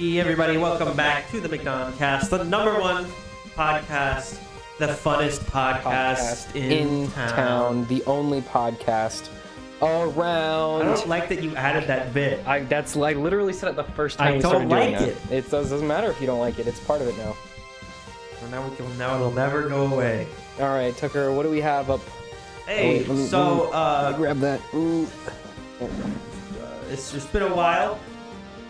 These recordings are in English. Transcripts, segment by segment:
Hey everybody, welcome back to the McDonCast, the number one podcast, the funnest podcast in town. The only podcast around. I don't like that you added that bit. I literally said it the first time I don't like it. It doesn't matter if you don't like it. It's part of it now. Well, now it'll never go away. All right, Tucker, what do we have up? Hey, let me grab that. Ooh. It's just been a while.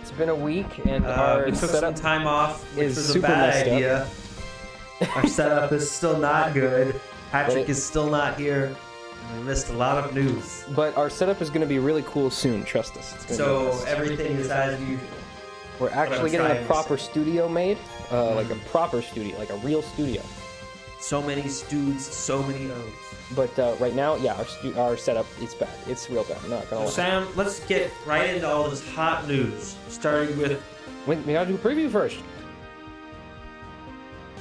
It's been a week, and our we took setup some time off, which is was a super bad messed idea. Our setup is still not good. Patrick is still not here. And we missed a lot of news. But our setup is going to be really cool soon. Trust us. It's So everything is as usual. We're actually getting a proper studio made, like a proper studio, like a real studio. So many studs, so many O's. But right now, yeah, our setup is bad. It's real bad. I'm not gonna lie. Sam, let's get right into all this hot news. Starting with... Wait, we gotta do a preview first.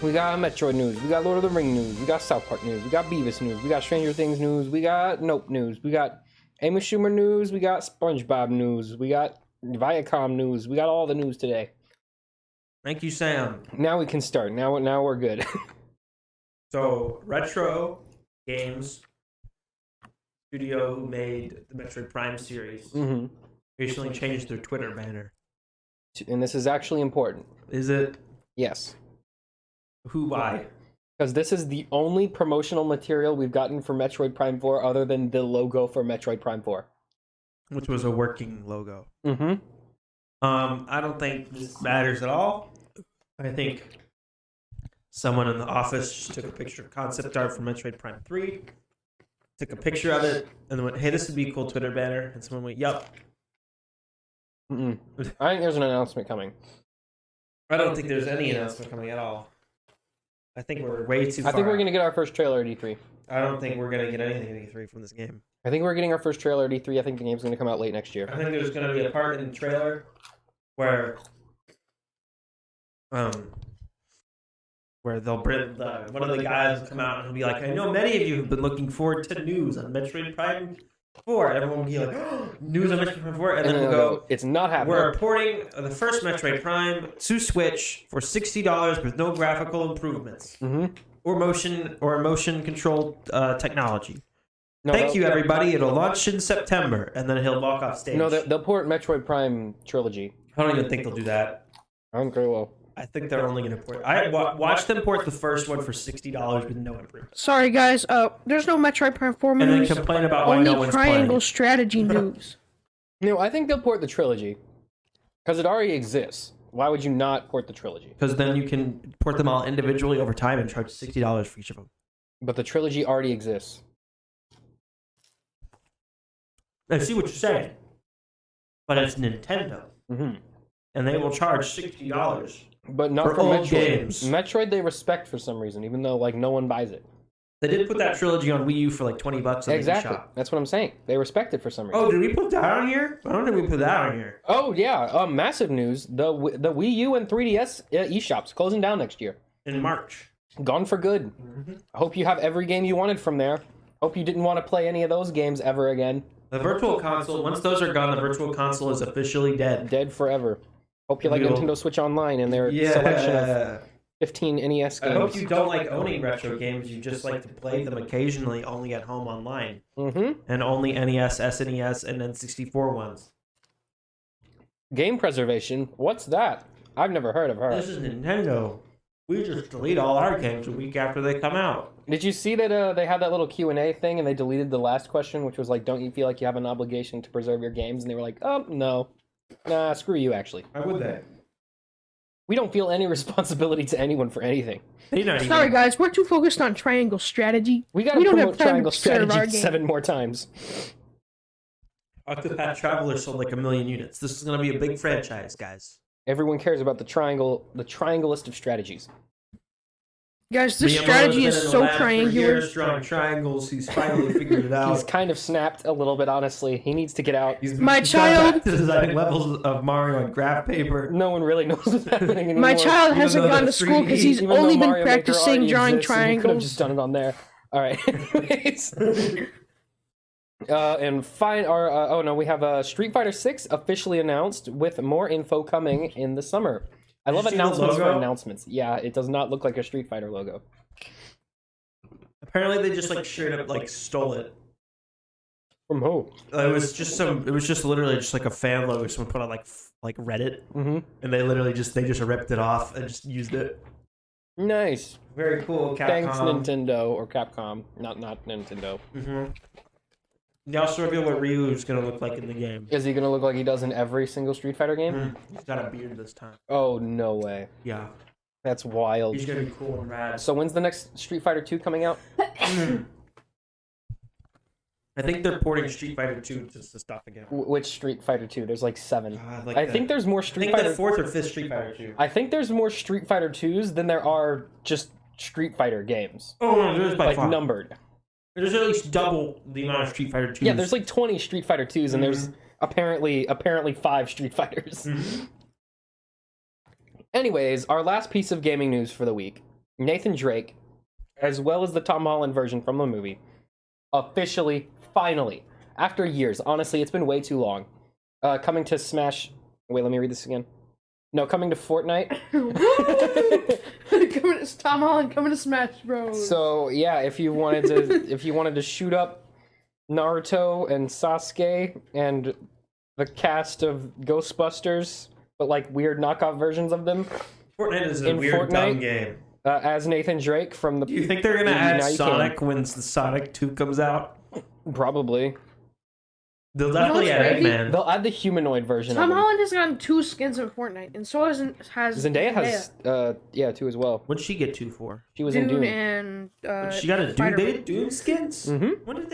We got Metroid news. We got Lord of the Ring news. We got South Park news. We got Beavis news. We got Stranger Things news. We got Nope news. We got Amy Schumer news. We got Spongebob news. We got Viacom news. We got all the news today. Thank you, Sam. Now we can start. Now we're good. So, Retro Games studio who made the Metroid Prime series recently changed their Twitter banner. And this is actually important. Is it? Yes. Why? Because this is the only promotional material we've gotten for Metroid Prime 4 other than the logo for Metroid Prime 4. Which was a working logo. Mm-hmm. I don't think this matters at all. I think someone in the office just took a picture of concept art for Metroid Prime 3, took a picture of it, and then went, hey, this would be a cool Twitter banner. And someone went, yup. I think there's an announcement coming. I don't think there's any announcement coming at all. I think we're way too far. I think we're going to get our first trailer at E3. I don't think we're going to get anything at E3 from this game. I think we're getting our first trailer at E3. I think the game's going to come out late next year. I think there's going to be a part in the trailer where they'll bring one of the guys will come out and he'll be like, I know many of you have been looking forward to news on Metroid Prime 4. And everyone will be like, oh, news on Metroid Prime 4. And then we'll go, it's not happening. We're porting the first Metroid Prime to Switch for $60 with no graphical improvements or motion controlled technology. No, Thank you, everybody. It'll launch in September. And then he'll walk off stage. No, they'll port Metroid Prime Trilogy. I don't even think they'll do that. I don't care well. I think they're only going to port. I watched them port the first one for $60 with no improvement. Sorry, guys. There's no Metroid Prime 4 news. And then complain about why no one's playing. Only Triangle Strategy news. No, I think they'll port the trilogy because it already exists. Why would you not port the trilogy? Because then you can port them all individually over time and charge $60 for each of them. But the trilogy already exists. I see what you're saying, but it's Nintendo, and they will charge $60. But not for Metroid. Games. Metroid they respect for some reason, even though like no one buys it. They did put that trilogy on Wii U for like $20. Exactly. That's what I'm saying. They respect it for some reason. Oh, did we put that on here? I don't think we put that on here. Oh yeah, massive news. The Wii U and 3DS eShops closing down next year. In March. Gone for good. I hope you have every game you wanted from there. Hope you didn't want to play any of those games ever again. The Virtual Console, once those are gone, the Virtual Console is officially dead. Dead forever. Hope you like Nintendo Switch Online and their selection of 15 NES games. I hope you don't like owning retro games. You just like to play them occasionally, only at home online. And only NES, SNES, and N64 ones. Game preservation? What's that? I've never heard of her. This is Nintendo. We just delete all our games a week after they come out. Did you see that they had that little Q&A thing and they deleted the last question, which was like, don't you feel like you have an obligation to preserve your games? And they were like, oh, no. Nah, screw you, actually. Why would they? We don't feel any responsibility to anyone for anything. Sorry, guys. We're too focused on Triangle Strategy. We gotta promote Triangle Strategy 7 more times. Octopath Traveler sold like 1 million units. This is going to be a big franchise, guys. Everyone cares about the triangle-list of strategies. Guys, this strategy is so triangular. Drawing triangles, he's finally figured it out. He's kind of snapped a little bit, honestly. He needs to get out. My child designing levels of Mario on graph paper. No one really knows what's happening anymore. My child hasn't gone to school because he's only been practicing drawing triangles. He could have just done it on there. All right. Anyways. We have Street Fighter 6 officially announced with more info coming in the summer. I love you see the announcements for logo? announcements. Yeah, it does not look like a Street Fighter logo. Apparently, they just like straight up like stole it. From who? It was just literally just like a fan logo someone put on like Reddit, Mm-hmm. and they just ripped it off and just used it. Nice. Very cool, Capcom. Thanks, Nintendo or Capcom. Not Nintendo. Mm-hmm. They also revealed what Ryu is gonna look like in the game. Is he gonna look like he does in every single Street Fighter game? Mm-hmm. He's got a beard this time. Oh, no way. Yeah, That's wild. he's gonna be cool and rad. So when's the next Street Fighter 2 coming out? I think they're porting Street Fighter 2 to stuff again. Which Street Fighter 2? There's like 7. God, I think there's more I Street think Fighter... the 4th or 5th Street Fighter 2. I think there's more Street Fighter 2s than there are just Street Fighter games. Oh, no, there's by Like far. numbered. There's at least double the amount of Street Fighter 2s. Yeah, there's like 20 Street Fighter 2s and there's apparently 5 Street Fighters. Mm-hmm. Anyways, our last piece of gaming news for the week. Nathan Drake, as well as the Tom Holland version from the movie, officially, finally, after years, honestly, it's been way too long, coming to Smash... Wait, let me read this again. No, coming to Fortnite. It's Tom Holland coming to Smash Bros. So, yeah, if you wanted to shoot up Naruto and Sasuke and the cast of Ghostbusters, but like weird knockoff versions of them, Fortnite is a in weird, Fortnite, dumb game. As Nathan Drake from the... Do you think they're gonna Now add you Sonic when the Sonic 2 comes out? Probably. They'll definitely add crazy? Eggman. They'll add the humanoid version Tom of him. Holland has gotten 2 skins in Fortnite, and so has Zendaya has, 2 as well. What'd she get 2 for? She was in Dune Dune. and She got a Dune. Spider-Man. They did Dune skins? Mm-hmm. When did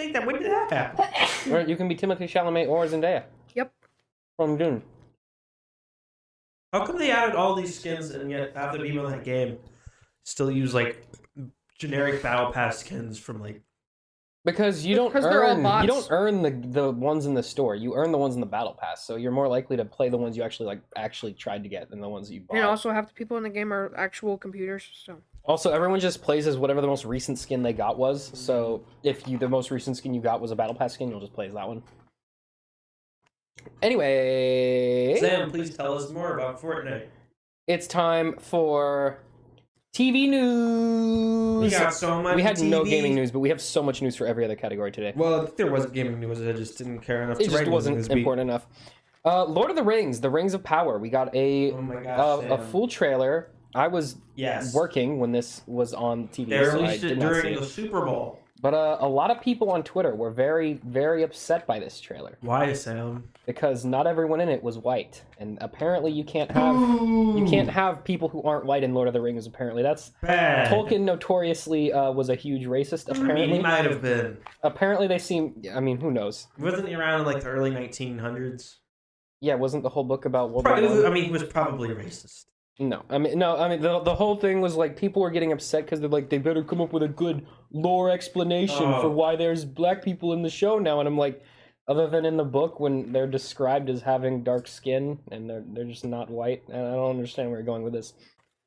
that happen? Or you can be Timothée Chalamet or Zendaya. Yep. From Dune. How come they added all these skins and yet half the people in that game still use like generic battle pass skins from like... Because you don't Because they're all earn bots. the ones in the store. You earn the ones in the battle pass, so you're more likely to play the ones you actually tried to get than the ones that you bought. And also, half the people in the game are actual computers, so... Also, everyone just plays as whatever the most recent skin they got was. So if the most recent skin you got was a battle pass skin, you'll just play as that one. Anyway, Sam, please tell us more about Fortnite. it's time for TV news. We got so much We had no TV. gaming news, but we have so much news for every other category today. Well, I think there was gaming news. I just didn't care enough It to just write wasn't news this week. important enough. Lord of the Rings, The Rings of Power. We got Oh my gosh, a Sam. full trailer. I was Yes. working when this was on TV, They so I released it did not see during it. the Super Bowl. But a lot of people on Twitter were very, very upset by this trailer Why, Sam? because not everyone in it was white, and apparently you can't have people who aren't white in Lord of the Rings. Apparently, that's Bad. Tolkien notoriously was a huge racist. I mean, Apparently, he might have been. apparently they seem. I mean, who knows? Wasn't he around in like the early 1900s? Yeah, wasn't the whole book about World War Probably, I? I mean, he was probably racist. No, I mean the whole thing was like people were getting upset because they're like they better come up with a good lore explanation Oh. for why there's black people in the show now, and I'm like, other than in the book when they're described as having dark skin and they're just not white, and I don't understand where you're going with this.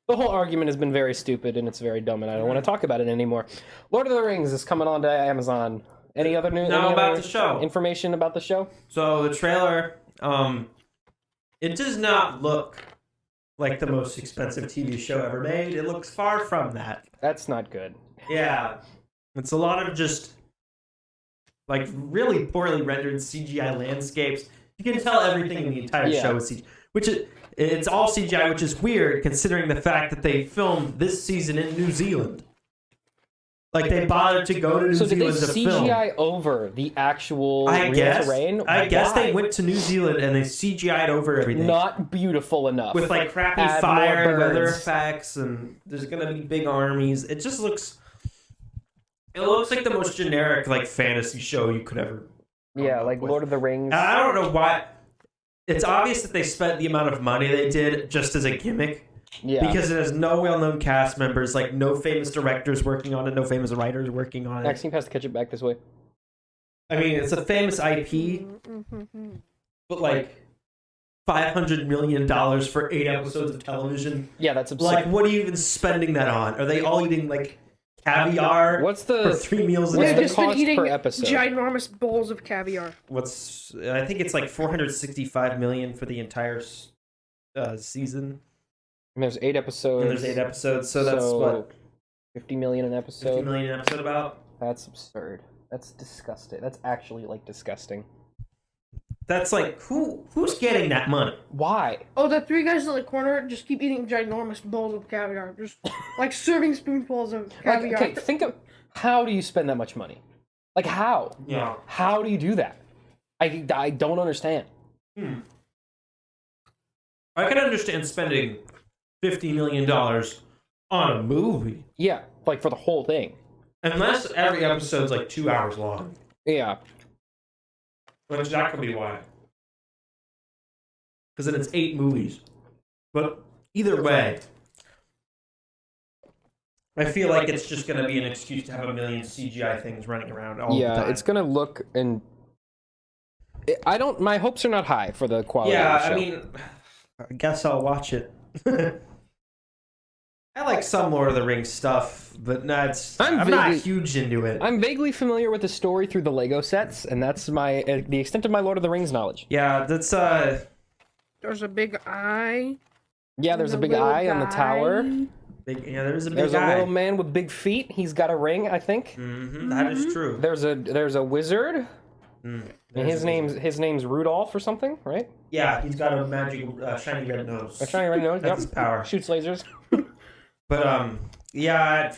The whole argument has been very stupid and it's very dumb, and I don't want to talk about it anymore. Lord of the Rings is coming on to Amazon. Any other news? Now any about other the show. Information about the show? So the trailer, it does not look like the most expensive TV show ever made. It looks far from that. That's not good. Yeah. It's a lot of just like really poorly rendered CGI landscapes. You can tell everything in the entire Yeah. show is CGI, it's all CGI, which is weird considering the fact that they filmed this season in New Zealand. Like they bothered to go to New So did they Zealand to film. CGI over the actual I real guess. terrain? I guess Why? they went to New Zealand and they CGI'd over everything. Not beautiful enough. With like crappy Add fire more and weather birds. effects, and there's gonna be big armies. It just looks. It looks like the most generic like fantasy show you could ever. Yeah, like with. Lord of the Rings. And I don't know why. It's obvious that they spent the amount of money they did just as a gimmick. Yeah. Because it has no well-known cast members, like no famous directors working on it, no famous writers working on it. Maxine has to catch it back this way. I mean, it's a famous IP, but like $500 million for 8 episodes of television. Yeah, that's absurd. Like, what are you even spending that on? Are they all eating like caviar. What's the for 3 meals a what's day? the Just been cost eating per episode? ginormous bowls of caviar. I think it's like 465 million for the entire season. And there's 8 episodes. And there's 8 episodes, so that's what 50 million an episode. 50 million an episode about. That's absurd. That's disgusting. That's actually like disgusting. That's like who's getting that money? Why? Oh, the 3 guys in the corner just keep eating ginormous bowls of caviar. Just like serving spoonfuls of caviar. Like, okay, think of how do you spend that much money? Like how? Yeah. How do you do that? I don't understand. I can understand spending $50 million on a movie. Yeah, like for the whole thing. Unless every episode's like 2 hours long. Yeah. Which that could be why. Because then it's 8 movies. But either way, I feel like it's just going to be an excuse to have a million CGI things running around all the time. Yeah, it's gonna look and my hopes are not high for the quality of the show. I mean, I guess I'll watch it. I like some Lord of the Rings stuff, but I'm not huge into it. I'm vaguely familiar with the story through the Lego sets, and that's the extent of my Lord of the Rings knowledge. Yeah, that's There's a big eye. Yeah, there's a big eye on the tower. There's a big There's guy. a little man with big feet. He's got a ring, I think. That is true. There's a wizard. And his name's Rudolph or something, right? Yeah, he's got a magic shiny red nose. A shiny red nose. That's Yep. his power. Shoots lasers. But yeah,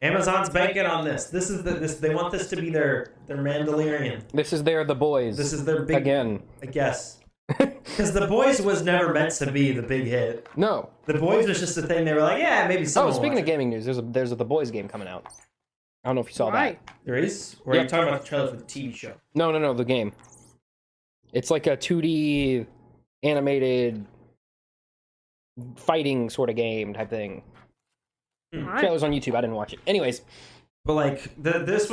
Amazon's banking on this. They want this to be their Mandalorian. This is The Boys. This is their big again. I guess. Because The Boys was never meant to be the big hit. No. The Boys was just a thing they were like, yeah, maybe someone. Oh, speaking of gaming news, there's a The Boys game coming out. I don't know if you saw Why? that. There is? Or are you talking about the trailer for the TV show? No, the game. It's like a 2D animated fighting sort of game type thing. Trailer's on YouTube. I didn't watch it. Anyways. But like this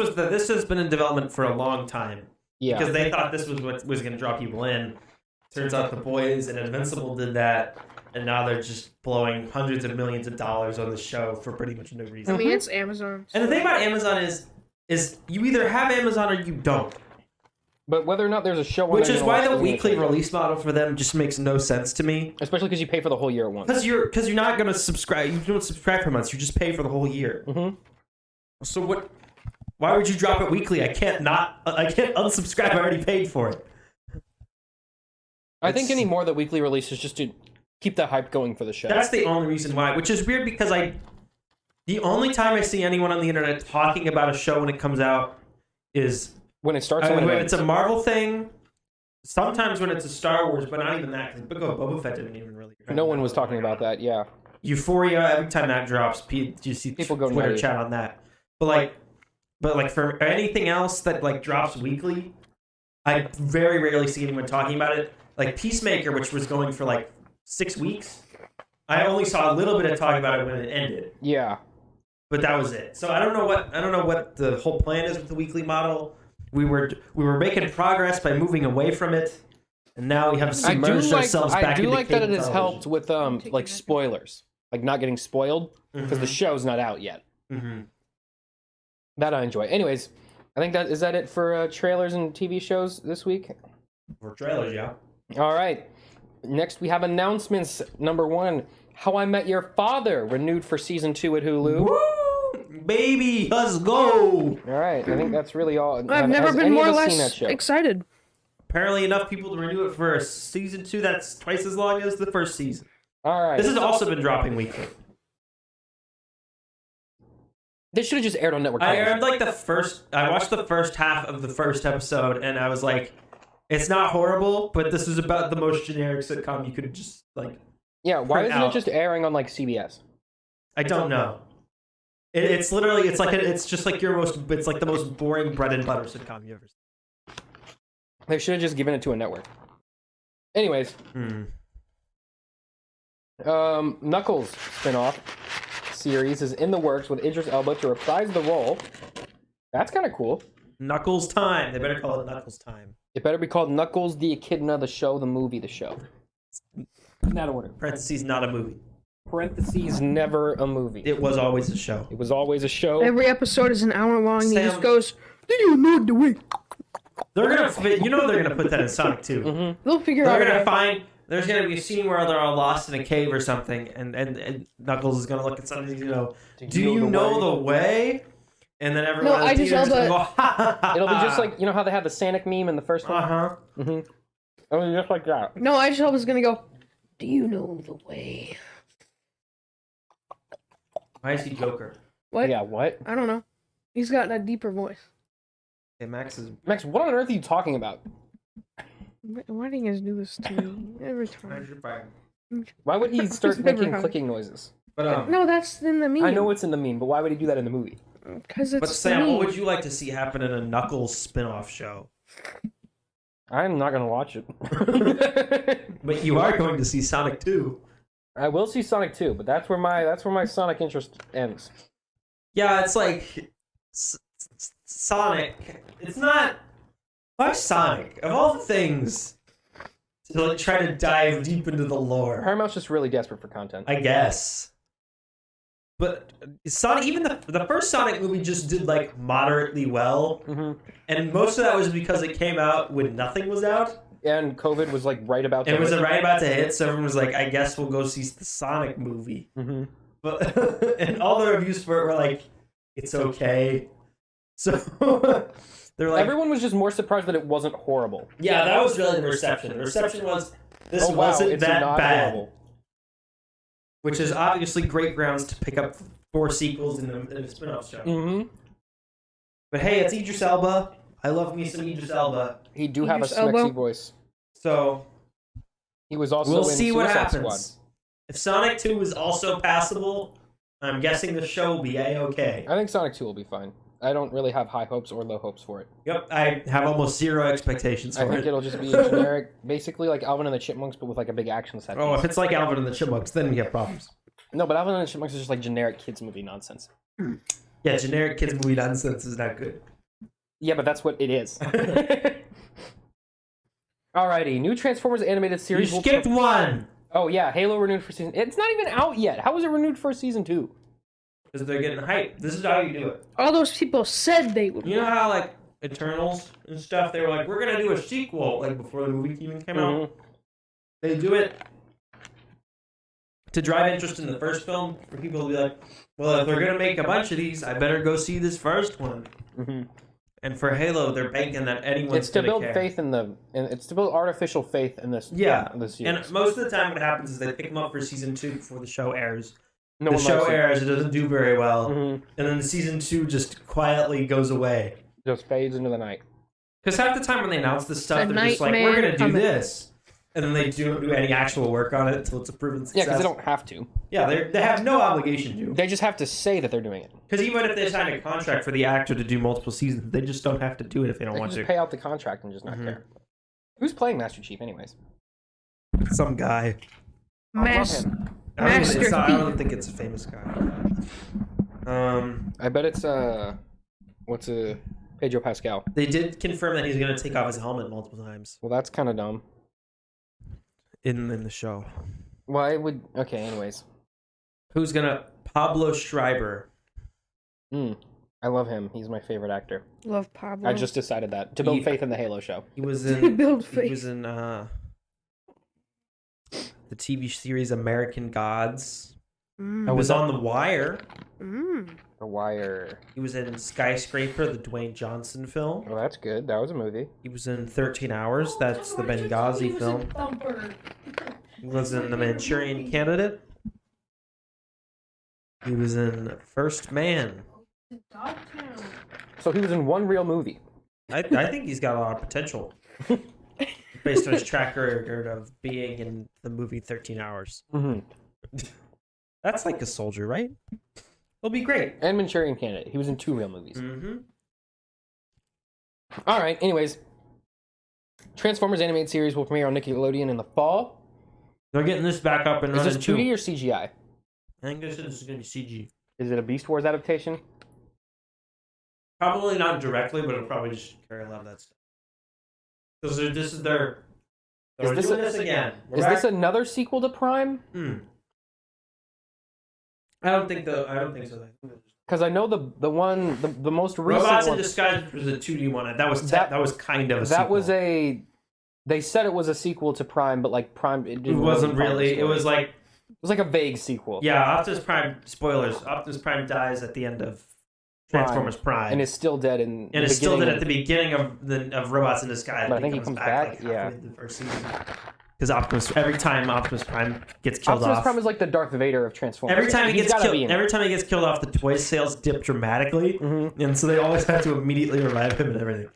has been in development for a long time. Yeah. Because they thought this was what was going to draw people in. Turns out The Boys and Invincible did that, and now they're just blowing hundreds of millions of dollars on the show for pretty much no reason. I mean, it's Amazon. And the thing about Amazon is you either have Amazon or you don't. But whether or not there's a show on Which there, is why the weekly release model for them just makes no sense to me. Especially because you pay for the whole year at once. Because you're not going to subscribe. You don't subscribe for months. You just pay for the whole year. So what? Why would you drop it weekly? I can't unsubscribe. I already paid for it. I think anymore the weekly release is just to keep the hype going for the show. That's the only reason why, which is weird because the only time I see anyone on the internet talking about a show when it comes out is when it starts. when it's a Marvel thing. Sometimes when it's a Star Wars, but not even that because Book of Boba Fett didn't even really. No one was talking about that. Yeah. Euphoria. Every time that drops, you see people go Twitter nutty. chat on that. But for anything else that like drops weekly, I very rarely see anyone talking about it. Like Peacemaker, which was going for like 6 weeks, I only saw a little bit of talk about it when it ended. Yeah. But that was it. So I don't know what the whole plan is with the weekly model. We were making progress by moving away from it, and now we have submerged ourselves back into I do like that it has television. helped with like spoilers, like not getting spoiled because the show's not out yet. That I enjoy. Anyways, I think that is it for trailers and TV shows this week. For trailers, yeah. All right. Next, we have announcements. Number 1, How I Met Your Father renewed for season 2 at Hulu. Woo! Baby, let's go! All right. I think that's really all. I've never been more or less show? excited. Apparently, enough people to renew it for season 2. That's twice as long as the first season. All right. This has also been dropping weekly. They should have just aired on network. I watched the first half of the first episode, and I was like, it's not horrible, but this is about the most generic sitcom you could just like. Yeah, why print isn't out. it just airing on like CBS? I don't know. It's literally it's just like it's like the most boring bread and butter sitcom you ever seen. They should have just given it to a network. Anyways, Knuckles spinoff series is in the works with Idris Elba to reprise the role. That's kind of cool. Knuckles time. They better call it Knuckles time. It better be called Knuckles the Echidna, the show, the movie, the show. In that order. Parentheses, not a movie. Parentheses, never a movie. It was always a show. It was always a show. Every episode is an hour long. And he Sam- just goes, "Do you know the way?" They're gonna, they're gonna put that in Sonic 2. Mm-hmm. They'll figure They're out. gonna find. There's gonna be a scene where they're all lost in a cave or something, and Knuckles is gonna look at something. You know, do you know the way? And then everyone. No, Idris Elba- Go, ha, ha, ha, It'll be just ha. like, you know how they had the Sonic meme in the first one? Uh-huh. Mm-hmm. It'll be just like that. No, I just hope it's gonna go. Do you know the way? Why is he Joker? What? Yeah, what? I don't know. He's got a deeper voice. Okay, Max is. Max, what on earth are you talking about? Why do you guys do this to me every time? Why would he start It's never making happened. clicking noises? But No, that's in the meme. I know it's in the meme, but why would he do that in the movie? Because it's But Sam, the meme. what would you like to see happen in a Knuckles spin-off show? I'm not gonna watch it. But you are going to see Sonic 2. I will see Sonic 2, but that's where my Sonic interest ends. Yeah, it's like Sonic. It's not. Why Sonic? Of all the things to like try to dive deep into the lore, Paramount's just really desperate for content. I guess. But Sonic, even the first Sonic movie just did like moderately well, Mm-hmm. and most of that was because it came out when nothing was out. And COVID was like right about to And it was hit. right about to hit, so everyone was like, I guess we'll go see the Sonic movie. Mm-hmm. But and all the reviews for it were like, it's okay. So they're like, Everyone was just more surprised that it wasn't horrible. yeah, that was really the reception. The reception was, this Oh, wow, wasn't it's that not bad. horrible. Which is obviously great grounds to pick up 4 sequels in a spin-off show. Mm-hmm. But hey, it's Idris Elba. I love me some Idris Elba. He do have a Idris Elba? smexy voice. So He was also we'll in see what Suicide happens. Squad. If Sonic 2 is also passable, I'm guessing the show will be A-okay. I think Sonic 2 will be fine. I don't really have high hopes or low hopes for it. Yep, I have almost 0 expectations for I think it. it'll just be a generic, basically like Alvin and the Chipmunks, but with like a big action set. Oh, piece. if it's like Alvin and the Chipmunks, then we have problems. No, but Alvin and the Chipmunks is just like generic kids movie nonsense. Yeah, generic kids movie nonsense is not good. Yeah, but that's what it is. Alrighty, new Transformers animated You series. will- skipped one! Oh yeah, Halo renewed for season. It's not even out yet. How was it renewed for season 2? Because they're getting hyped. This is how you do it. All those people said they would. You know how, like, Eternals and stuff, they were like, we're going to do a sequel, like, before the movie even came out. They do it to drive interest in the first film, for people to be like, well, if they're going to make a bunch of these, I better go see this first one. Mm-hmm. And for Halo, they're banking that anyone's It's to going to build care. faith in the, and it's to build artificial faith in this. Yeah, in this series. and most of the time what happens is they pick them up for season 2 before the show airs. No The one show likes it. airs, it doesn't do very well, Mhm. and then season 2 just quietly goes away. Just fades into the night. Because half the time when they announce this stuff, The they're just like, nightmare we're going to do coming. this. And then they don't do any actual work on it until it's a proven Yeah, success. because they don't have to. Yeah, they have no obligation to. They just have to say that they're doing it. Because even if they sign a contract for the actor to do multiple seasons, they just don't have to do it if they don't They can want just to. pay out the contract and just not Mhm. care. Who's playing Master Chief, anyways? Some guy. I love Mas- him. Master I Thief. don't think it's a famous guy. I bet it's Pedro Pascal. They did confirm that he's going to take off his helmet multiple times Well, that's kind of dumb. in the show. Why would? Okay, anyways. Who's going to? Pablo Schreiber. I love him. He's my favorite actor. Love Pablo. I just decided that to build He- faith in the Halo show. He was To in. build He faith. was in the TV series American Gods. He Mm. was on The Wire. Mm. The Wire. He was in Skyscraper, the Dwayne Johnson film. Oh, that's good. That was a movie. He was in 13 Hours. That's the Benghazi film. He was in The Manchurian Candidate. He was in First Man. So he was in one real movie. I think he's got a lot of potential. Based on his track record of being in the movie 13 Hours. Mm-hmm. That's like a soldier, right? It'll be great. And Manchurian Candidate. He was in 2 real movies. Mm-hmm. All right. Anyways, Transformers animated series will premiere on Nickelodeon in the fall. They're getting this back up and Is running this too. 2D or CGI? I think this is going to be CG. Is it a Beast Wars adaptation? Probably not directly, but it'll probably just carry a lot of that stuff. Because this is their. They're Is this doing a- this again. Is this another sequel to Prime? I don't think so. Because I know the one the most recent Robots in one, Disguise was a 2D one. That was kind of a sequel. that was a. They said it was a sequel to Prime, but like Prime, it wasn't really. It was like a vague sequel. Yeah, Optimus Prime. Spoilers. Optimus Prime dies at the end of Transformers Prime, and is still dead in. And is still dead at the beginning of Robots in Disguise. But I think he comes back. Like, the first season. Because every time Optimus Prime gets killed Optimus Prime is like the Darth Vader of Transformers. Every time he gets killed off, the toy sales dip dramatically, and so they always have to immediately revive him and everything.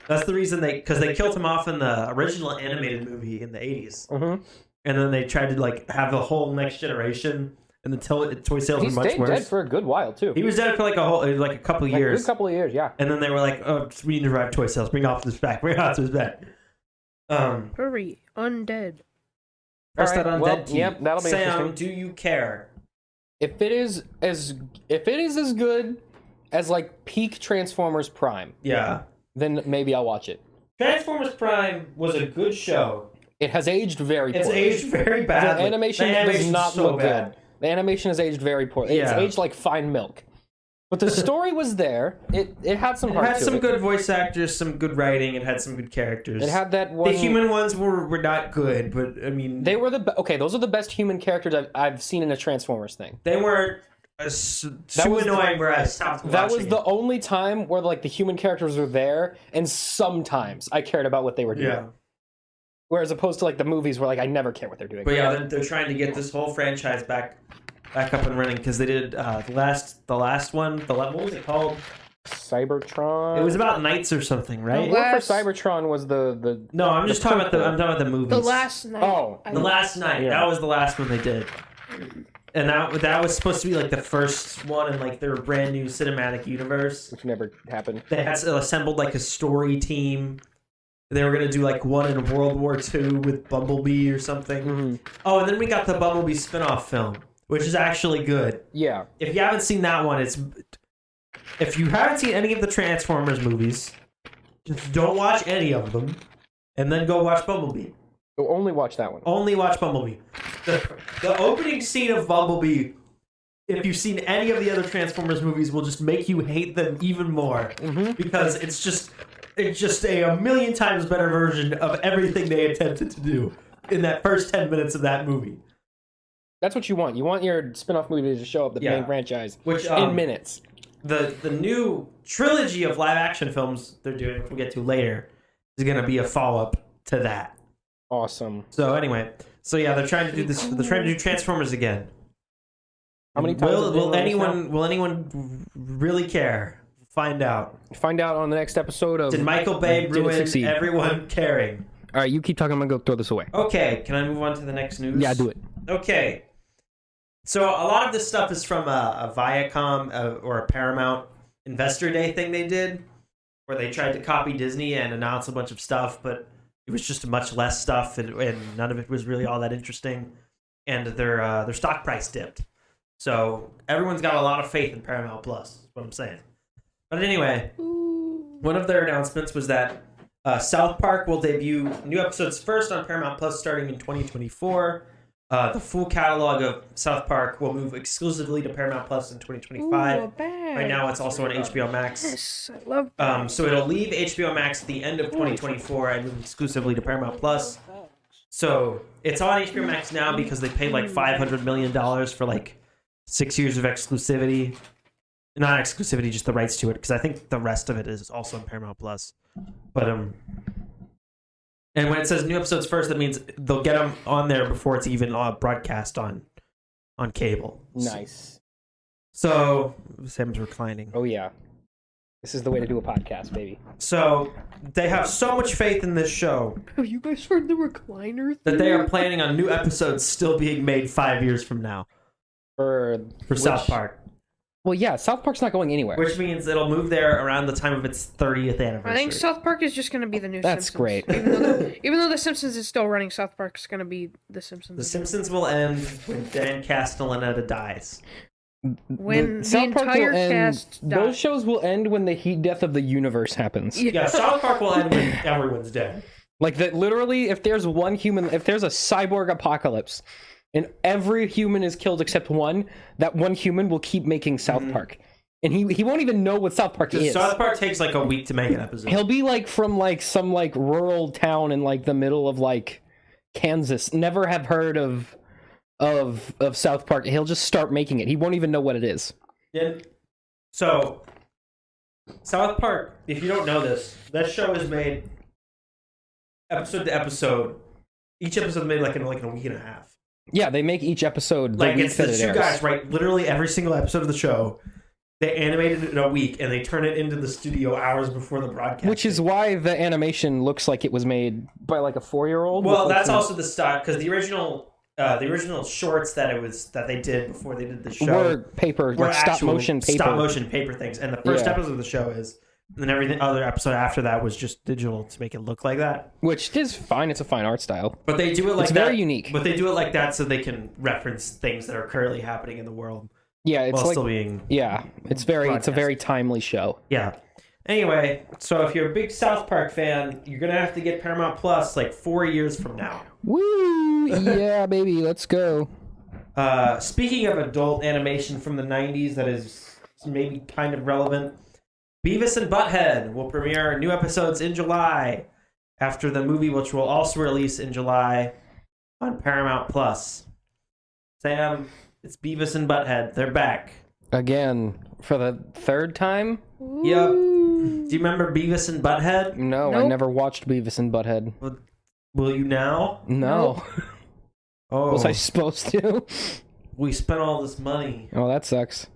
That's the reason because they killed him off in the original animated movie in the 80s, and then they tried to like have the whole next generation, and the toy sales were much worse. He stayed dead for a good while too. He was dead for like a couple of years. A couple of years, yeah. And then they were like, "Oh, we need to revive toy sales. Bring Optimus back. Bring Optimus back." Hurry, undead. Press that undead key. Yep, that'll be Sam, interesting. do you care? If it is as good as like peak Transformers Prime, then maybe I'll watch it. Transformers Prime was a good show. It has aged very poorly. It's aged very badly. The animation does not look good. The animation has aged very poorly. It's aged like fine milk. But the story was there. It had some heart to it. It had some good voice actors, some good writing. It had some good characters. It had that one... The human ones were not good, but I mean... They were okay, those are the best human characters I've seen in a Transformers thing. They weren't too annoying where I stopped watching. That was the only time where like the human characters were there, and sometimes I cared about what they were doing. Yeah. Whereas opposed to like the movies where like I never care what they're doing. But yeah, they're trying to get this whole franchise back up and running because they did the last one. What was it called? Cybertron. It was about knights or something, right? What for Cybertron was the No, I'm just talking about the movies. The Last Night. Oh, The Last Night. Yeah. That was the last one they did. And that was supposed to be like the first one in like their brand new cinematic universe, which never happened. They had assembled like a story team. They were gonna do like one in World War II with Bumblebee or something. Oh, and then we got the Bumblebee spin-off film, which is actually good. Yeah. If you haven't seen that one, if you haven't seen any of the Transformers movies, just don't watch any of them, and then go watch Bumblebee. So only watch that one. Only watch Bumblebee. The opening scene of Bumblebee, if you've seen any of the other Transformers movies, will just make you hate them even more. Because it's just a million times better version of everything they attempted to do in that first 10 minutes of that movie. That's what you want. You want your spin-off movie to show up the main franchise in minutes. The new trilogy of live-action films they're doing, which we'll get to later, is going to be a follow-up to that. Awesome. So anyway, they're trying to do this. They're trying to do Transformers again. How many times will anyone really care? Find out. Find out on the next episode of... Did Michael Bay ruin everyone caring? All right, you keep talking. I'm going to go throw this away. Okay, can I move on to the next news? Yeah, do it. Okay. So a lot of this stuff is from a Viacom or a Paramount Investor Day thing they did, where they tried to copy Disney and announce a bunch of stuff, but it was just much less stuff, and none of it was really all that interesting, and their stock price dipped. So everyone's got a lot of faith in Paramount Plus, is what I'm saying. But anyway, one of their announcements was that South Park will debut new episodes first on Paramount Plus starting in 2024. The full catalog of South Park will move exclusively to Paramount Plus in 2025. Right now, it's also on HBO Max. Yes, I love that. So it'll leave HBO Max at the end of 2024 and move exclusively to Paramount Plus. So it's on HBO Max now because they paid like $500 million for like 6 years of exclusivity. Not exclusivity, just the rights to it, because I think the rest of it is also on Paramount Plus. But and when it says new episodes first, that means they'll get them on there before it's even broadcast on cable. Nice. So Sam's reclining. Oh yeah, this is the way to do a podcast, baby. So they have so much faith in this show. Have you guys heard the recliner thing? That they are planning on new episodes still being made 5 years from now for South Park. Well, yeah, South Park's not going anywhere. Which means it'll move there around the time of its 30th anniversary. I think South Park is just going to be the new That's Simpsons. Great. Even though The Simpsons is still running, South Park's going to be The Simpsons. The Simpsons will end when Dan Castellaneta dies. When the entire cast dies. Those shows will end when the heat death of the universe happens. Yeah, South Park will end when everyone's dead. Like that, literally, if there's a cyborg apocalypse, and every human is killed except one, that one human will keep making South Park. And he won't even know what South Park is. South Park takes like a week to make an episode. He'll be like from like some like rural town in like the middle of like Kansas. Never have heard of South Park. He'll just start making it. He won't even know what it is. And so South Park, if you don't know this, that show is made episode to episode. Each episode is made like in a week and a half. Yeah, they make each episode like the it's the two guys write literally every single episode of the show. They animated it in a week, and they turn it into the studio hours before the broadcast. Which is why the animation looks like it was made by like a 4-year-old. Well, that's also the style, because the original shorts that they did before they did the show were paper, were like stop motion paper things. And the first episode of the show is, and then every other episode after that was just digital to make it look like that. Which is fine. It's a fine art style. But they do it like it's that. very unique. But they do it like that so they can reference things that are currently happening in the world. Yeah, it's while like, still being it's a very timely show. Yeah. Anyway, so if you're a big South Park fan, you're gonna have to get Paramount Plus like 4 years from now. Woo! Yeah, baby, let's go. Speaking of adult animation from the 90s that is maybe kind of relevant, Beavis and Butthead will premiere new episodes in July after the movie, which will also release in July on Paramount Plus. Sam, it's Beavis and Butthead. They're back. Again, for the third time? Yep. Do you remember Beavis and Butthead? No, Nope. I never watched Beavis and Butthead. Will you now? No. Oh, Was I supposed to? we spent all this money. Oh, that sucks.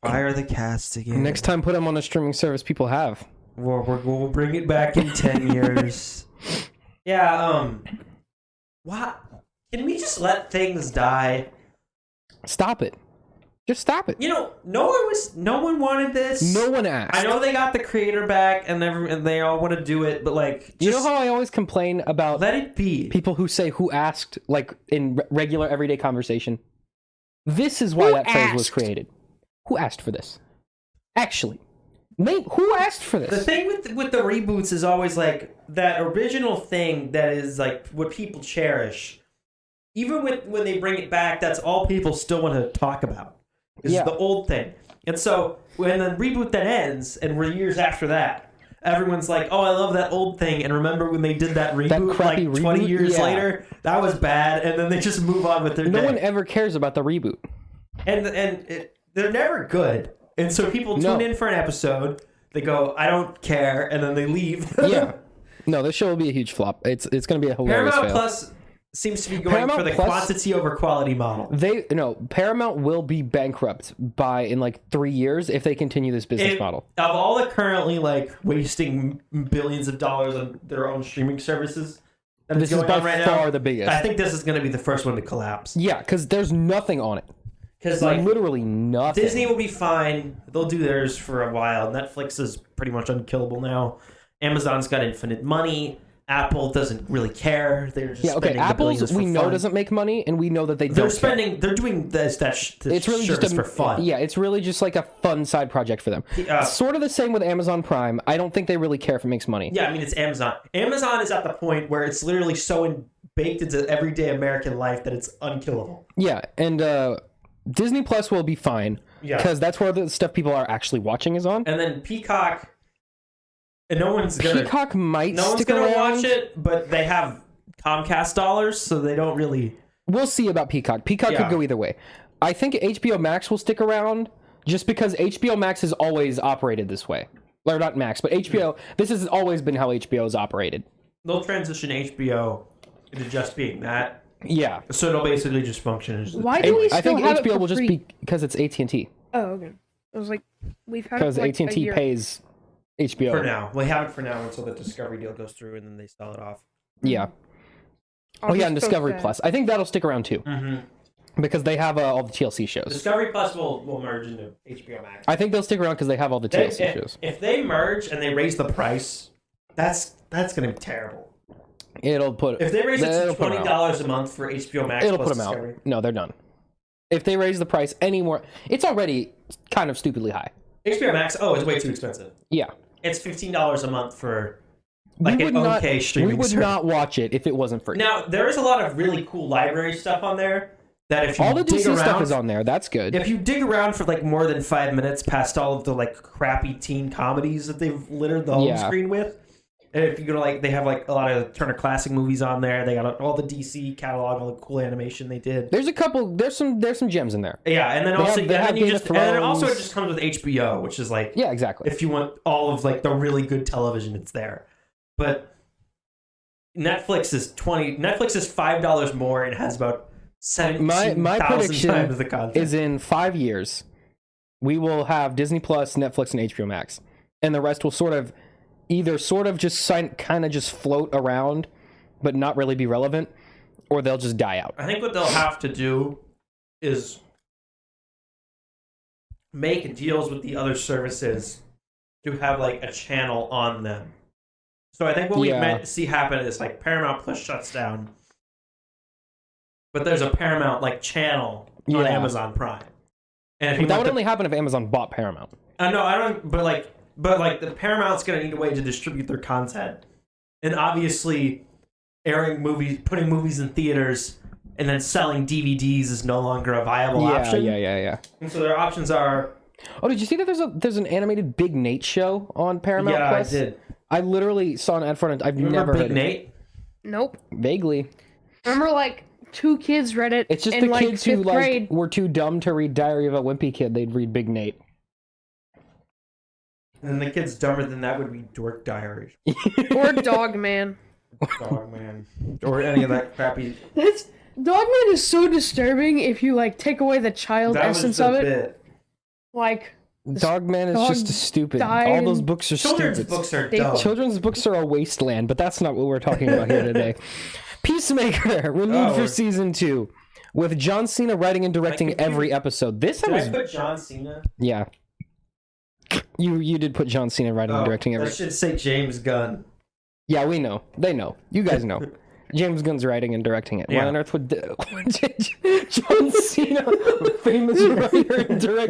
Fire the cast again. Next time, put them on a streaming service people have. We'll bring it back in 10 years. Yeah, what? Can we just let things die? Stop it. Just stop it. You know, no one wanted this. No one asked. I know they got the creator back and they all want to do it, but like, just You know how I always complain about let it be. people who say who asked, like in regular everyday conversation? This is why Who that phrase was asked? created. Who asked for this? Actually, name who asked for The this? thing with the reboots is always like that original thing that is like what people cherish. Even when they bring it back, that's all people still want to talk about. Is Yeah. the old thing. And so when the reboot then ends, and we're years after that, everyone's like, "Oh, I love that old thing." And remember when they did that reboot crappy like 20 reboot? years Yeah. later? That was bad. And then they just move on with their No day. one ever cares about the reboot. They're never good. And so people tune No. in for an episode. They go, "I don't care," and then they leave. Yeah. No, this show will be a huge flop. It's going to be a hilarious Paramount fail. Plus seems to be going Paramount for the Plus- quantity over quality model. Paramount will be bankrupt in like 3 years if they continue this business model. Of all the currently like wasting billions of dollars on their own streaming services, that This is going by on right far now, the biggest. I think this is going to be the first one to collapse. Yeah, because there's nothing on it. Because like Literally nothing. Disney will be fine; they'll do theirs for a while. Netflix is pretty much unkillable now. Amazon's got infinite money. Apple doesn't really care. They're just spending the billions Apple's for we know fun. doesn't make money, and we know that they don't. They're care. spending. They're doing this It's really just service for fun. Yeah, it's really just like a fun side project for them. Sort of the same with Amazon Prime. I don't think they really care if it makes money. Yeah, I mean, it's Amazon. Amazon is at the point where it's literally so baked into everyday American life that it's unkillable. Yeah, and Disney Plus will be fine. Yeah. Because that's where the stuff people are actually watching is on. And then Peacock, and no one's gonna might no one's stick gonna around. watch it, but they have Comcast dollars, so they don't really. We'll see about Peacock. Peacock Yeah. could go either way. I think HBO Max will stick around just because HBO Max has always operated this way. Or not Max, but HBO. This has always been how HBO has operated. They'll transition HBO into just being that, Yeah. so it'll basically just function as. Why do we still I think have it HBO for will just free? be because it's AT&T. Oh, okay. It was like we've had it Because for like AT&T a year. pays HBO. For now, we have it for now until the Discovery deal goes through, and then they sell it off. Yeah. I'll Oh yeah, just and post Discovery that. Plus. I think that'll stick around too Mm-hmm. because they have all the TLC shows. Discovery Plus will merge into HBO Max. I think they'll stick around because they have all the TLC shows. If they merge and they raise the price, that's gonna be terrible. It'll put. If they raise it it'll to put 'em out. $20 a month for HBO Max, It'll plus put them out. Discovery. No, they're done. If they raise the price any more, it's already kind of stupidly high. HBO Max, it's way too expensive. Yeah. It's $15 a month for like an not, okay streaming we would service. not watch it if it wasn't free. Now, there is a lot of really cool library stuff on there that if you all the dig DC around, stuff is on there. That's good. If you dig around for like more than 5 minutes past all of the like crappy teen comedies that they've littered the home screen with, and if you go to like, they have like a lot of Turner Classic movies on there. They got all the DC catalog, all the cool animation they did. There's a couple. There's some gems in there. Yeah, and then They also, have- they have and then Game of and then also it Thrones. just comes with HBO, which is like, Yeah, exactly. if you want all of like the really good television, it's there. But Netflix is $5 more and has about 17,000 my prediction times the content. is in 5 years, we will have Disney Plus, Netflix, and HBO Max, and the rest will sort of just kind of just float around, but not really be relevant, or they'll just die out. I think what they'll have to do is make deals with the other services to have like a channel on them. So I think what we meant to see happen is like Paramount Plus shuts down, but there's a Paramount like channel on Amazon Prime. And if you That would only happen if Amazon bought Paramount. No, I don't. But like the Paramount's gonna need a way to distribute their content, and obviously, airing movies, putting movies in theaters, and then selling DVDs is no longer a viable option. Yeah. And so their options are. Oh, did you see that there's an animated Big Nate show on Paramount Yeah, Plus? I did. I literally saw an ad for it. I've never Big heard Nate? of it. Nope. Vaguely. Remember, like, 2 kids read it. It's just in, the like, kids who fifth like grade. were too dumb to read Diary of a Wimpy Kid. They'd read Big Nate. And the kids dumber than that would read Dork Diaries. Or Dog Man. Dog Man. Or any of that crappy. Dog Man is so disturbing if you, like, take away the child That was essence the of it. bit. Like, Dogman is dog just stupid. died All those and- books are Children's stupid. books are They- dumb. Children's books are a wasteland, but that's not what we're talking about here today. Peacemaker renewed for season 2, with John Cena writing and directing every episode. This Did I was put John Cena? yeah. You did put John Cena writing and directing every. That should say James Gunn. Yeah, we know. They know. You guys know. James Gunn's writing and directing it. Yeah. Why on earth would John Cena, famous writer and director?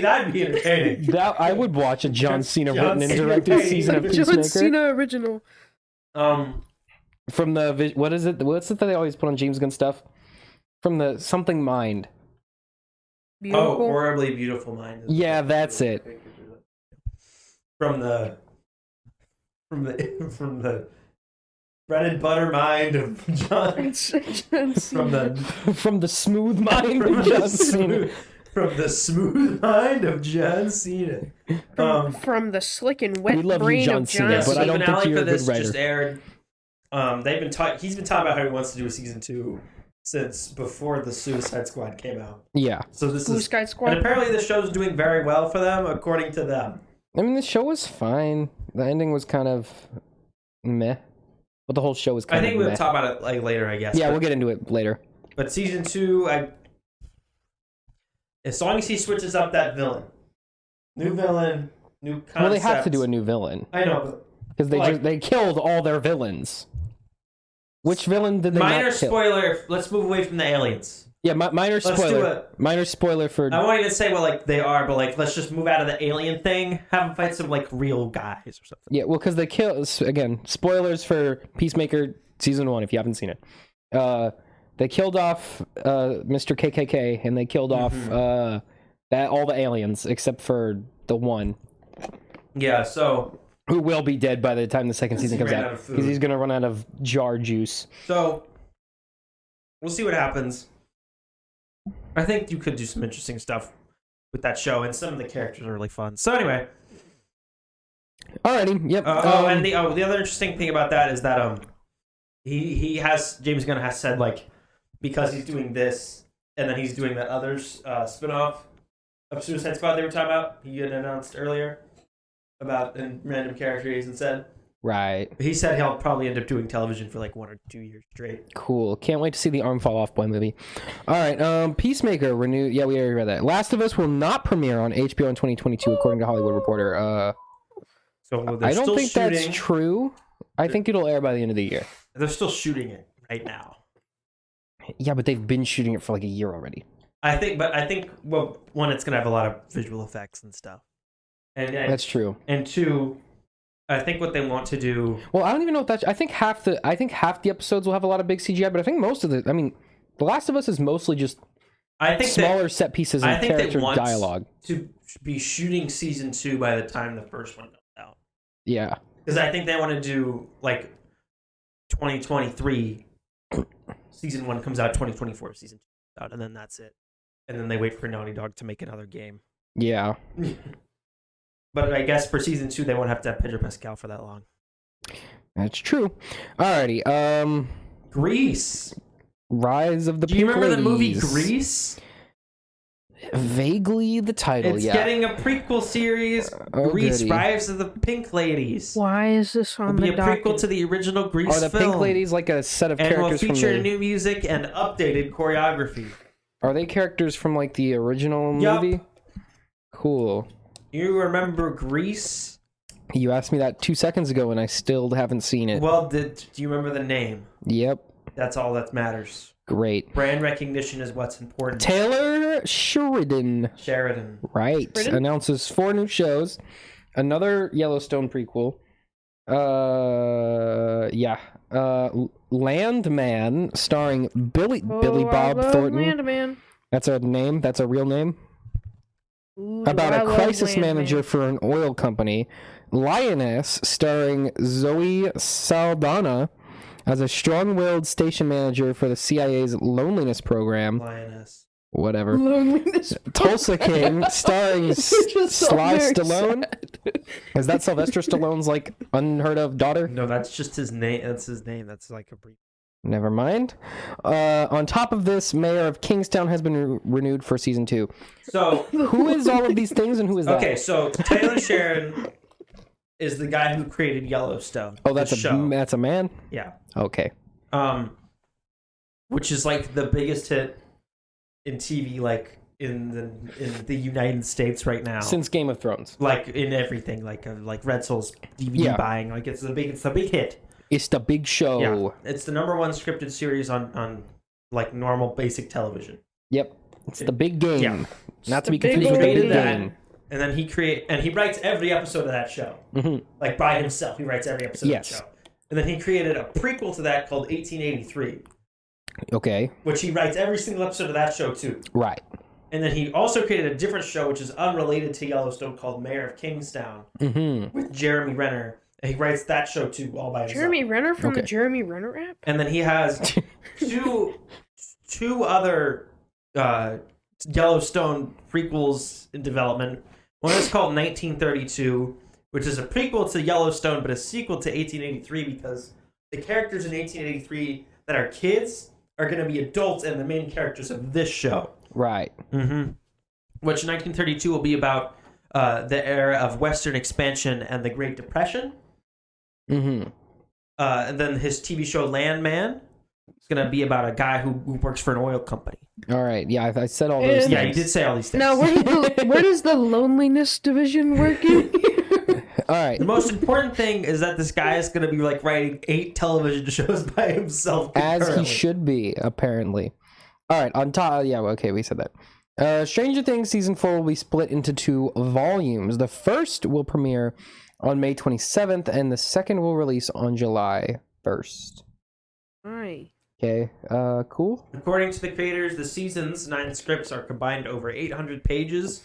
That'd be entertaining. That I would watch a John Cena John written and Cena directed writing. season of John Peacemaker. Cena original. From the what is it? What's it that they always put on James Gunn stuff? From the something Mind. Beautiful. Oh, Horribly Beautiful Mind. Yeah, that's it. From the bread and butter mind of John. John From the From the smooth mind from of the John Cena. smooth, from the smooth mind of John Cena. From the slick and wet We love you, brain John of Cena, John but I Cena. don't think finale you're for a good this writer. just aired. He's been talking about how he wants to do a season 2 since before the Suicide Squad came out. Yeah. So this Blue is Sky and Squad. apparently the show's doing very well for them, according to them. I mean, the show was fine. The ending was kind of meh. But the whole show was I kind think of we'll meh. talk about it like later, I guess. Yeah, but, we'll get into it later. but season 2, as long as he switches up that villain, new villain, new concept. Well, they have to do a new villain I know, because like- they killed all their villains. Which villain did they minor not kill? spoiler. Let's move away from the aliens. Yeah, minor Let's do spoiler. it. Minor spoiler for. I won't even say what like they are, but like let's just move out of the alien thing. Have them fight some like real guys or something. Yeah, well, because they kill again. Spoilers for Peacemaker season 1 if you haven't seen it. They killed off Mr. KKK and they killed off all the aliens except for the one Yeah. So who will be dead by the time the second season he comes ran out out of food. because he's gonna run out of jar juice. we'll see what happens. I think you could do some interesting stuff with that show, and some of the characters are really fun. So anyway. Alrighty, yep. And the other interesting thing about that is that James Gunn has said like because he's doing this and then he's doing that other spin-off of Suicide Squad they were talking about. He had announced earlier about in random characters and said right. he said he'll probably end up doing television for like 1 or 2 years straight. Cool. Can't wait to see the Arm Fall Off Boy movie. All right. Peacemaker renewed. Yeah, we already read that. Last of Us will not premiere on HBO in 2022, according to Hollywood Reporter. So I don't think that's true. I think it'll air by the end of the year. They're still shooting it right now. Yeah, but they've been shooting it for like a year already. I think well, one, it's gonna have a lot of visual effects and stuff, and That's true. and 2, I think what they want to do. Well, I don't even know if that's. I think half the episodes will have a lot of big CGI, but I think most of the. I mean, The Last of Us is mostly just. I think smaller set pieces and character dialogue. To be shooting season 2 by the time the first one comes out. Yeah. Because I think they want to do like 2023. Season 1 comes out 2024. Season 2 comes out, and then that's it. And then they wait for Naughty Dog to make another game. Yeah. But I guess for season 2, they won't have to have Pedro Pascal for that long. That's true. Alrighty. Grease. Rise of the Do you Pink remember Ladies. the movie Grease? Vaguely the title, It's yeah. getting a prequel series, Grease, goody. Rise of the Pink Ladies. Why is this on It'll be the a prequel docket? to the original Grease Are the film. Pink Ladies like a set of and will characters from feature the... new music and updated choreography. Are they characters from like the original Yup. movie? Cool. You remember Grease? You asked me that 2 seconds ago and I still haven't seen it. Well, do you remember the name? Yep. That's all that matters. Great. Brand recognition is what's important. Taylor Sheridan. Right. Sheridan? Announces 4 new shows. Another Yellowstone prequel. Landman, starring Billy Bob Thornton. Landman. That's a name. That's a real name. Ooh, About I a love crisis Landman. manager for an oil company. Lioness, starring Zoe Saldana as a strong-willed station manager for the CIA's loneliness program. Lioness. Whatever. Loneliness. Tulsa King, starring Just so Sly very Stallone. sad. Is that Sylvester Stallone's like unheard of daughter? No, that's just his name. That's his name. That's like a brief. Never mind. On top of this, Mayor of Kingstown has been renewed for season 2. So, Who is all of these things and who is that? okay, so Taylor Sheridan is the guy who created Yellowstone. Oh, that's the show. that's a man? Yeah. Okay. Which is like the biggest hit in TV, like in the United States right now. Since Game of Thrones. Like in everything, like Red Soul's DVD buying, like it's a big hit. It's the big show. Yeah, it's the #1 scripted series on like normal basic television. Yep. It's the big game. Yeah. Not to be the big confused with the old big that, game. and then he writes every episode of that show, like by himself. He writes every episode of the show, and then he created a prequel to that called 1883, Okay. which he writes every single episode of that show too. Right. And then he also created a different show which is unrelated to Yellowstone called Mayor of Kingstown with Jeremy Renner. And he writes that show too, all by himself. Jeremy Renner from Okay. the Jeremy Renner app? And then he has two other Yellowstone prequels in development. One is called 1932, which is a prequel to Yellowstone, but a sequel to 1883 because the characters in 1883 that are kids are going to be adults and the main characters of this show. Right. Which 1932 will be about the era of Western expansion and the Great Depression. And then his TV show Landman is going to be about a guy who works for an oil company. All right. Yeah, I said all those things. Yeah, you did say all these things. Now, where does the loneliness division work in? All right. The most important thing is that this guy is going to be like writing 8 television shows by himself. As he concurrently. should be, apparently. All right. On top. Yeah, okay, we said that. Stranger Things Season 4 will be split into 2 volumes. The first will premiere on May 27th, and the second will release on July 1st. Hi. Okay, cool. According to the creators, the season's 9 scripts are combined over 800 pages.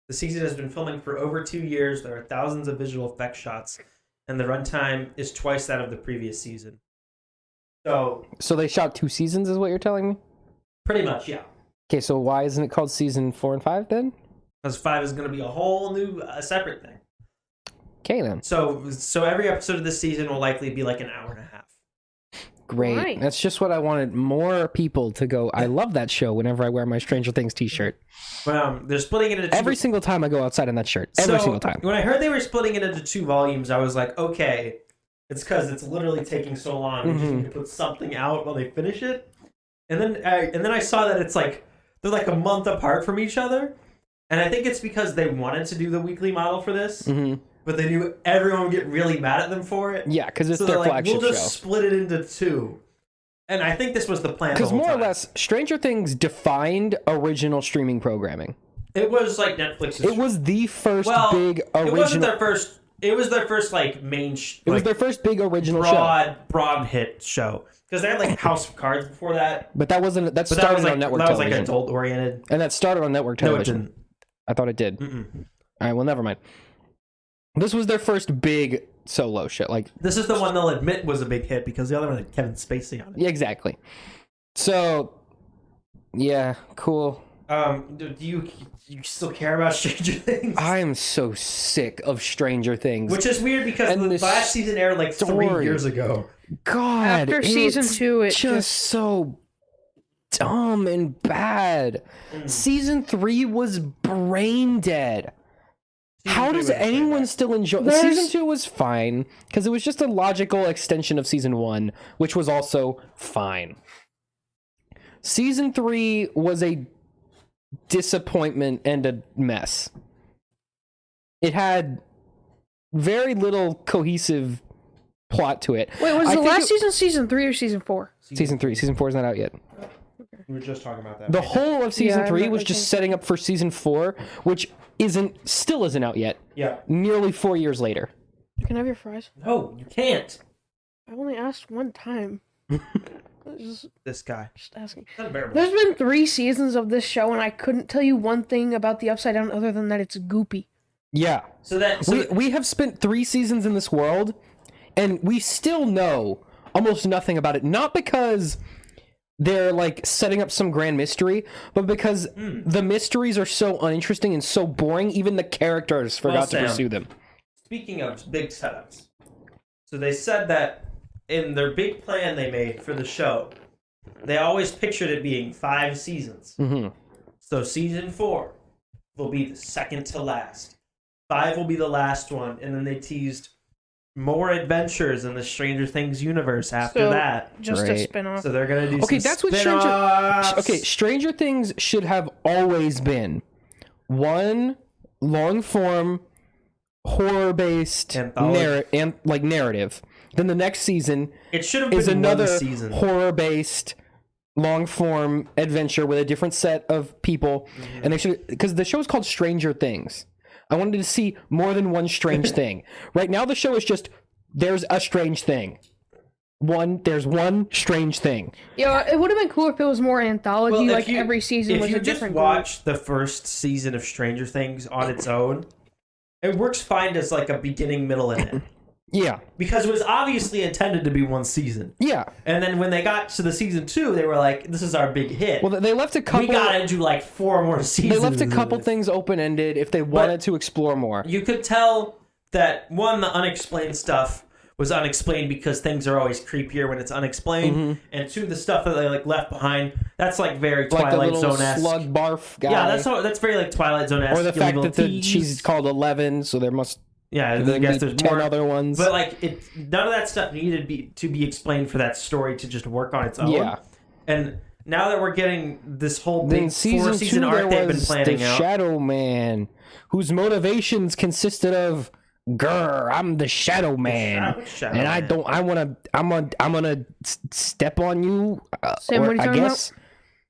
The season has been filming for over 2 years. There are thousands of visual effects shots, and the runtime is twice that of the previous season. So they shot 2 seasons, is what you're telling me? pretty much, yeah. Okay, so why isn't it called Season 4 and 5 then? Because 5 is going to be a whole new separate thing. Okay, then. So every episode of this season will likely be like an hour and a half. Great. Right. That's just what I wanted. More people to go, I love that show whenever I wear my Stranger Things t-shirt. But they're splitting it into 2. Every single time I go outside in that shirt. Every single time. When I heard they were splitting it into 2 volumes, I was like, okay, it's because it's literally taking so long. They just need to put something out while they finish it. And then I saw that it's like they're like a month apart from each other, and I think it's because they wanted to do the weekly model for this, but they knew everyone would get really mad at them for it. Yeah, because it's So their they're like, flagship we'll just show. split it into 2. And I think this was the plan. Because the whole more or time. less, Stranger Things defined original streaming programming. It was like Netflix's. It was the first big It wasn't original. their first It was their first like main. It was their first big original show. Broad hit show. Because they had like House of Cards before that. But that wasn't. That started on network television. That was like adult oriented. And that started on network television. No, it didn't. I thought it did. All right, well, never mind. This was their first big solo shit. Like, this is the one they'll admit was a big hit because the other one had Kevin Spacey on it. Yeah, exactly. So, yeah, cool. Do you still care about Stranger Things? I am so sick of Stranger Things. Which is weird because the last season aired like 3 years ago. God, after season 2, it's just so dumb and bad. Season 3 was brain dead. How does anyone still enjoy? Season 2 was fine because it was just a logical extension of season 1, which was also fine. Season 3 was a disappointment and a mess. It had very little cohesive plot to it. Wait, was the last season season 3 or season 4? Season 3. Season 4 is not out yet. We were just talking about that. The whole of season 3 was just setting up for season 4, which still isn't out yet. Yeah. Nearly 4 years later. Can I have your fries? No, you can't. I only asked one time. This guy. Just asking. There's been 3 seasons of this show, and I couldn't tell you one thing about the Upside Down other than that it's goopy. Yeah. We have spent 3 seasons in this world, and we still know almost nothing about it. Not because they're like setting up some grand mystery, but because the mysteries are so uninteresting and so boring, even the characters forgot to pursue them. Speaking of big setups, so they said that in their big plan they made for the show, they always pictured it being 5 seasons. Mm-hmm. So season 4 will be the second to last. 5 will be the last one, and then they teased more adventures in the Stranger Things universe after that. Just a spin-off. So they're gonna do that's what Stranger Things should have always been one long-form horror-based narrative. Then the next season is another horror-based long-form adventure with a different set of people, and they should, because the show is called Stranger Things. I wanted to see more than one strange thing. Right now, the show is just there's a strange thing. There's one strange thing. Yeah, it would have been cool if it was more anthology, every season was a different. If you just watch the first season of Stranger Things on its own, it works fine as like a beginning, middle, and end. Yeah. Because it was obviously intended to be one season. Yeah. And then when they got to the season 2, they were like, this is our big hit. Well, they left a couple... We gotta do like 4 more seasons. They left a couple things open-ended if they wanted to explore more. You could tell that, one, the unexplained stuff was unexplained because things are always creepier when it's unexplained. Mm-hmm. And 2, the stuff that they like left behind, that's like very Twilight Zone-esque. Slug barf guy. Yeah, that's very like Twilight Zone-esque. Or the fact that she's called 11, so there must... Yeah, I guess there's 10 more other ones. But like, none of that stuff needed to be explained for that story to just work on its own. Yeah. And now that we're getting this whole big season 4-season 2, arc they've been planning the out. Shadow Man, whose motivations consisted of, "Grr, I'm the Shadow Man, and I'm gonna step on you." Sam, what are you talking about?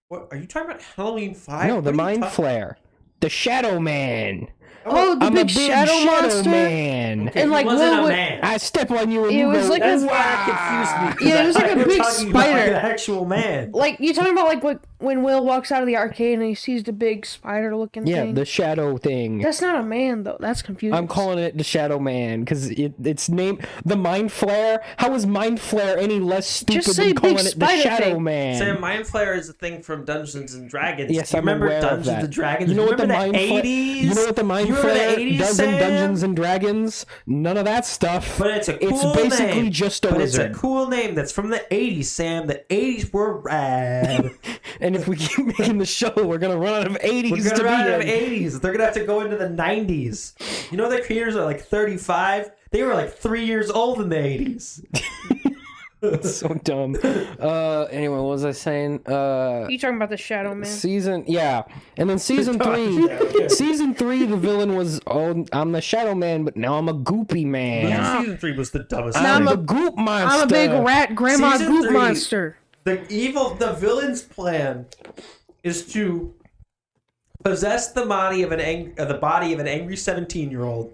What are you talking about? Halloween 5? No, the Mind Flare, the Shadow Man. Oh, the big shadow monster? Man. Okay, and like, wasn't a man. I step on you and you was go, like that's why it confused me. Yeah, it was like a big spider. An actual man. Like, you're talking about like when Will walks out of the arcade and he sees the big spider-looking thing? Yeah, the shadow thing. That's not a man, though. That's confusing. I'm calling it the Shadow Man because it's named the Mind Flare. How is Mind Flare any less stupid than calling it the Shadow Man? Sam, Mind Flare is a thing from Dungeons and Dragons. Yes, I remember Dungeons and Dragons. You know what the Mind Flare? You know what the Mind Flare does in Dungeons and Dragons? None of that stuff. But it's a cool It's basically name. just a wizard. It's a cool name that's from the 80s, Sam. The 80s were rad. And if we keep making the show, we're gonna run out of 80s. We're gonna run out of 80s. They're gonna have to go into the 90s. You know, the creators are like 35. They were like 3 years old in the 80s. So dumb. Anyway, what was I saying? You talking about the Shadow Man? And then season 3. Season 3, the villain was, I'm the Shadow Man, but now I'm a goopy man. Yeah. Season 3 was the dumbest. I'm a goop monster. I'm a big rat grandma season goop 3, monster. The villain's plan is to possess the body of an angry 17-year-old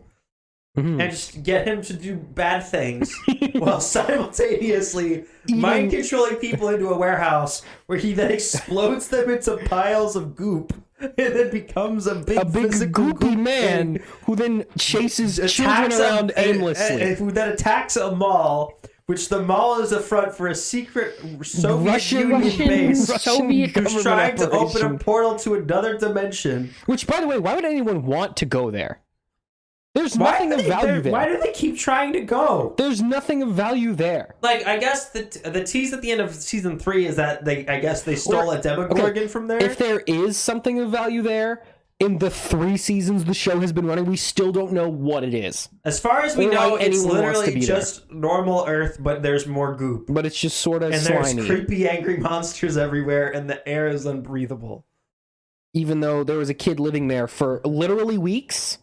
Mhm. and just get him to do bad things while simultaneously mind controlling people into a warehouse where he then explodes them into piles of goop and then becomes a big physical goopy man who then chases children around aimlessly. And who then attacks a mall, which the mall is a front for a secret Soviet Union base who's trying to open a portal to another dimension. Which, by the way, why would anyone want to go there? There's nothing of value there. Why do they keep trying to go? There's nothing of value there. Like, I guess the tease at the end of season 3 is that they stole a Demogorgon from there. If there is something of value there, in the 3 seasons the show has been running, we still don't know what it is. As far as we know, it's literally just normal Earth, but there's more goop. But it's just sort of slimy. And there's creepy, angry monsters everywhere, and the air is unbreathable. Even though there was a kid living there for literally weeks?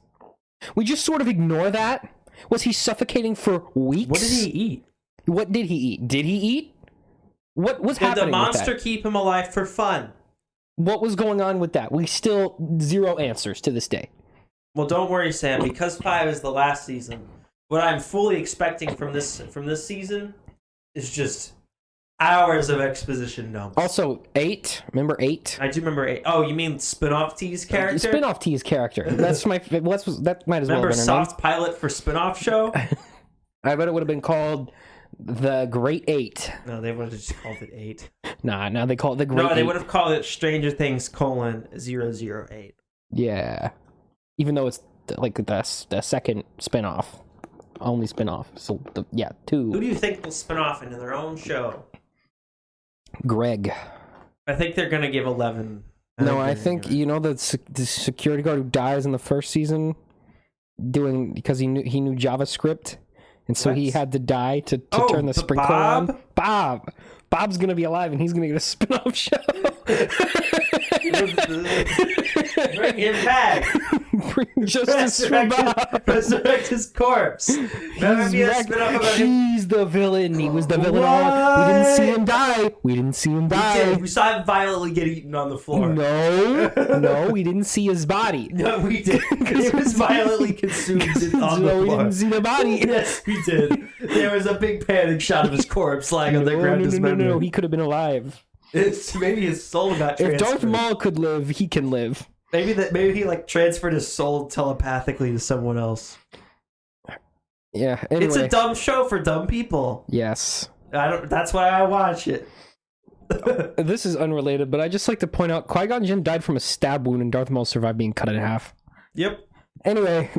We just sort of ignore that? Was he suffocating for weeks? What did he eat? What did he eat? Did he eat? What was happening Did the monster keep him alive for fun? What was going on with that? We still zero answers to this day. Well, don't worry, Sam. Because 5 is the last season, what I'm fully expecting from this season is just hours of exposition dumps. Also, 8. Remember 8? I do remember 8. Oh, you mean Spinoff T's character? Spinoff T's character. That's my. That might as well. Remember soft pilot for Spinoff show? I bet it would have been called The Great 8. No, they would have just called it 8. Nah, they call it The Great 8. No, they would have called it Stranger Things: 008. Yeah, even though it's like the second spinoff, only spinoff. So 2. Who do you think will spin off into their own show? Greg. I think they're gonna give 11. I think the security guard who dies in the first season, because he knew JavaScript, and so he had to die to turn the sprinkler on. Bob's gonna be alive, and he's gonna get a spin-off show. Bring him back. Bring justice for Bob. Resurrect his corpse. He's the villain. He was the villain all. We didn't see him die. We saw him violently get eaten on the floor. No, we didn't see his body. No, we did. Because he was violently consumed on the floor. We didn't see the body. Yes, we did. There was a big panic shot of his corpse lying on the ground. No, he could have been alive. Maybe his soul got transferred. If Darth Maul could live, he can live. Maybe he transferred his soul telepathically to someone else. Yeah, anyway. It's a dumb show for dumb people. Yes. That's why I watch it. This is unrelated, but I just like to point out Qui-Gon Jinn died from a stab wound and Darth Maul survived being cut in half. Yep. Anyway.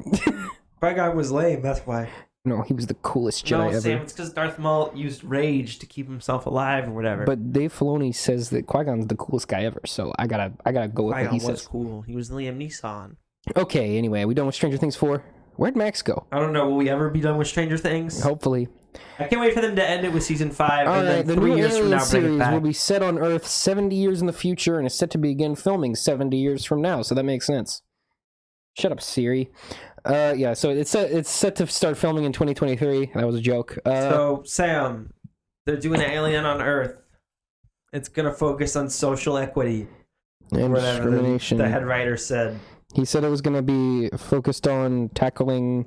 Qui-Gon was lame, that's why. No, he was the coolest Jedi ever. Sam, it's because Darth Maul used rage to keep himself alive or whatever. But Dave Filoni says that Qui-Gon's the coolest guy ever, so I gotta go with what he says. Qui-Gon was cool. He was Liam Neeson. Okay, anyway, we done with Stranger Things 4? Where'd Max go? I don't know. Will we ever be done with Stranger Things? Hopefully. I can't wait for them to end it with season 5, All and right, then 3 years from now bring it back. Will be set on Earth 70 years in the future and is set to begin filming 70 years from now, so that makes sense. Shut up, Siri. So it's set to start filming in 2023. That was a joke. So, Sam, they're doing Alien on Earth. It's going to focus on social equity. And discrimination. The head writer said. He said it was going to be focused on tackling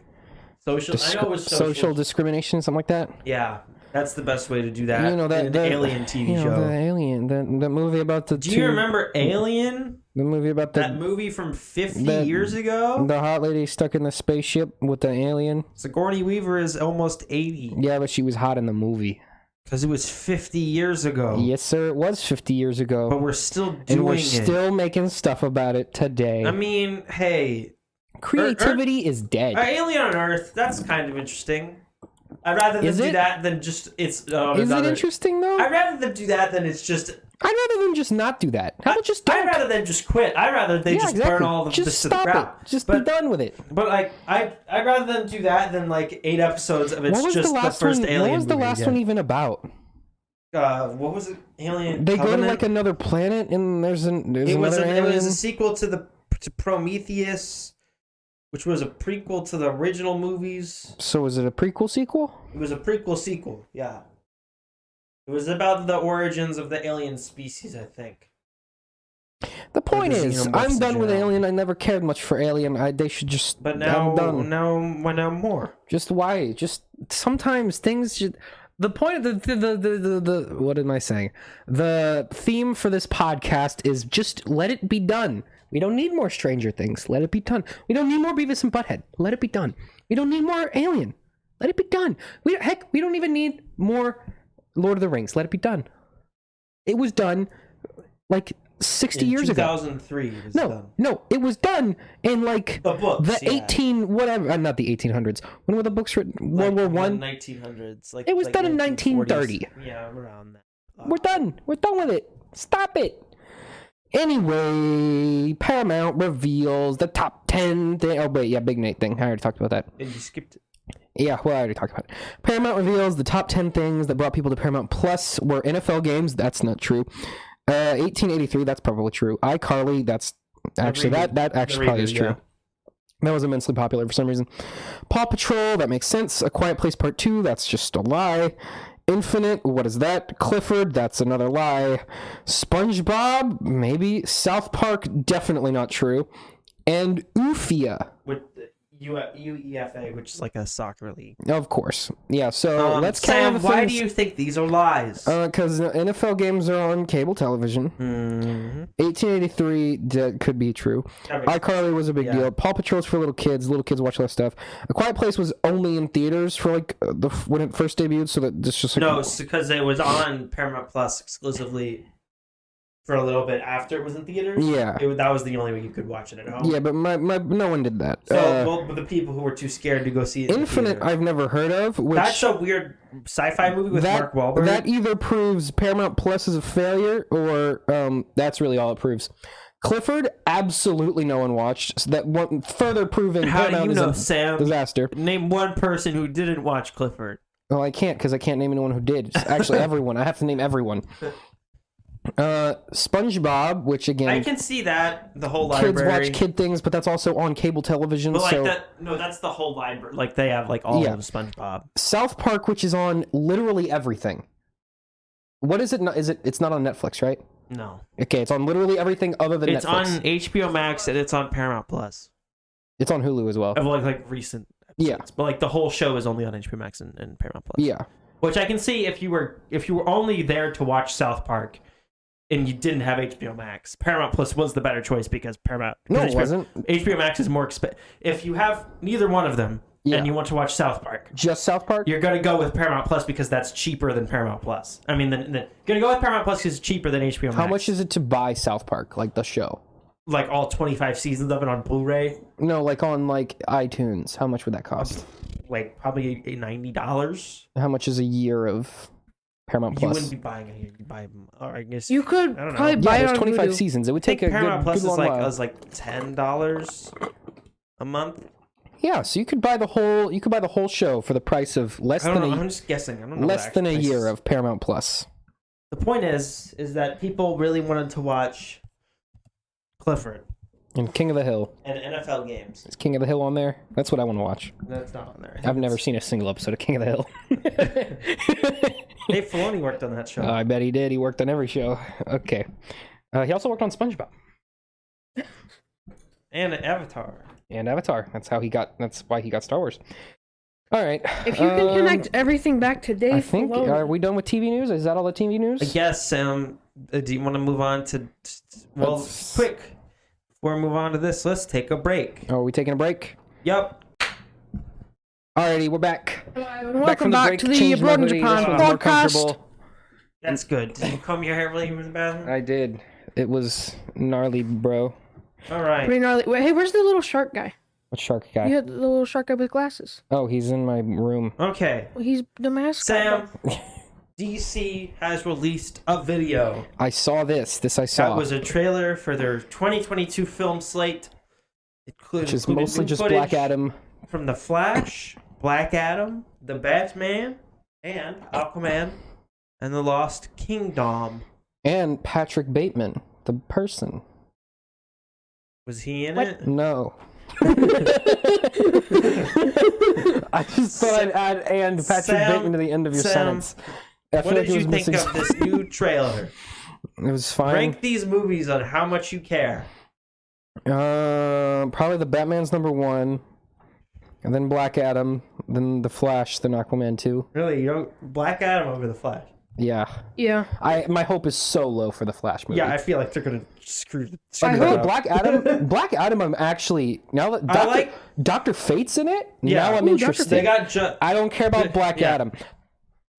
social discrimination, something like that. Yeah, that's the best way to do that. That Alien TV show. The Alien, the movie about the. Do you remember Alien? The movie about that movie from 50 years ago. The hot lady stuck in the spaceship with the alien. Sigourney Weaver is almost 80. Yeah, but she was hot in the movie. Because it was 50 years ago. Yes, sir. It was 50 years ago. But we're still doing it. And we're still making stuff about it today. I mean, hey. Creativity is dead. Alien on Earth, that's kind of interesting. I'd rather them do that than just... Is it interesting, though? I'd rather them do that than it's just... I'd rather them just not do that. How about just don't? I'd rather them just quit. I'd rather they burn all of this to the ground. Just be done with it. But I'd rather them do that than 8 episodes of it's just the first Alien movie. What was the last one even about? What was it? Alien. They go to another planet and there's another alien. It was a sequel to Prometheus, which was a prequel to the original movies. So was it a prequel sequel? It was a prequel sequel. Yeah. It was about the origins of the alien species, I think. The point is, Xenomorphs I'm in done with general. Alien. I never cared much for Alien. They should just. But I'm done. now more. Just why? Just sometimes things should. The point of the what am I saying? The theme for this podcast is just let it be done. We don't need more Stranger Things. Let it be done. We don't need more Beavis and Butthead. Let it be done. We don't need more Alien. Let it be done. We don't even need more Lord of the Rings. Let it be done. It was done like 60 years ago. 2003 it was done. No, it was done in like The books, the 18 whatever, not the 1800s. When were the books written? World War One. 1900s. It was done in 1930. Yeah, around that. We're done. We're done with it. Stop it. Anyway, Paramount reveals the top 10 thing. Oh wait, yeah, Big Nate thing. I already talked about that. And you skipped it. Yeah, well, I already talked about it. Paramount reveals the top 10 things that brought people to Paramount Plus were NFL games. That's not true. 1883. That's probably true. iCarly. That's actually that actually probably is true. Yeah. That was immensely popular for some reason. Paw Patrol. That makes sense. A Quiet Place Part 2. That's just a lie. Infinite. What is that? Clifford. That's another lie. SpongeBob. Maybe. South Park. Definitely not true. And Oofia. With UEFA, which is like a soccer league. Of course. Yeah, so let's Sam, count the why things. do you think these are lies? Because NFL games are on cable television. 1883 could be true. iCarly was a big deal. Paw Patrol's for little kids. Little kids watch that stuff. A Quiet Place was only in theaters for like when it first debuted, so that this just like, No, it's because it was on Paramount Plus exclusively for a little bit after it was in theaters. Yeah. That was the only way you could watch it at home. Yeah, but no one did that. So, but the people who were too scared to go see it in Infinite, theater. I've never heard of. Which That's a weird sci-fi movie with Mark Wahlberg. That either proves Paramount Plus is a failure, or that's really all it proves. Clifford, absolutely no one watched. So that one further proving How Paramount do you know, is a Sam? disaster. Name one person who didn't watch Clifford. Well, I can't because I can't name anyone who did. It's actually, everyone. I have to name everyone. SpongeBob, which again, I can see that the whole kids library. watch kid things, but that's also on cable television. But like so that, no, that's the whole library. Like they have like all of SpongeBob. South Park, which is on literally everything. What is it? It's not on Netflix, right? No, Okay, it's on literally everything other than it's Netflix. on HBO Max and it's on Paramount Plus. It's on Hulu as well. Of like recent episodes. Yeah. But like the whole show is only on HBO Max and Paramount Plus. Yeah. Which I can see if you were only there to watch South Park and you didn't have HBO Max, Paramount Plus was the better choice because Paramount. No, it HBO, wasn't. HBO Max is more expensive. If you have neither one of them and you want to watch South Park, Just South Park? you're gonna go with Paramount Plus because that's cheaper than Paramount Plus. I mean, gonna go with Paramount Plus because it's cheaper than HBO Max. How much is it to buy South Park, like the show? Like all 25 seasons of it on Blu-ray? No, like on like iTunes. How much would that cost? Like probably $90. How much is a year of Paramount You Plus? wouldn't be buying it. You'd buy them. Or I guess You could I don't know. probably buy Yeah, it there's on 25 Hulu. seasons. It would I think take a Paramount good, Plus good long while. was like $10 a month. Yeah, so you could buy the whole show for the price of less I don't than know. I'm a just guessing. I don't know. less the than a actual year prices. of Paramount Plus. The point is that people really wanted to watch Clifford And King of the Hill. and NFL games. Is King of the Hill on there? That's what I want to watch. That's not on there. I've never seen a single episode of King of the Hill. Dave Filoni worked on that show. I bet he did. He worked on every show. Okay. He also worked on SpongeBob And Avatar. and Avatar. That's why he got Star Wars. All right. If you can connect everything back to Dave I think Filoni. are we done with TV news? Is that all the TV news? I guess, do you want to move on to... Well, Let's- quick. Before we move on to this, let's take a break. Oh, are we taking a break? Yep. Alrighty, we're back. Welcome back break, to the changed my Abroad in hoodie. Japan This one's more podcast. comfortable. That's good. Did you comb your hair while you were in the bathroom? I did. It was gnarly, bro. All right. Pretty gnarly. Wait, hey, where's the little shark guy? What shark guy? You had the little shark guy with glasses. Oh, he's in my room. Okay. He's the mascot. Sam, DC has released a video. I saw this. This I saw. That was a trailer for their 2022 film slate. Which is included mostly new just footage Black Adam. from The Flash, Black Adam, The Batman, and Aquaman, and The Lost Kingdom. And Patrick Bateman, the person. Was he in What? it? No. I just thought I'd add and Patrick Sam, Bateman to the end of your Sam, sentence. I What feel like did it you was think missing of this new trailer? It was fine. Rank these movies on how much you care. Probably the Batman's number 1, and then Black Adam, then the Flash, then Aquaman 2. Really, you don't Black Adam over the Flash? Yeah. Yeah. My hope is so low for the Flash movie. Yeah, I feel like they're gonna screw I that hope up. Black Adam. Black Adam. I'm actually now that Dr. Fate's in it. Yeah. Now I'm Ooh, Dr. interested. They got I don't care about Black Adam.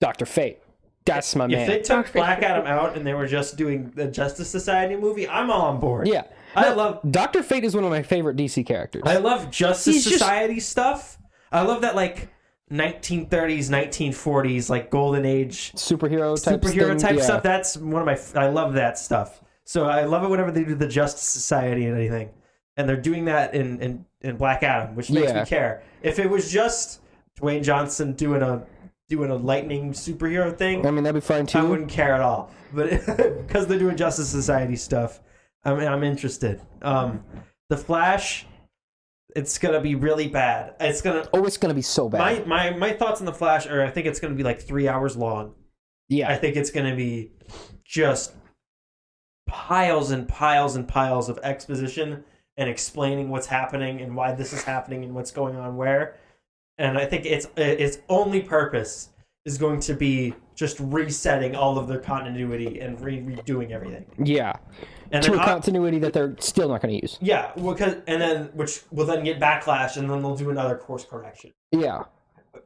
Dr. Fate. That's my If man. they took Black Adam out and they were just doing the Justice Society movie, I'm all on board. Yeah. I love Dr. Fate is one of my favorite DC characters. I love Justice Society stuff. I love that 1930s, 1940s, golden age superhero type stuff. That's one of I love that stuff. So I love it whenever they do the Justice Society and anything. And they're doing that in Black Adam, which makes me care. If it was just Dwayne Johnson doing a lightning superhero thing, I mean, that'd be fine too. I wouldn't care at all. But because they're doing Justice Society stuff, I'm interested. The Flash, it's gonna be really bad. It's gonna be so bad. My thoughts on the Flash are I think it's gonna be 3 hours long. Yeah. I think it's gonna be just piles and piles and piles of exposition and explaining what's happening and why this is happening and what's going on where. And I think its only purpose is going to be just resetting all of their continuity and redoing everything. Yeah. And to a continuity that they're still not going to use. Yeah, which will then get backlash, and then they'll do another course correction. Yeah.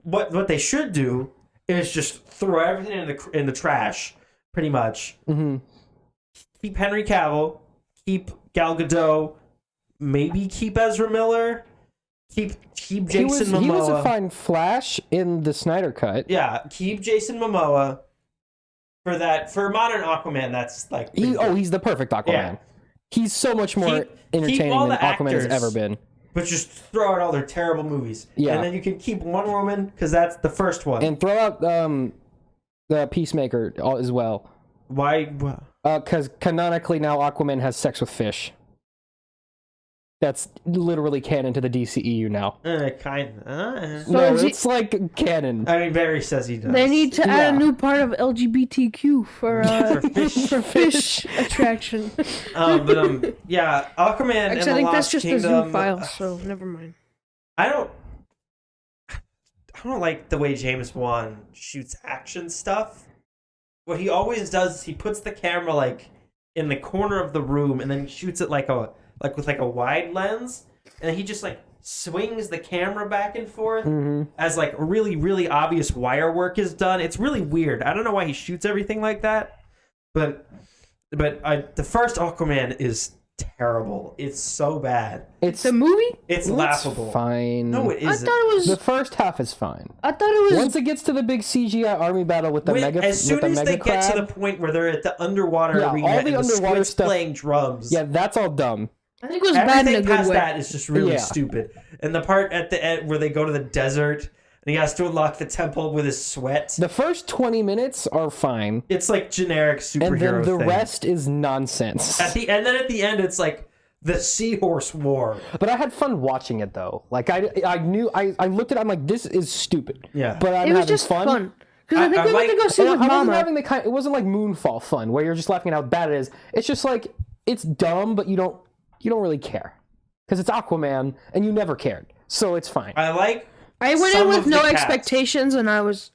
What they should do is just throw everything in the trash, pretty much. Mm-hmm. Keep Henry Cavill, keep Gal Gadot, maybe keep Ezra Miller, keep Jason Momoa. He was a fine Flash in the Snyder Cut. Yeah, keep Jason Momoa. For modern Aquaman, that's he's the perfect Aquaman. Yeah. He's so much more entertaining than Aquaman has ever been. But just throw out all their terrible movies. Yeah. And then you can keep Wonder Woman, because that's the first one. And throw out the Peacemaker as well. Why? Because canonically now Aquaman has sex with fish. That's literally canon to the DCEU now. So it's canon. I mean, Barry says he does. They need to add a new part of LGBTQ for fish attraction. Yeah, Aquaman and the I think Lost that's just Kingdom, a Zoom file, so never mind. I don't like the way James Wan shoots action stuff. What he always does is he puts the camera in the corner of the room and then shoots it with a wide lens, and he just swings the camera back and forth as really, really obvious wire work is done. It's really weird. I don't know why he shoots everything like that, but the first Aquaman is terrible. It's so bad. It's a movie? It's laughable. Fine. No, it isn't. I thought it was... The first half is fine. I thought it was... Once it gets to the big CGI army battle with the mega as soon as they get to the point where they're at the underwater arena all the and underwater the stuff playing drums. Yeah, that's all dumb. I think it was bad in a Everything good past way. that is just really stupid. And the part at the end where they go to the desert and he has to unlock the temple with his sweat. The first 20 minutes are fine. It's generic superhero and then the thing. rest is nonsense. And then at the end, it's the Seahorse War. But I had fun watching it though. I knew I looked at it. I'm like, this is stupid. Yeah, but I'm it was having just fun. Because I think we went to go see and with I wasn't Mama. having it wasn't like Moonfall fun where you're just laughing at how bad it is. It's just it's dumb, but you don't really care because it's Aquaman and you never cared, so it's fine. I went in with no expectations and I was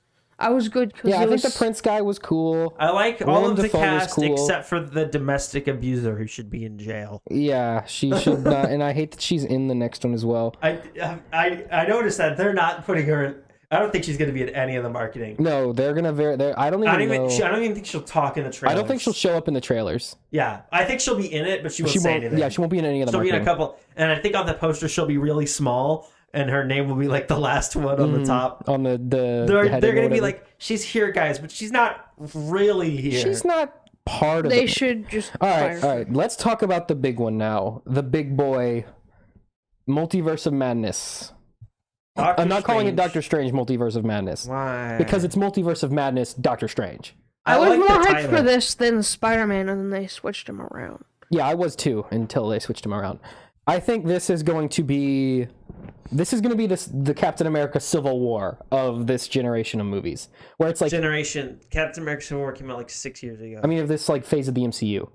good. Yeah, I think the Prince guy was cool. I like all of the cast cool. except for the domestic abuser who should be in jail. Yeah, she should not, and I hate that she's in the next one as well. I noticed that they're not putting her in. I don't think she's going to be in any of the marketing. No, they're gonna I don't even know. I don't even think she'll talk in the trailers. I don't think she'll show up in the trailers. Yeah, I think she'll be in it, but she won't say anything. Yeah, she won't be in any of the marketing. She'll be in a couple, and I think on the poster she'll be really small, and her name will be the last one on the top. On the they're going to be she's here, guys, but she's not really here. She's not part of They should just all right. Let's talk about the big one now. The big boy, Multiverse of Madness. I'm not calling it Doctor Strange Multiverse of Madness. Why? Because it's Multiverse of Madness, Doctor Strange. I was more hyped for this than Spider-Man, and then they switched him around. Yeah, I was too, until they switched him around. I think this is going to be the Captain America Civil War of this generation of movies, where it's like Captain America Civil War came out like 6 years ago. I mean, of this like phase of the MCU.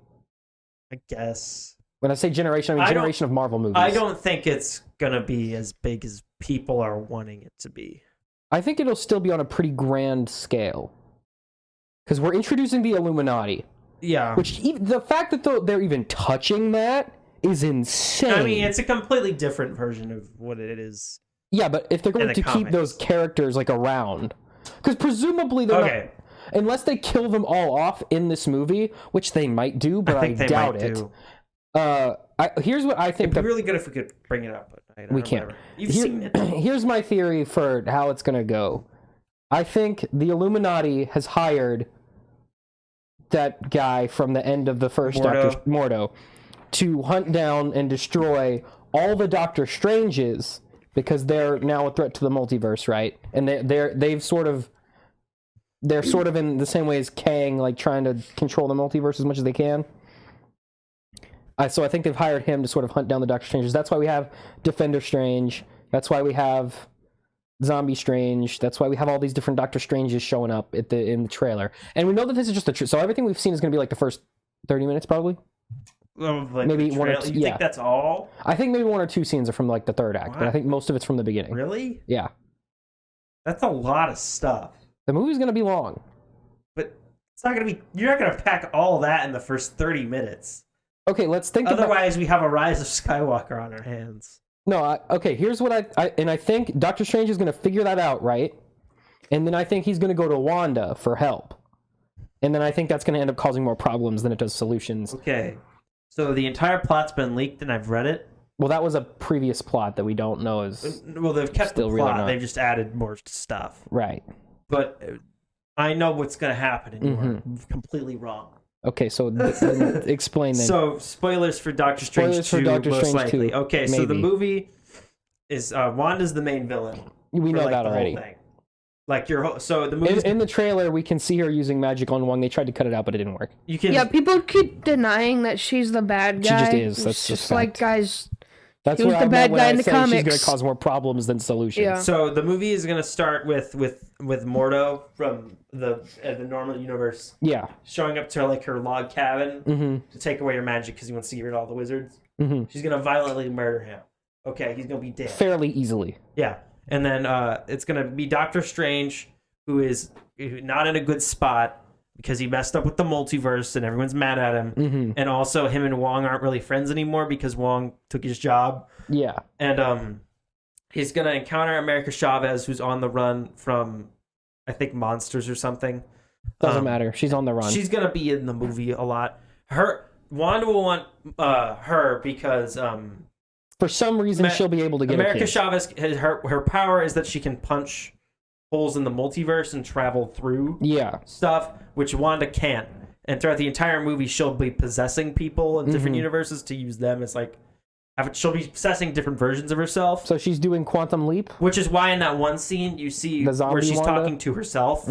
I guess. When I say generation, I mean generation of Marvel movies. I don't think it's gonna be as big as people are wanting it to be. I think it'll still be on a pretty grand scale. Because we're introducing the Illuminati. Yeah. Which, the fact that they're even touching that is insane. I mean, it's a completely different version of what it is. Yeah, but if they're going to keep those characters, like, around... Because presumably they're not... Unless they kill them all off in this movie, which they might do, but I doubt it. Here's what I think... It'd be really good if we could bring it up. But we can't. You've seen it. Here's my theory for how it's going to go. I think the Illuminati has hired that guy from the end of the first Doctor Mordo to hunt down and destroy all the Doctor Stranges because they're now a threat to the multiverse, right? And they're sort of in the same way as Kang, like trying to control the multiverse as much as they can. So I think they've hired him to sort of hunt down the Doctor Stranges. That's why we have Defender Strange. That's why we have Zombie Strange. That's why we have all these different Doctor Stranges showing up in the trailer. And we know that this is just so everything we've seen is going to be like the first 30 minutes probably. Like maybe one or two. You think that's all? I think maybe one or two scenes are from like the third act, but I think most of it's from the beginning. Really? Yeah. That's a lot of stuff. The movie's going to be long. But it's not going to be... You're not going to pack all that in the first 30 minutes. Okay, let's think Otherwise, we have a Rise of Skywalker on our hands. No, okay, here's what I think Doctor Strange is going to figure that out, right? And then I think he's going to go to Wanda for help. And then I think that's going to end up causing more problems than it does solutions. Okay. So the entire plot's been leaked and I've read it? Well, that was a previous plot that we don't know is... Well, they've kept the plot. They've just added more stuff. Right. But I know what's going to happen and you're completely wrong. Okay, so explain then. So, spoilers for Doctor Strange 2, most likely. Okay, so the movie is Wanda's the main villain. We know that already. So the movie in the trailer, we can see her using magic on Wong. They tried to cut it out, but it didn't work. Yeah, people keep denying that she's the bad guy. She just is. That's just like, guys. That's what the bad guy in the comics. She's going to cause more problems than solutions. Yeah. So the movie is going to start with Mordo from the normal universe. Yeah. Showing up to like her log cabin to take away her magic because he wants to get rid of all the wizards. She's going to violently murder him. Okay, he's going to be dead. Fairly easily. Yeah. And then it's going to be Doctor Strange, who is not in a good spot because he messed up with the multiverse and everyone's mad at him. And also him and Wong aren't really friends anymore because Wong took his job. Yeah. And he's going to encounter America Chavez, who's on the run from, I think, monsters or something. Doesn't matter. She's on the run. She's going to be in the movie a lot. Wanda will want her because... for some reason, she'll be able to get America Chavez, her power is that she can punch holes in the multiverse and travel through stuff, which Wanda can't. And throughout the entire movie, she'll be possessing people in different universes to use them as like... She'll be possessing different versions of herself. So she's doing Quantum Leap? Which is why in that one scene you see where she's Wanda? talking to herself.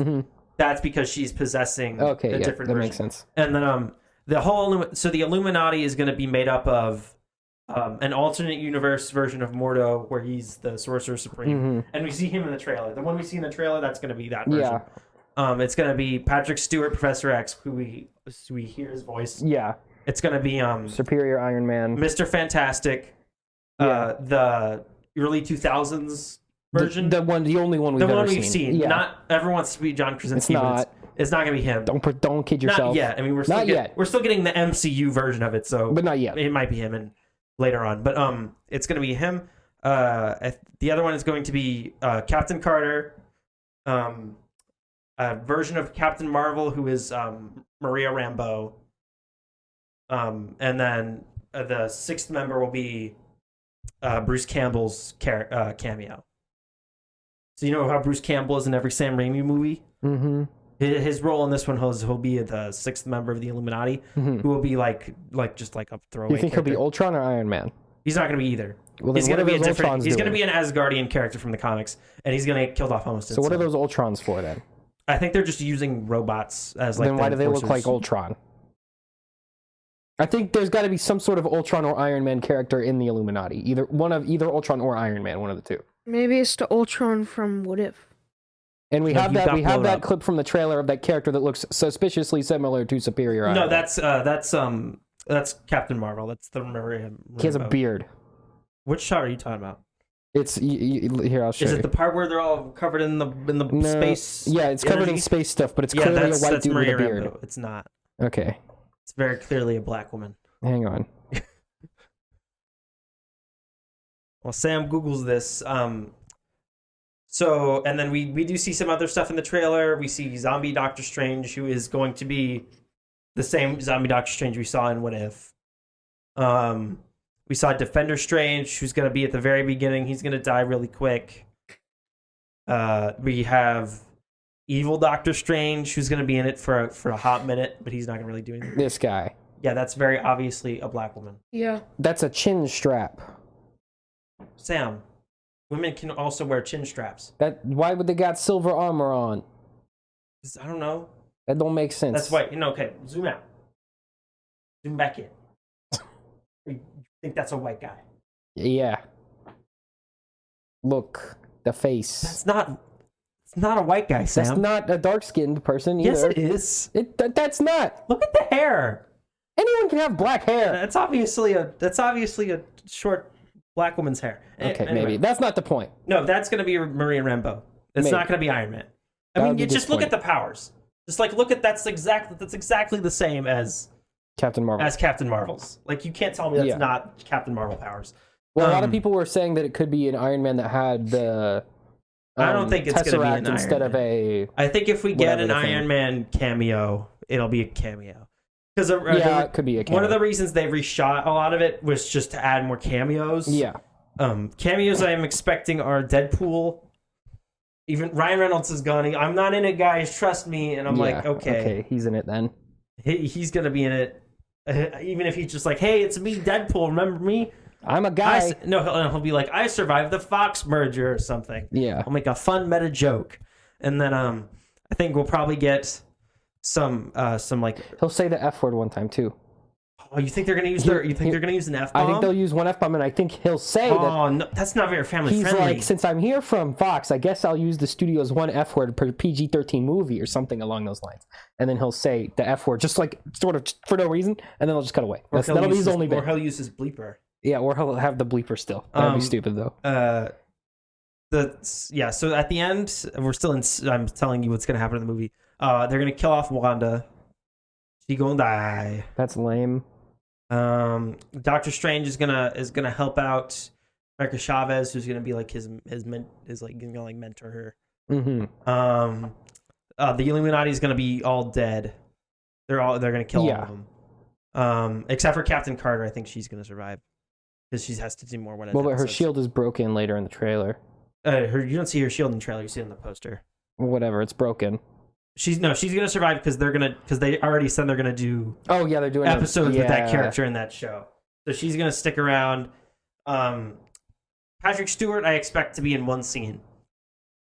That's because she's possessing a different version. Makes sense. And then the Illuminati is going to be made up of an alternate universe version of Mordo where he's the Sorcerer Supreme. And we see him in the trailer. The one we see in the trailer, that's going to be that version. Yeah. It's going to be Patrick Stewart, Professor X, who we hear his voice. Yeah. It's going to be Superior Iron Man. Mr. Fantastic, the early 2000s version. The only one we've seen. Yeah. Not everyone wants to be John Krasinski. It's not going to be him. Don't kid yourself. Not yet. I mean, we're still getting the MCU version of it, so but not yet. It might be him and later on, but it's going to be him. The other one is going to be Captain Carter, a version of Captain Marvel who is Maria Rambeau, and then the sixth member will be Bruce Campbell's cameo. So you know how Bruce Campbell is in every Sam Raimi movie? His role in this one he'll be the sixth member of the Illuminati, who will be like just like a throwaway. You think he'll be Ultron or Iron Man? He's not going to be either. Well, he's going to be a different. He's going to be an Asgardian character from the comics, and he's going to get killed off almost. So what are those Ultrons for then? I think they're just using robots as like. Then why do they look like Ultron? I think there's got to be some sort of Ultron or Iron Man character in the Illuminati. Either Ultron or Iron Man, one of the two. Maybe it's the Ultron from What If. And we No, have you got blown that up. clip from the trailer of that character that looks suspiciously similar to Superior Iron No, Man. that's Captain Marvel. That's the Maria. He has a beard. Which shot are you talking about? It's here. I'll show Is you. it the part where they're all covered in the No, space? Yeah, it's covered in energy? space stuff, but it's Yeah, clearly a that's white dude with Maria a beard. Rambeau. It's not. Okay, It's very clearly a black woman. hang on. Well, Sam Googles this. So, and then we do see some other stuff in the trailer. We see zombie Doctor Strange, who is going to be the same zombie Doctor Strange we saw in What If. We saw Defender Strange, who's going to be at the very beginning. He's going to die really quick. We have Evil Doctor Strange, who's going to be in it for a hot minute, but he's not going to really do anything. This guy. Yeah, that's very obviously a black woman. Yeah. That's a chin strap. Sam, women can also wear chin straps. Why would they got silver armor on? I don't know. That don't make sense. That's white. Okay, zoom out. Zoom back in. You think that's a white guy? Yeah. Look, the face. It's not a white guy, Sam. That's not a dark-skinned person either. Yes, it is. That's not. Look at the hair. Anyone can have black hair. That's obviously a short black woman's hair. Okay, Anyway. maybe. That's not the point. No, that's going to be Maria Rambeau. It's Maybe. not going to be Iron Man. I That mean, would be you just look at the disappointing. powers. Just like look at that's exactly the same as Captain Marvel. Captain Marvel's. Like you can't tell me that's Yeah. not Captain Marvel powers. Well, a lot of people were saying that it could be an Iron Man that had the I don't think it's gonna be an Tesseract instead Iron of a... I think if we get whatever an the thing. Iron Man cameo, it'll be a cameo. Because Yeah, it could be a cameo. one of the reasons they reshot a lot of it was just to add more cameos. Yeah. Cameos I am expecting are Deadpool. Even Ryan Reynolds is gone. I'm not in it, guys. Trust me. And I'm like, okay, he's in it then. he's gonna be in it. Even if he's just like, hey, it's me, Deadpool. Remember me? I'm a guy. He'll be like, I survived the Fox merger or something. Yeah. I'll make a fun meta joke, and then I think we'll probably get some like. He'll say the F word one time too. Oh, you think they're gonna use they're gonna use an F bomb? I think they'll use one F bomb, and I think he'll say that. Oh no, that's not very family He's friendly. like, since I'm here from Fox, I guess I'll use the studio's one F word per PG-13 movie or something along those lines. And then he'll say the F word, just like sort of for no reason, and then he'll just cut away. That'll be his only Or bit. he'll use his bleeper. Yeah, or he'll have the bleeper still. That'd be stupid though. So at the end, we're still in. I'm telling you what's gonna happen in the movie. They're gonna kill off Wanda. She gonna die. That's lame. Doctor Strange is gonna help out America Chavez, who's gonna be like his gonna like mentor her. Mm-hmm. The Illuminati is gonna be all dead. They're gonna kill all of them. Except for Captain Carter, I think she's gonna survive because she has to do more. Well, but her shield is broken later in the trailer. You don't see her shield in the trailer. You see it in the poster. Whatever, it's broken. She's gonna survive because they already said they're gonna do Oh yeah, they're doing episodes with that character in that show. So she's gonna stick around. Patrick Stewart, I expect to be in one scene.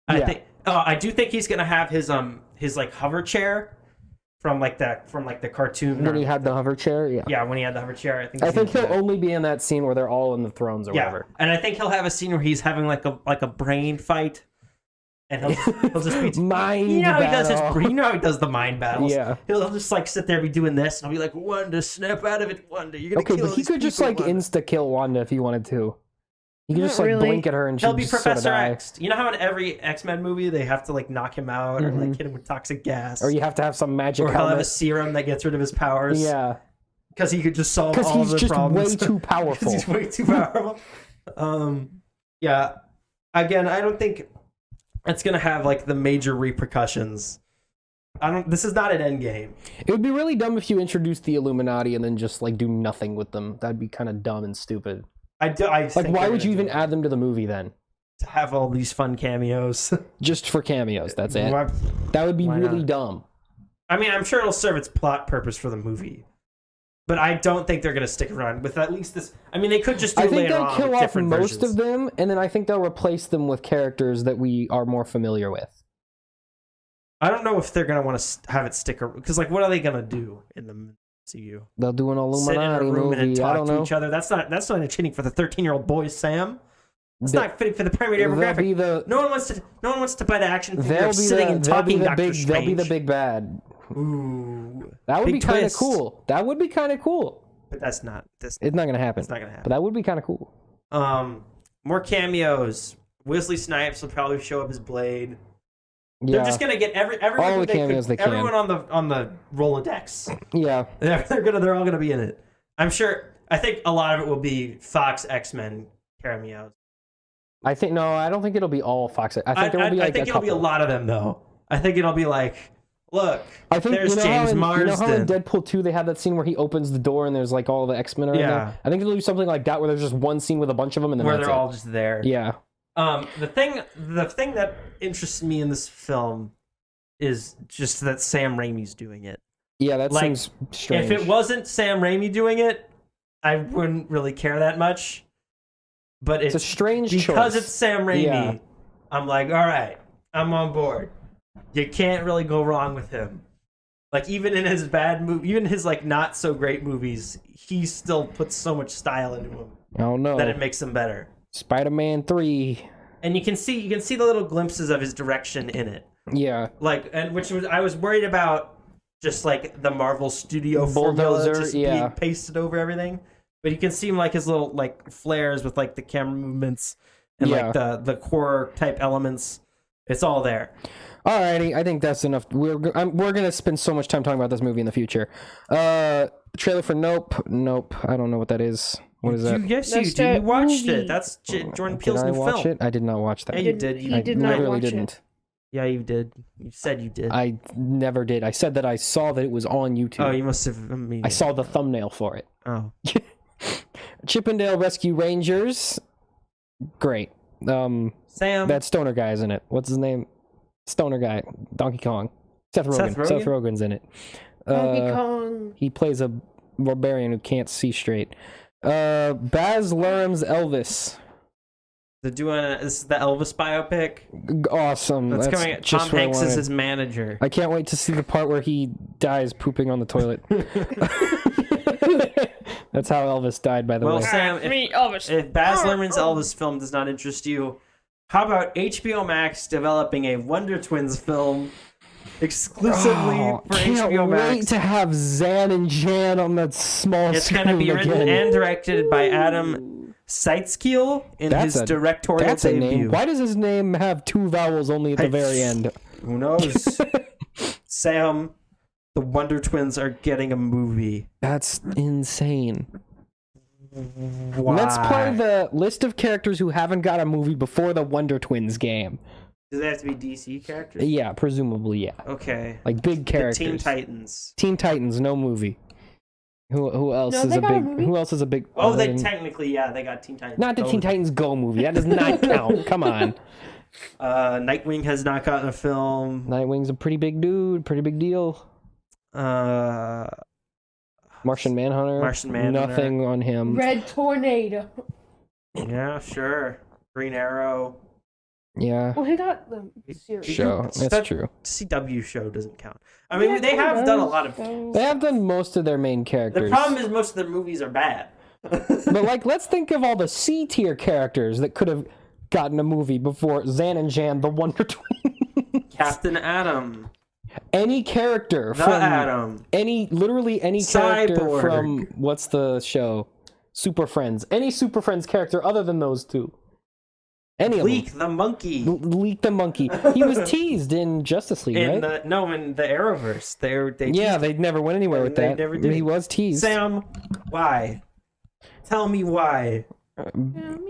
I do think he's gonna have his like hover chair from the cartoon. When he had the hover chair, yeah. Yeah, when he had the hover chair, I think he'll only be in that scene where they're all in the thrones or whatever. And I think he'll have a scene where he's having like a brain fight, and he'll just be mind you know how battle. he does the mind battles. Yeah. He'll just like sit there, be doing this, and I'll be like, Wanda, snap out of it, Wanda. You're gonna Okay, kill but he these could just people, like Wanda." insta kill Wanda if he wanted to. He could Not just like really. blink at her and she'd He'll be just sort of Professor die. X. You know how in every X-Men movie they have to like knock him out or like hit him with toxic gas, Or you have to have some magic or he'll have a helmet. serum that gets rid of his powers. Yeah, because he could just solve because all he's the just problems. way too powerful. He's way too powerful. Yeah. Again, I don't think it's gonna have like the major repercussions. This is not an end game. It would be really dumb if you introduced the Illuminati and then just like do nothing with them. That'd be kind of dumb and stupid. Like, Why would you even add them to the movie then? to have all these fun cameos? Just for cameos, that's it. Why- That would be Why really not? dumb. I mean, I'm sure it'll serve its plot purpose for the movie, but I don't think they're gonna stick around with at least this. I mean, they could just do I think later they'll on kill with off different most versions. of them, and then I think they'll replace them with characters that we are more familiar with. I don't know if they're gonna want to have it stick around because, like, what are they gonna do in the MCU. They'll do an Sit in a Illuminati room and movie. I talk don't to know. each other. That's not entertaining for the 13-year-old boys, Sam. It's not fitting for the primary demographic. No one wants to buy the action figure of sitting and talking Doctor Strange. They'll be the big bad. Ooh, that would big be kind of twist. cool. That would be kind of cool. But that's not. It's not gonna happen. It's not gonna happen. But that would be kind of cool. More cameos. Wesley Snipes will probably show up as Blade. Yeah. They're just gonna get everyone. All the cameos they can. Everyone on the Rolodex. Yeah. They're all gonna be in it. I'm sure. I think a lot of it will be Fox X-Men cameos. I don't think it'll be all Fox. I think there will be like I think a it'll be a couple. lot of them though. I think it'll be like, look, I think there's James Marsden. You know how in Deadpool 2 they have that scene where he opens the door and there's like all the X-Men are in there? I think it'll be something like that where there's just one scene with a bunch of them and then where that's they're it. all just there. Yeah. The thing that interests me in this film is just that Sam Raimi's doing it. Yeah, that seems strange. If it wasn't Sam Raimi doing it, I wouldn't really care that much. But it's a strange choice. Because it's Sam Raimi, I'm like, all right, I'm on board. You can't really go wrong with him. Like, even in his bad movie, even his like not so great movies, he still puts so much style into them. Oh no. That it makes them better. Spider-Man 3. And you can see the little glimpses of his direction in it. Yeah. Like, and I was worried about just like the Marvel Studio formula just being pasted over everything. But you can see him like his little like flares with like the camera movements and like the core type elements. It's all there. Alrighty, I think that's enough. We're gonna spend so much time talking about this movie in the future. Trailer for Nope. I don't know what that is. What is that? Yes, you did. You watched it. That's Jordan Peele's new film. Did I watch it? I did not watch that. Yeah, you did. He did not literally watch didn't. it. Yeah, you did. You said you did. I never did. I said that I saw that it was on YouTube. Oh, you must have. I saw the thumbnail for it. Oh. Chippendale Rescue Rangers. Great. Sam. That stoner guy is in it. What's his name? Stoner guy. Donkey Kong. Seth Rogen. Seth Rogen's in it. Donkey Kong. He plays a barbarian who can't see straight. Baz Luhrmann's Elvis. This is the Elvis biopic. Awesome. That's coming. Tom Hanks is his manager. I can't wait to see the part where he dies pooping on the toilet. That's how Elvis died, by the way. Well, Sam, if Baz Luhrmann's Elvis film does not interest you, how about HBO Max developing a Wonder Twins film exclusively for HBO Max? Can't wait to have Zan and Jan on that small It's screen going to be written again. and directed by Adam Seitzkiel in his directorial debut. Name. Why does his name have two vowels only at the very end? Who knows? Sam, the Wonder Twins are getting a movie. That's insane. Why? Let's play the list of characters who haven't got a movie before the Wonder Twins game. Do they have to be DC characters? Yeah, presumably, yeah. Okay. Like big characters. The Teen Titans. Teen Titans, no movie. Who else is a big? Who else is a big? Oh, they technically, they got Teen Titans. Not the Teen Titans Go movie. That does not count. Come on. Nightwing has not gotten a film. Nightwing's a pretty big dude. Pretty big deal. Martian Manhunter. Nothing on him. Red Tornado. Yeah, sure. Green Arrow. Yeah. Well, he got the series. Show. That's true. CW show doesn't count. I mean, they have done a lot of. They have done most of their main characters. The problem is most of their movies are bad. But let's think of all the C tier characters that could have gotten a movie before Zan and Jan, the Wonder Twins. Captain Atom. Any character Atom. Literally any character Cyborg. from what's the show? Super Friends. Any Super Friends character other than those two. Any Leek of them. the monkey. Leek the monkey. He was teased in Justice League, right? In the Arrowverse. They never went anywhere with that. Never did. He was teased. Sam, why? Tell me why.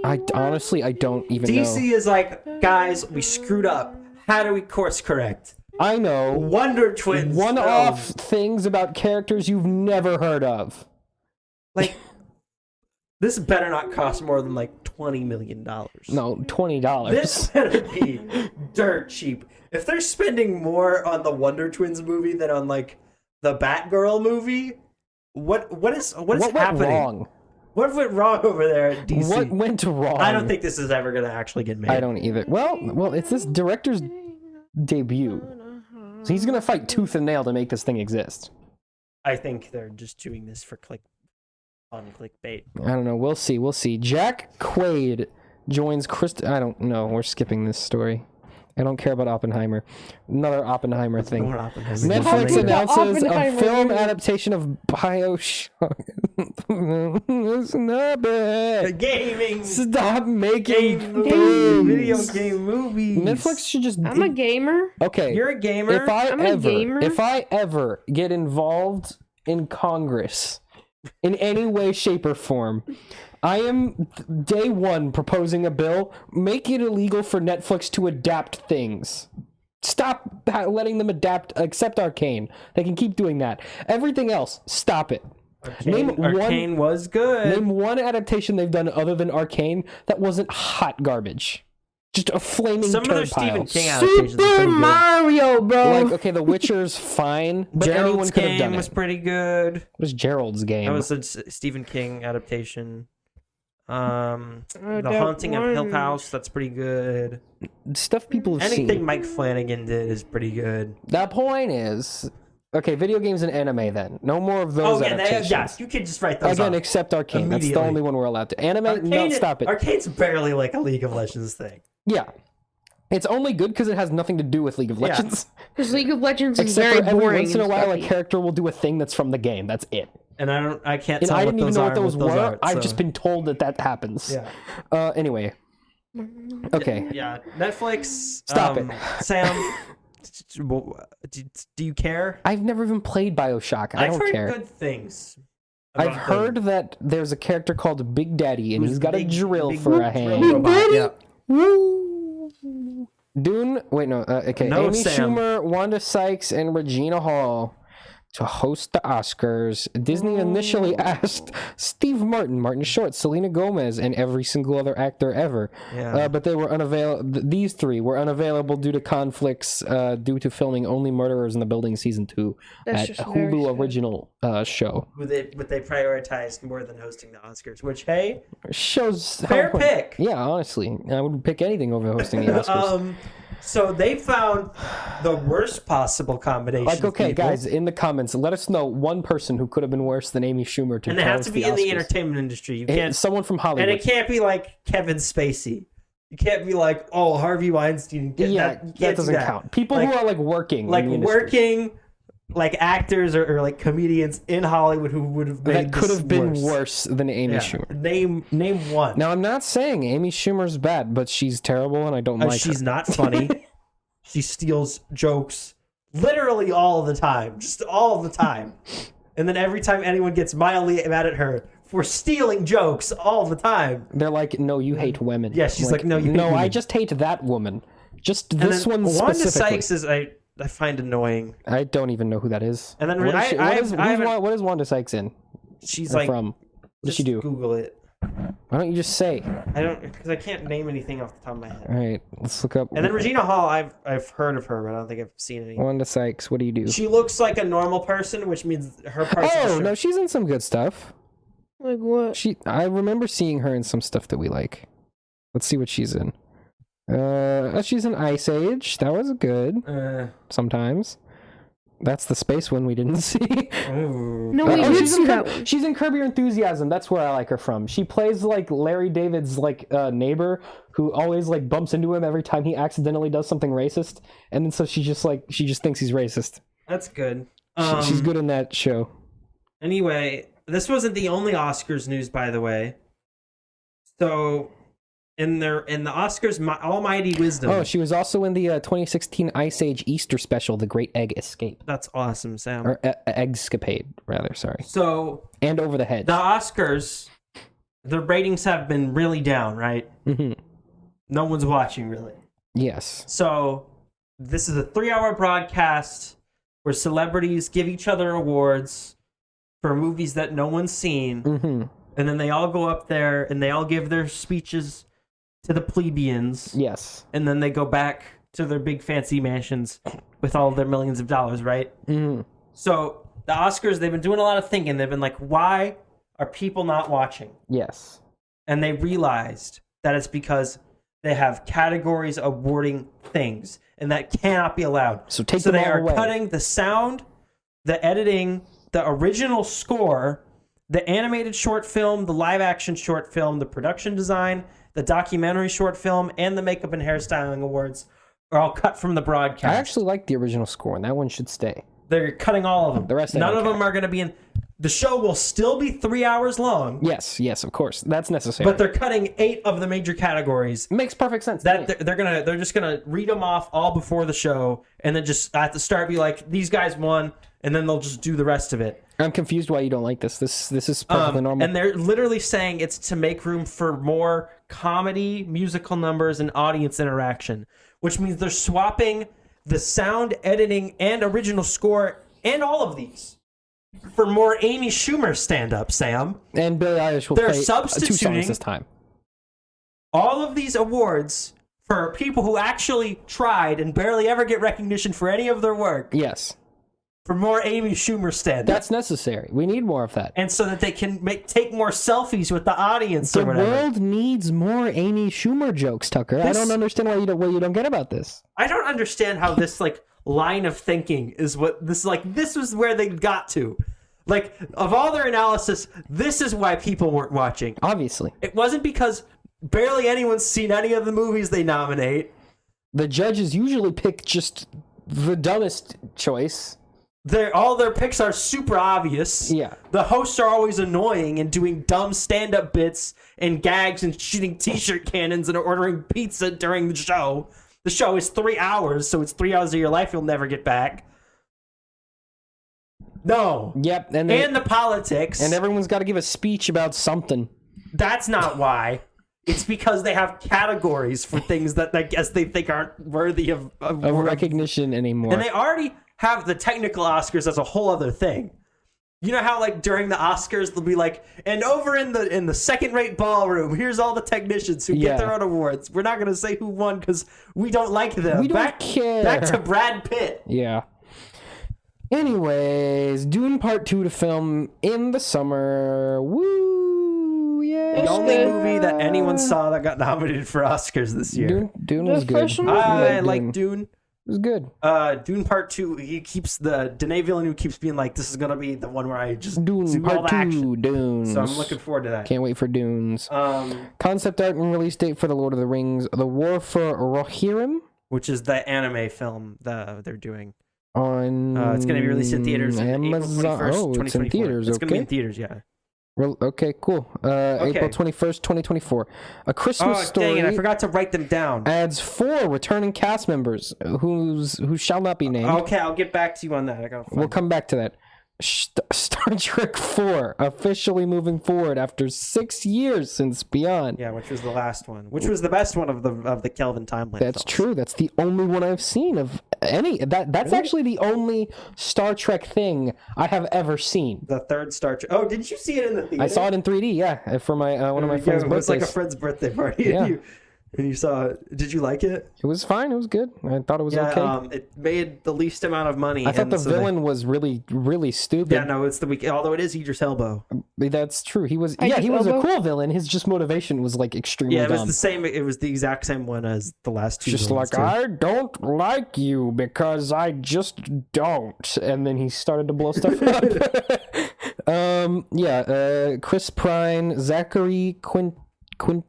I honestly don't even know. DC is like, guys, we screwed up. How do we course correct? I know. Wonder Twins. One-off things about characters you've never heard of. Like, this better not cost more than like $20 million. No, $20. This better be dirt cheap. If they're spending more on the Wonder Twins movie than on like the Batgirl movie, what is happening? Wrong? What went wrong over there at DC? What went wrong? I don't think this is ever going to actually get made. I don't either. Well, it's this director's debut. So he's going to fight tooth and nail to make this thing exist. I think they're just doing this for clickbait. I don't know. We'll see. Jack Quaid joins I don't know. We're skipping this story. I don't care about Oppenheimer. Another Oppenheimer thing. Netflix announces a film adaptation of BioShock. Stop it. Gaming. Stop making video game movies. Netflix should just. I'm a gamer. Okay. You're a gamer. If I ever get involved in Congress in any way, shape, or form, I am day one proposing a bill. Make it illegal for Netflix to adapt things. Stop letting them adapt, except Arcane. They can keep doing that. Everything else, stop it. Arcane was good. Name one adaptation they've done other than Arcane that wasn't hot garbage. Just a flaming Some of their turd pile. Stephen King adaptations are pretty Super good. Mario, bro. Like, okay, The Witcher's fine, but anyone Gerald's could have Game done was it. pretty good. What was Gerald's Game? That was a Stephen King adaptation. The that Haunting of Hill one. House, that's pretty good. Stuff people have Anything seen. Mike Flanagan did is pretty good. The point is, okay, video games and anime then. No more of those adaptations. Yes, you can just write those Again, off. except Arcane. That's the Immediately. only one we're allowed to. Anime, no, stop it. Arcane's barely like a League of Legends thing. Yeah. It's only good because it has nothing to do with League of Yeah. Legends. Because League of Legends is Except very for every boring. once in a and while, a stuffy. character will do a thing that's from the game. That's it. And I can't And tell I what didn't even those know are what those and what were. I've so- just been told that happens. Yeah. Anyway. Okay. Yeah. Netflix. Stop it. Sam, do you care? I've never even played BioShock. I I've don't heard care. good things. I've about heard them. that there's a character called Big Daddy, and Who's he's got a big- drill big for a drill hand. robot, yeah. Dune, wait, no, okay. No, Amy Sam. Schumer, Wanda Sykes, and Regina Hall to host the Oscars. Disney initially asked Steve Martin Short, Selena Gomez, and every single other actor ever. Yeah. But they were unavailable. These three were unavailable due to conflicts due to filming Only Murderers in the Building Season 2 That's at just a very Hulu sad. original show. But they prioritized more than hosting the Oscars, which, hey, Shows how fair important- pick. Yeah, honestly. I would pick anything over hosting the Oscars. So they found the worst possible combination. Like, of okay, people, guys, in the comments, let us know one person who could have been worse than Amy Schumer to and they have host to be the in the Oscars. entertainment industry. You And can't, someone from Hollywood. and it can't be like Kevin Spacey. You can't be like, oh, Harvey Weinstein. You can't that do doesn't count. People Like- who are like working, Like in the industry. working, like actors or like comedians in Hollywood who would have made that could this have been worse. worse than Amy Yeah. Schumer. Name one. Now, I'm not saying Amy Schumer's bad, but she's terrible, and I don't like She's her. not funny. She steals jokes literally all the time, just all the time. And then every time anyone gets mildly mad at her for stealing jokes all the time. They're like, no, you hate women. Yeah, she's like, no, you hate no, I women. just hate that woman. Just And this then one Wanda specifically. Sykes is I find annoying. I don't even know who that is. And then what is, she, I haven't- what is Wanda Sykes in? She's Or like from? What does just she do? Google it. Why don't you just say? I don't because I can't name anything off the top of my head. All right, let's look up. And then Regina Hall, I've heard of her, but I don't think I've seen any. Wanda Sykes, what do you do? She looks like a normal person, which means her parts. Oh no, she's in some good stuff. Like what? I remember seeing her in some stuff that we like. Let's see what she's in. She's in Ice Age. That was good. Sometimes. That's the space one we didn't see. No, we did she's see in that one. She's in Curb Your Enthusiasm. That's where I like her from. She plays like Larry David's like neighbor who always like bumps into him every time he accidentally does something racist, and then so she just thinks he's racist. That's good. She's good in that show. Anyway, this wasn't the only Oscars news, by the way. So, in the Oscars, Almighty Wisdom. Oh, she was also in the 2016 Ice Age Easter special, The Great Egg Escape. That's awesome, Sam. Or Eggscapade, rather, sorry. So, And Over the Hedge. the Oscars, the ratings have been really down, right? Mm-hmm. No one's watching, really. Yes. So, this is a 3-hour broadcast where celebrities give each other awards for movies that no one's seen. Mm-hmm. And then they all go up there and they all give their speeches to the plebeians. Yes. And then they go back to their big fancy mansions with all their millions of dollars, right? Mm-hmm. So the Oscars, they've been doing a lot of thinking. They've been like, why are people not watching? Yes. And they realized that it's because they have categories awarding things, and that cannot be allowed. So take So them they all are away. cutting the sound, the editing, the original score, the animated short film, the live action short film, the production design, the documentary short film, and the makeup and hairstyling awards are all cut from the broadcast. I actually like the original score, and that one should stay. They're cutting all of them. The rest, none of them are going to be in. The show will still be 3 hours long. Yes, of course, that's necessary. But they're cutting 8 of the major categories. Makes perfect sense. That they're just gonna read them off all before the show, and then just at the start be like, these guys won, and then they'll just do the rest of it. I'm confused why you don't like this. This is perfectly normal. And they're literally saying it's to make room for more comedy, musical numbers, and audience interaction, which means they're swapping the sound, editing, and original score, and all of these for more Amy Schumer stand-up, Sam. And Billie Eilish will They're play 2 substituting songs this time. All of these awards for people who actually tried and barely ever get recognition for any of their work. Yes. For more Amy Schumer stand-up. That's necessary. We need more of that. And so that they can take more selfies with the audience or whatever. The world needs more Amy Schumer jokes, Tucker. I don't understand what you don't get about this. I don't understand how this line of thinking is what this was where they got to. Like, of all their analysis, this is why people weren't watching. Obviously. It wasn't because barely anyone's seen any of the movies they nominate. The judges usually pick just the dumbest choice. All their picks are super obvious. Yeah. The hosts are always annoying and doing dumb stand-up bits and gags and shooting t-shirt cannons and ordering pizza during the show. The show is 3 hours, so it's 3 hours of your life you'll never get back. No. Yep. And the politics. And everyone's got to give a speech about something. That's not why. It's because they have categories for things that I guess they think aren't worthy of recognition anymore. And they already have the technical Oscars as a whole other thing. You know how during the Oscars they'll be like, and over in the second-rate ballroom, here's all the technicians who get their own awards. We're not going to say who won because we don't like them. We don't care. Back to Brad Pitt. Yeah. Anyways, Dune Part 2 to film in the summer. Woo! Yeah. The only movie that anyone saw that got nominated for Oscars this year. Dune was good. I like Dune. It was good. Dune Part 2, Denis Villeneuve keeps being like, this is going to be the one where I just Dune do Part all the 2, action. Dunes. So I'm looking forward to that. Can't wait for Dunes. Concept art and release date for The Lord of the Rings, The War for Rohirrim. Which is the anime film that they're doing. It's going to be released in theaters on April 21st, it's in theaters, It's going to be in theaters, yeah. Okay, cool. April 21st, 2024. A Christmas Story. Dang it, I forgot to write them down. Adds 4 returning cast members who shall not be named. Okay, I'll get back to you on that. We'll come back to that. Star Trek 4 officially moving forward after 6 years since Beyond. Yeah, which was the last one. Which was the best one of the Kelvin timeline. That's true. That's the only one I've seen of any. That's really? Actually the only Star Trek thing I have ever seen. The third Star Trek. Oh, didn't you see it in the theater? I saw it in 3D. Yeah, for my one of my friends' birthdays. It was like a friend's birthday party. Yeah. And you saw it. Did you like it? It was fine. It was good. I thought it was okay. It made the least amount of money. I thought the villain was really, really stupid. Yeah, no, it's the week. Although it is Idris Elba. That's true. He was. He was a cool villain. His just motivation was extremely. Yeah, it was dumb. the same. It was the exact same one as the last two. Just like, I don't like you because I just don't. And then he started to blow stuff up. Chris Pine, Zachary Quinto.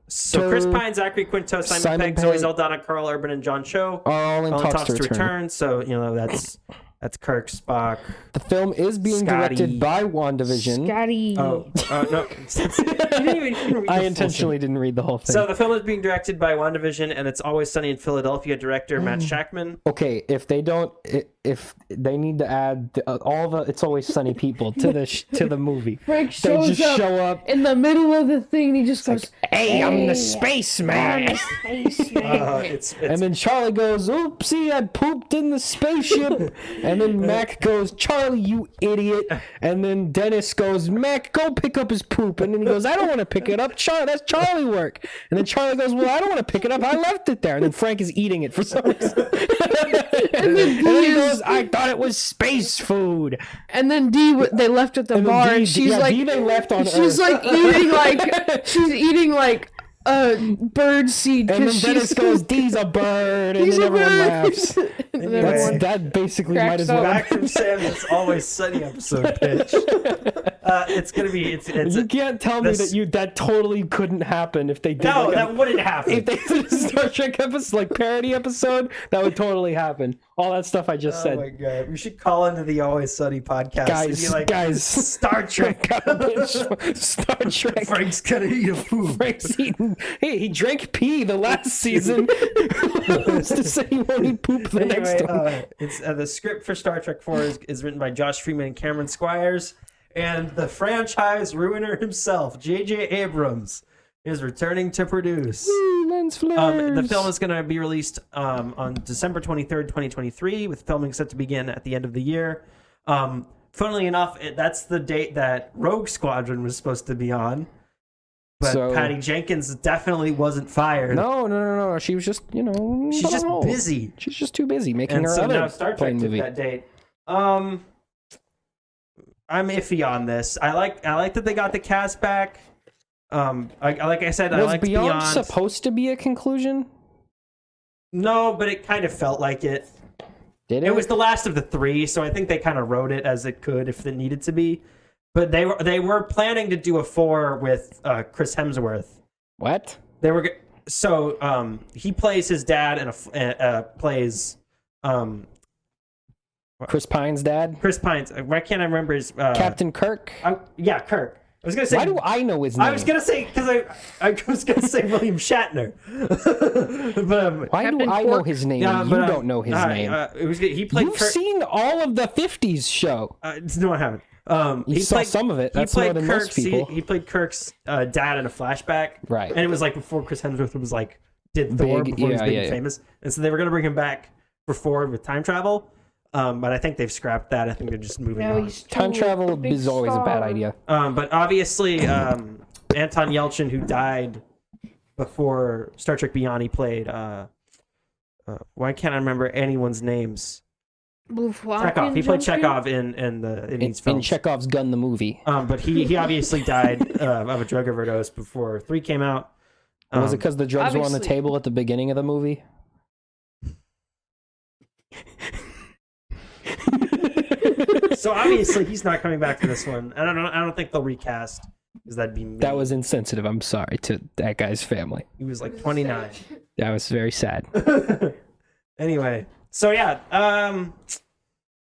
So Chris Pine, Zachary Quinto, Simon Pegg, Zoe Saldana, Carl Urban, and John Cho are all in talks to return. So that's Kirk, Spock. The film is being directed by WandaVision. Scotty. Oh no! You didn't even read I intentionally didn't read the whole thing. So the film is being directed by WandaVision, and It's Always Sunny in Philadelphia director Matt Shackman. Okay, if they need to add all the It's Always Sunny people to the movie, Frank shows show up in the middle of the thing. And he just goes, "Hey, I'm the spaceman." And then Charlie goes, "Oopsie, I pooped in the spaceship." And then Mac goes, "Charlie, you idiot." And then Dennis goes, "Mac, go pick up his poop." And then he goes, "I don't want to pick it up. Charlie, that's Charlie work." And then Charlie goes, "Well, I don't want to pick it up. I left it there." And then Frank is eating it for some reason. And then he goes, "I thought it was space food." And then they left at the bar, and she's they left on she's Earth. she's eating bird seed. And then Dennis goes, "D's a bird," and then everyone laughs. Anyway, That basically might as cracks well. up. Back from Sam's Always Sunny episode pitch. It's gonna be. It's You can't tell me that totally couldn't happen if they did. no, like that wouldn't happen. if they did a Star Trek episode, like parody episode, that would totally happen. All that stuff I just Oh said. my god, we should call into the Always Sunny podcast and be like, guys, Star Trek. Star Trek. Frank's gonna eat a food. Frank's eating. Hey, he drank pee the last season. Who's to say he won't eat poop the next one? It's the script for Star Trek 4 is written by Josh Freeman and Cameron Squires, and the franchise ruiner himself, J.J. Abrams, is returning to produce. Ooh, lens flares. The film is going to be released on December 23rd, 2023, with filming set to begin at the end of the year. Funnily enough, that's the date that Rogue Squadron was supposed to be on. But So- Patty Jenkins definitely wasn't fired. No. She was just, She's put just on hold. busy. She's just too busy making And her so other now Star Trek plane took movie. that date. I'm iffy on this. I like that they got the cast back. Like I said, I Was like Beyond supposed to be a conclusion? No, but it kind of felt like it. Did it? It was the last of the three, so I think they kind of wrote it as it could if it needed to be. But they were planning to do a 4 with Chris Hemsworth. What? They were so he plays his dad and plays Chris Pine's dad? Chris Pines. Why can't I remember his Captain Kirk? Yeah, Kirk. I was gonna say. Why do I know his name? I was gonna say because I was gonna say William Shatner. But Why do Captain I know Quark? his name yeah, and but, you don't know his name? He played. You've Kirk. seen all of the 50s show. No, I haven't. You saw some of it. That's more than most people. He played Kirk's dad in a flashback, Right. And it was like before Chris Hemsworth was like did Thor Big, before he was yeah, big yeah, and yeah. famous, and so they were gonna bring him back for 4 with time travel. But I think they've scrapped that. I think they're just moving Now on. he's Time totally travel a big is always a bad star. idea. But obviously, Anton Yelchin, who died before Star Trek Beyond, he played. Why can't I remember anyone's names? Blue Chekhov. He played Chekhov in these In films. Chekhov's Gun, the movie. But he obviously died of a drug overdose before 3 came out. Was it because the drugs were on the obviously- table at the beginning of the movie? So obviously he's not coming back for this one. I don't think they'll recast because that'd be mean. That was insensitive. I'm sorry to that guy's family. He was like 29. That was very sad. Anyway, so yeah,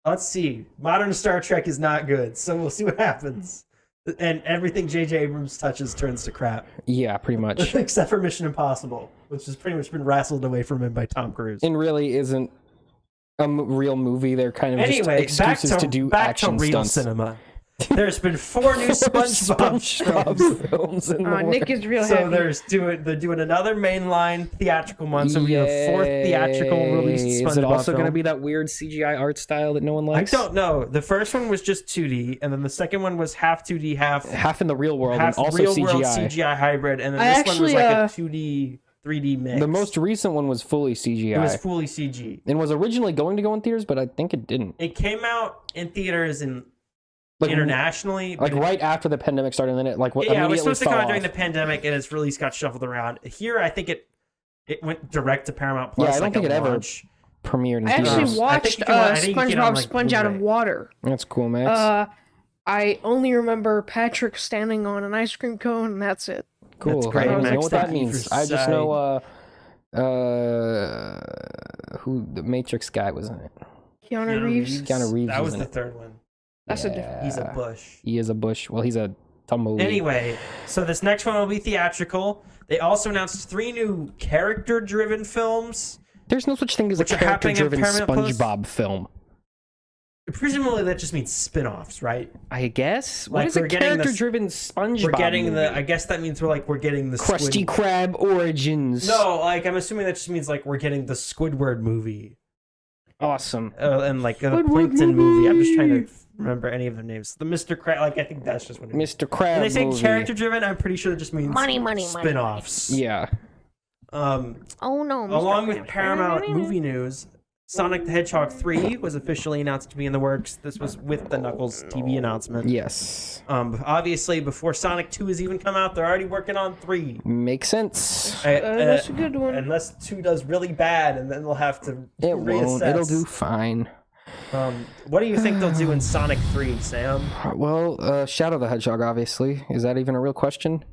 let's see. Modern Star Trek is not good, so we'll see what happens. And everything J.J. Abrams touches turns to crap, Yeah, pretty much. except for Mission Impossible, which has pretty much been wrestled away from him by Tom Cruise. And really isn't a real movie. They're kind of Anyway, just excuses to do back action to real stunts. cinema. There's been 4 new SpongeBob films. films in the Nick works. is real So happy. they're doing another mainline theatrical one. So we have a 4th theatrical released SpongeBob Is it also going to film. be that weird CGI art style that no one I likes? don't know. The first one was just 2D, and then the second one was half 2D, half in the real world and also real CGI. world CGI hybrid, and then I this one was actually, like a 2D, 3D mix. The most recent one was fully CGI. it was fully CG. and was originally going to go in theaters, but I think it didn't. It came out in theaters and Like, internationally, Like but right after the pandemic started, and then it like yeah, it immediately was supposed to fell come out off. during the pandemic, and its release got shuffled around. Here, I think it went direct to Paramount Plus. Yeah, I don't like think at it ever launch. premiered in I theaters. actually I think watched you can- I think you can get on, SpongeBob like, Sponge Out of Blu-ray. Water. That's cool, Max. I only remember Patrick standing on an ice cream cone, and that's it. Cool. That's great, I don't Max. know what that Thank you means. for I just side. know who the Matrix guy was in it. Keanu Reeves. Keanu Reeves That was was in the it. third one. That's a different. He's a bush. He is a bush. Well, he's a tumbleweed. Anyway, so this next one will be theatrical. They also announced 3 new character-driven films. There's no such thing as a Which are happening on character-driven Paramount Plus? SpongeBob film. Presumably, that just means spin-offs, right? I guess. Like, What is a we're getting the- character-driven SpongeBob? We're getting movie? the. I guess that means we're getting the Krusty Krab origins. No, like I'm assuming that just means like we're getting the Squidward movie, Awesome. and like the Squidward Plankton movie. I'm just trying movie. to remember any of the names. The Mr. Krab, like I think that's just what it means. Mr. Krab When they say movie. character-driven, I'm pretty sure it just means Money. spin-offs. Yeah. Oh no. Mr. Along with Krabs. Paramount movie news, Sonic the Hedgehog 3 was officially announced to be in the works. This was with the Knuckles TV announcement. Yes. Obviously, before Sonic 2 has even come out, they're already working on 3. Makes sense. That's a good one. Unless 2 does really bad, and then they'll have to It reassess. won't. It'll do fine. What do you think they'll do in Sonic 3, Sam? Well, Shadow the Hedgehog, obviously. Is that even a real question?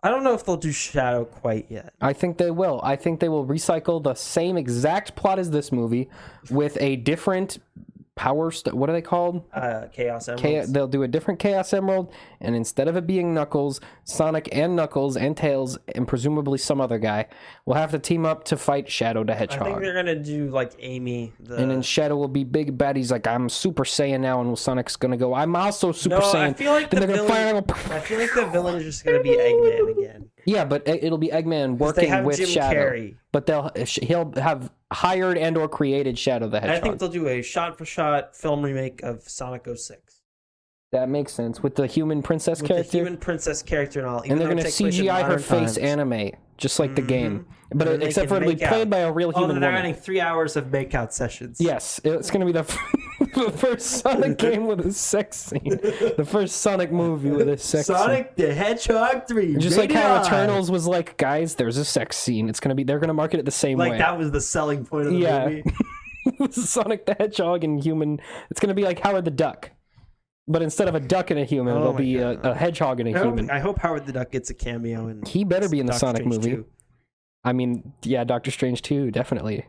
I don't know if they'll do Shadow quite yet. I think they will. I think they will recycle the same exact plot as this movie with a different what are they called? Chaos Emeralds. They'll do a different Chaos Emerald, and instead of it being Sonic and Knuckles and Tails and presumably some other guy will have to team up to fight Shadow the Hedgehog. I think they're gonna do like Amy. And then Shadow will be big bad. He's like, I'm Super Saiyan now, and Sonic's gonna go, I'm also Super Saiyan. I feel like the villain is just gonna be Eggman again. Yeah, but it'll be Eggman working with Jim Shadow. Carrey. But he'll have hired and or created Shadow the Hedgehog. I think they'll do a shot-for-shot film remake of Sonic 06. That makes sense with the human princess character. The human princess character and all. And they're going to CGI her face animate, just like the game. But except for it'll be played by a real human they're woman. adding 3 hours of makeout sessions. Yes, it's going to be the first Sonic game with a sex scene. The first Sonic movie with a sex scene. Sonic the Hedgehog 3. Just like how Eternals was like, guys, there's a sex scene. It's going to be, they're going to market it the same way. Like that was the selling point of the movie. Sonic the Hedgehog and human. It's going to be like Howard the Duck. But instead of a duck and a human, it'll be a hedgehog and a human. I hope Howard the Duck gets a cameo. And he better be in the Sonic movie. 2. I mean, yeah, Doctor Strange 2, definitely.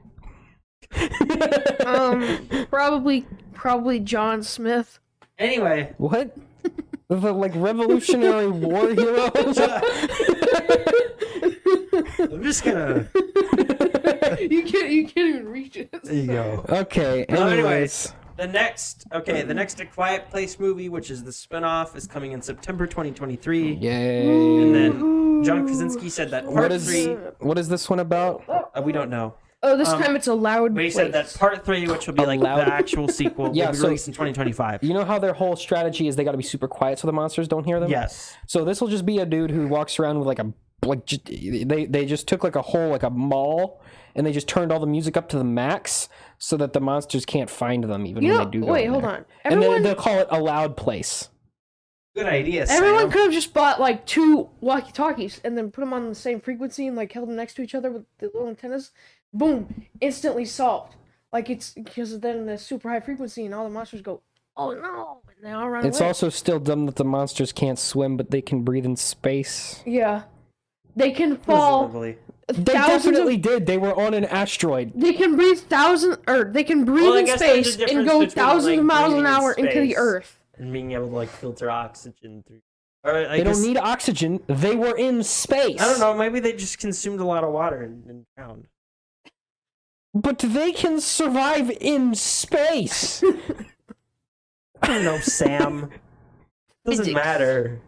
Probably John Smith. Anyway. What? The like Revolutionary War hero? I'm just gonna... You can't even reach it. There you go. Okay, anyways. The next A Quiet Place movie, which is the spinoff, is coming in September 2023. Yay. And then John Krasinski said that part 3... What is this one about? We don't know. Oh, this time it's a loud But he place. said that part 3, which will be like the actual sequel, will be released in 2025. You know how their whole strategy is they got to be super quiet so the monsters don't hear them? Yes. So this will just be a dude who walks around with they just took like a whole like a mall and they just turned all the music up to the max so that the monsters can't find them even when they do go wait, in hold there. on. And then they'll call it a loud place. Good idea, Sam. Everyone could have just bought like 2 walkie-talkies and then put them on the same frequency and like held them next to each other with the little antennas. Boom! Instantly solved. Like it's because then the super high frequency and all the monsters go, oh no, and they all run It's away. also still dumb that the monsters can't swim, but they can breathe in space. Yeah, they can fall. Presumably. They definitely did. They were on an asteroid. They can breathe in space and go thousands of miles an hour into the Earth. And being able to like filter oxygen through. They don't need oxygen. They were in space. I don't know. Maybe they just consumed a lot of water and drowned. But they can survive in space. I don't know, Sam. Doesn't matter.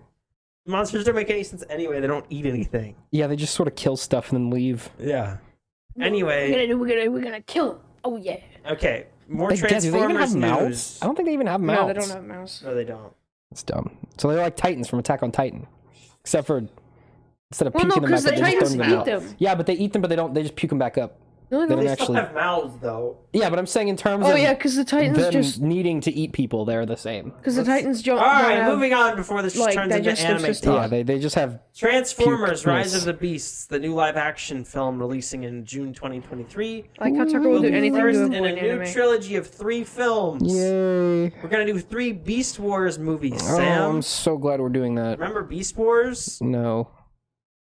Monsters don't make any sense anyway. They don't eat anything. Yeah, they just sort of kill stuff and then leave. Yeah. Anyway. We're gonna kill them. Oh yeah. Okay. More Do they even Transformers have news. mouths? I don't think they even have mouths. No, they don't have mouths. No, they don't. It's dumb. So they're like Titans from Attack on Titan. Except for instead of Well, puking no, them back because up, the they just Titans throw them eat out. them. Yeah, but they eat them, but they just puke them back up. No, They no, don't They actually. still have mouths, though. Yeah, but I'm saying in terms Oh of yeah, because the Titans them just needing to eat people, they're the same. because the Titans don't. All right, have, moving on before this like, turns into digestive anime system. talk. Yeah, they just have Transformers: puke Rise mess. of the Beasts, the new live-action film releasing in June 2023. Like how Tucker will Will do be anything first to in a avoid new anime. trilogy of 3 films. Yay. We're gonna do 3 Beast Wars movies. Oh, Sam, I'm so glad we're doing that. remember Beast Wars? No.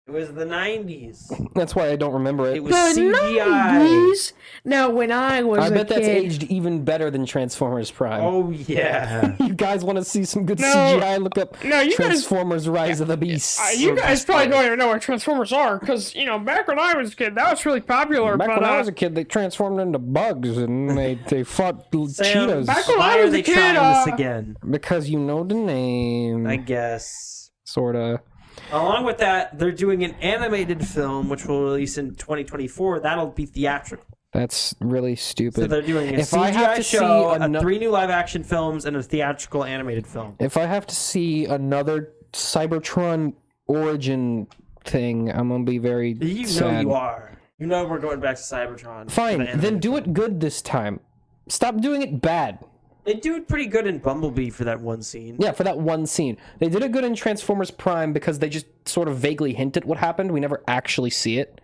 It was the 90s. That's why I don't remember it. It was The CGI. 90s? Now, when I was I a bet that's kid, aged even better than Transformers Prime. Oh yeah. You guys want to see some good No. CGI? Look up No, you guys- Transformers Rise of the Beasts. you guys probably don't even know what Transformers are, because, you know, back when I was a kid, that was really popular. Back but, when I was a kid, they transformed into bugs and they fought Sam, cheetahs. back when why I are was they a kid, trying this again? Because you know the name. I guess. Sorta. Along with that, they're doing an animated film which will release in 2024. That'll be theatrical. That's really stupid. So they're doing a If I have CGI to show, see 3 new live-action films, and a theatrical animated film. If I have to see another Cybertron origin thing, I'm gonna be very You know sad. you are. You know we're going back to Cybertron. Fine, then do it good this time. Stop doing it bad. They do it pretty good in Bumblebee for that one scene. Yeah, for that one scene. They did it good in Transformers Prime because they just sort of vaguely hint at what happened. We never actually see it.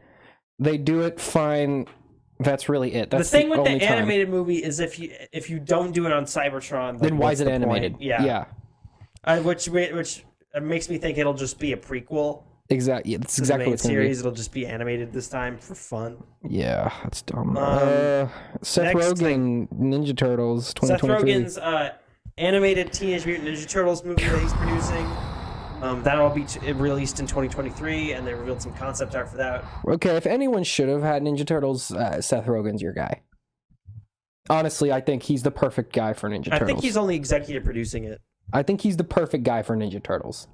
They do it fine. That's really it. That's the thing with the only time. animated movie is if you don't do it on Cybertron, Then why is it the animated? point? Yeah. Which makes me think it'll just be a prequel. Exactly. That's To exactly the main what's going to series. It'll just be animated this time for fun. Yeah, that's dumb. Seth next Rogen, Ninja Turtles, Seth 2023. Rogen's animated Teenage Mutant Ninja Turtles movie that he's producing. That'll be released in 2023, and they revealed some concept art for that. Okay, if anyone should have had Ninja Turtles, Seth Rogen's your guy. Honestly, I think he's the perfect guy for Ninja Turtles. I think he's only executive producing it. I think he's the perfect guy for Ninja Turtles.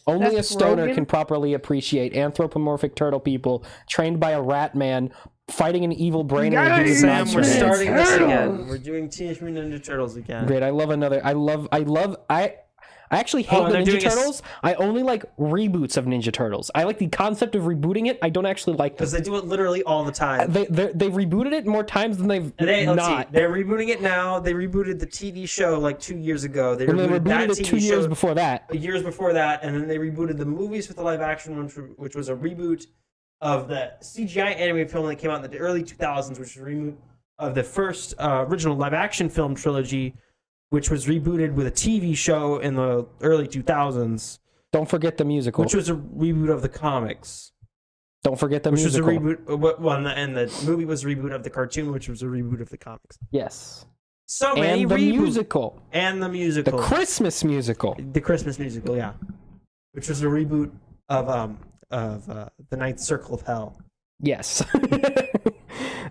Only Seth a stoner Rogen? can properly appreciate anthropomorphic turtle people trained by a rat man fighting an evil brain in a Guys, dude's Sam, we're monster. starting this Turtles. again. We're doing Teenage Mutant Ninja Turtles again. Great, I actually hate and the they're Ninja doing Turtles. I only like reboots of Ninja Turtles. I like the concept of rebooting it. I don't actually like them. Because they do it literally all the time. They've rebooted it more times than they've Let's see, not. they're rebooting it now. They rebooted the TV show like 2 years ago. They And they rebooted that rebooted it TV 2 years show before that. years before that, and then they rebooted the movies with the live action one, which was a reboot of the CGI animated film that came out in the early 2000s, which was a reboot of the first original live action film trilogy, which was rebooted with a TV show in the early 2000s, Don't forget the musical. which was a reboot of the comics. Don't forget the Which musical. was a reboot. Well, and the movie was a reboot of the cartoon, which was a reboot of the comics. Yes. So many And the reboots. musical. And the The musical. Christmas musical. The Christmas musical, yeah. Which was a reboot of The Ninth Circle of Hell. Yes.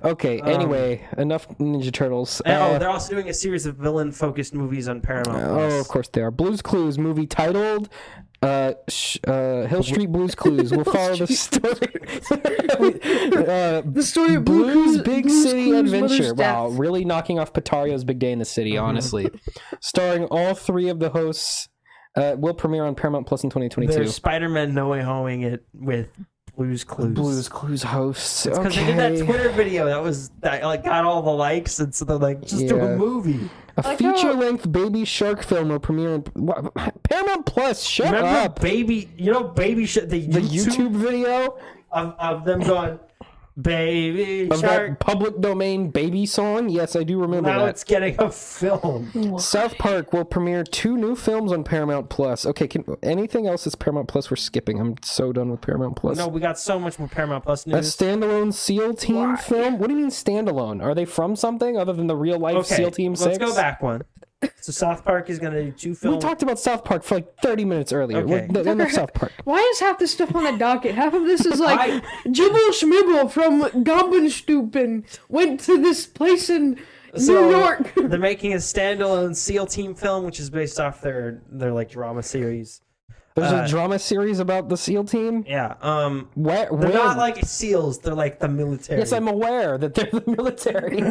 Okay, anyway, enough Ninja Turtles. And, they're also doing a series of villain-focused movies on Paramount+. Oh, of course they are. Blues Clues movie titled Hill Street Blues Clues. We'll follow the story. The story of Blues Big Blue's City Clues Adventure. Mother's Wow, Death. really knocking off Patario's big day in the city, honestly. Starring all three of the hosts. Will premiere on Paramount Plus in 2022. There's Spider-Man No Way Homing it with Blues Clues. Blues Clues hosts. Because they did that Twitter video that got all the likes, and so they're like, just do Yeah. a movie. A Like feature-length baby shark film will premiere on Paramount Plus. Shut Remember up. Baby Shark, the YouTube video of them going, Baby of Shark. that public domain baby song. Yes, I do remember Now that. it's getting a film. South Park will premiere 2 new films on Paramount Plus. Okay, anything else that's Paramount Plus we're skipping? I'm so done with Paramount Plus. No, we got so much more Paramount Plus A news. standalone SEAL Team film? What do you mean standalone? Are they from something other than the real life SEAL Team 6? Let's go back one. So South Park is going to do 2 We films. talked about South Park for like 30 minutes earlier. Okay. Enough South Park. Why is half this stuff on the docket? Half of this is like Jibble Schmibble from Gobbenstupen went to this place in New York. They're making a standalone SEAL Team film, which is based off their like drama series. There's a drama series about the SEAL Team? Yeah. Where? They're not like SEALs. They're like the military. Yes, I'm aware that they're the military.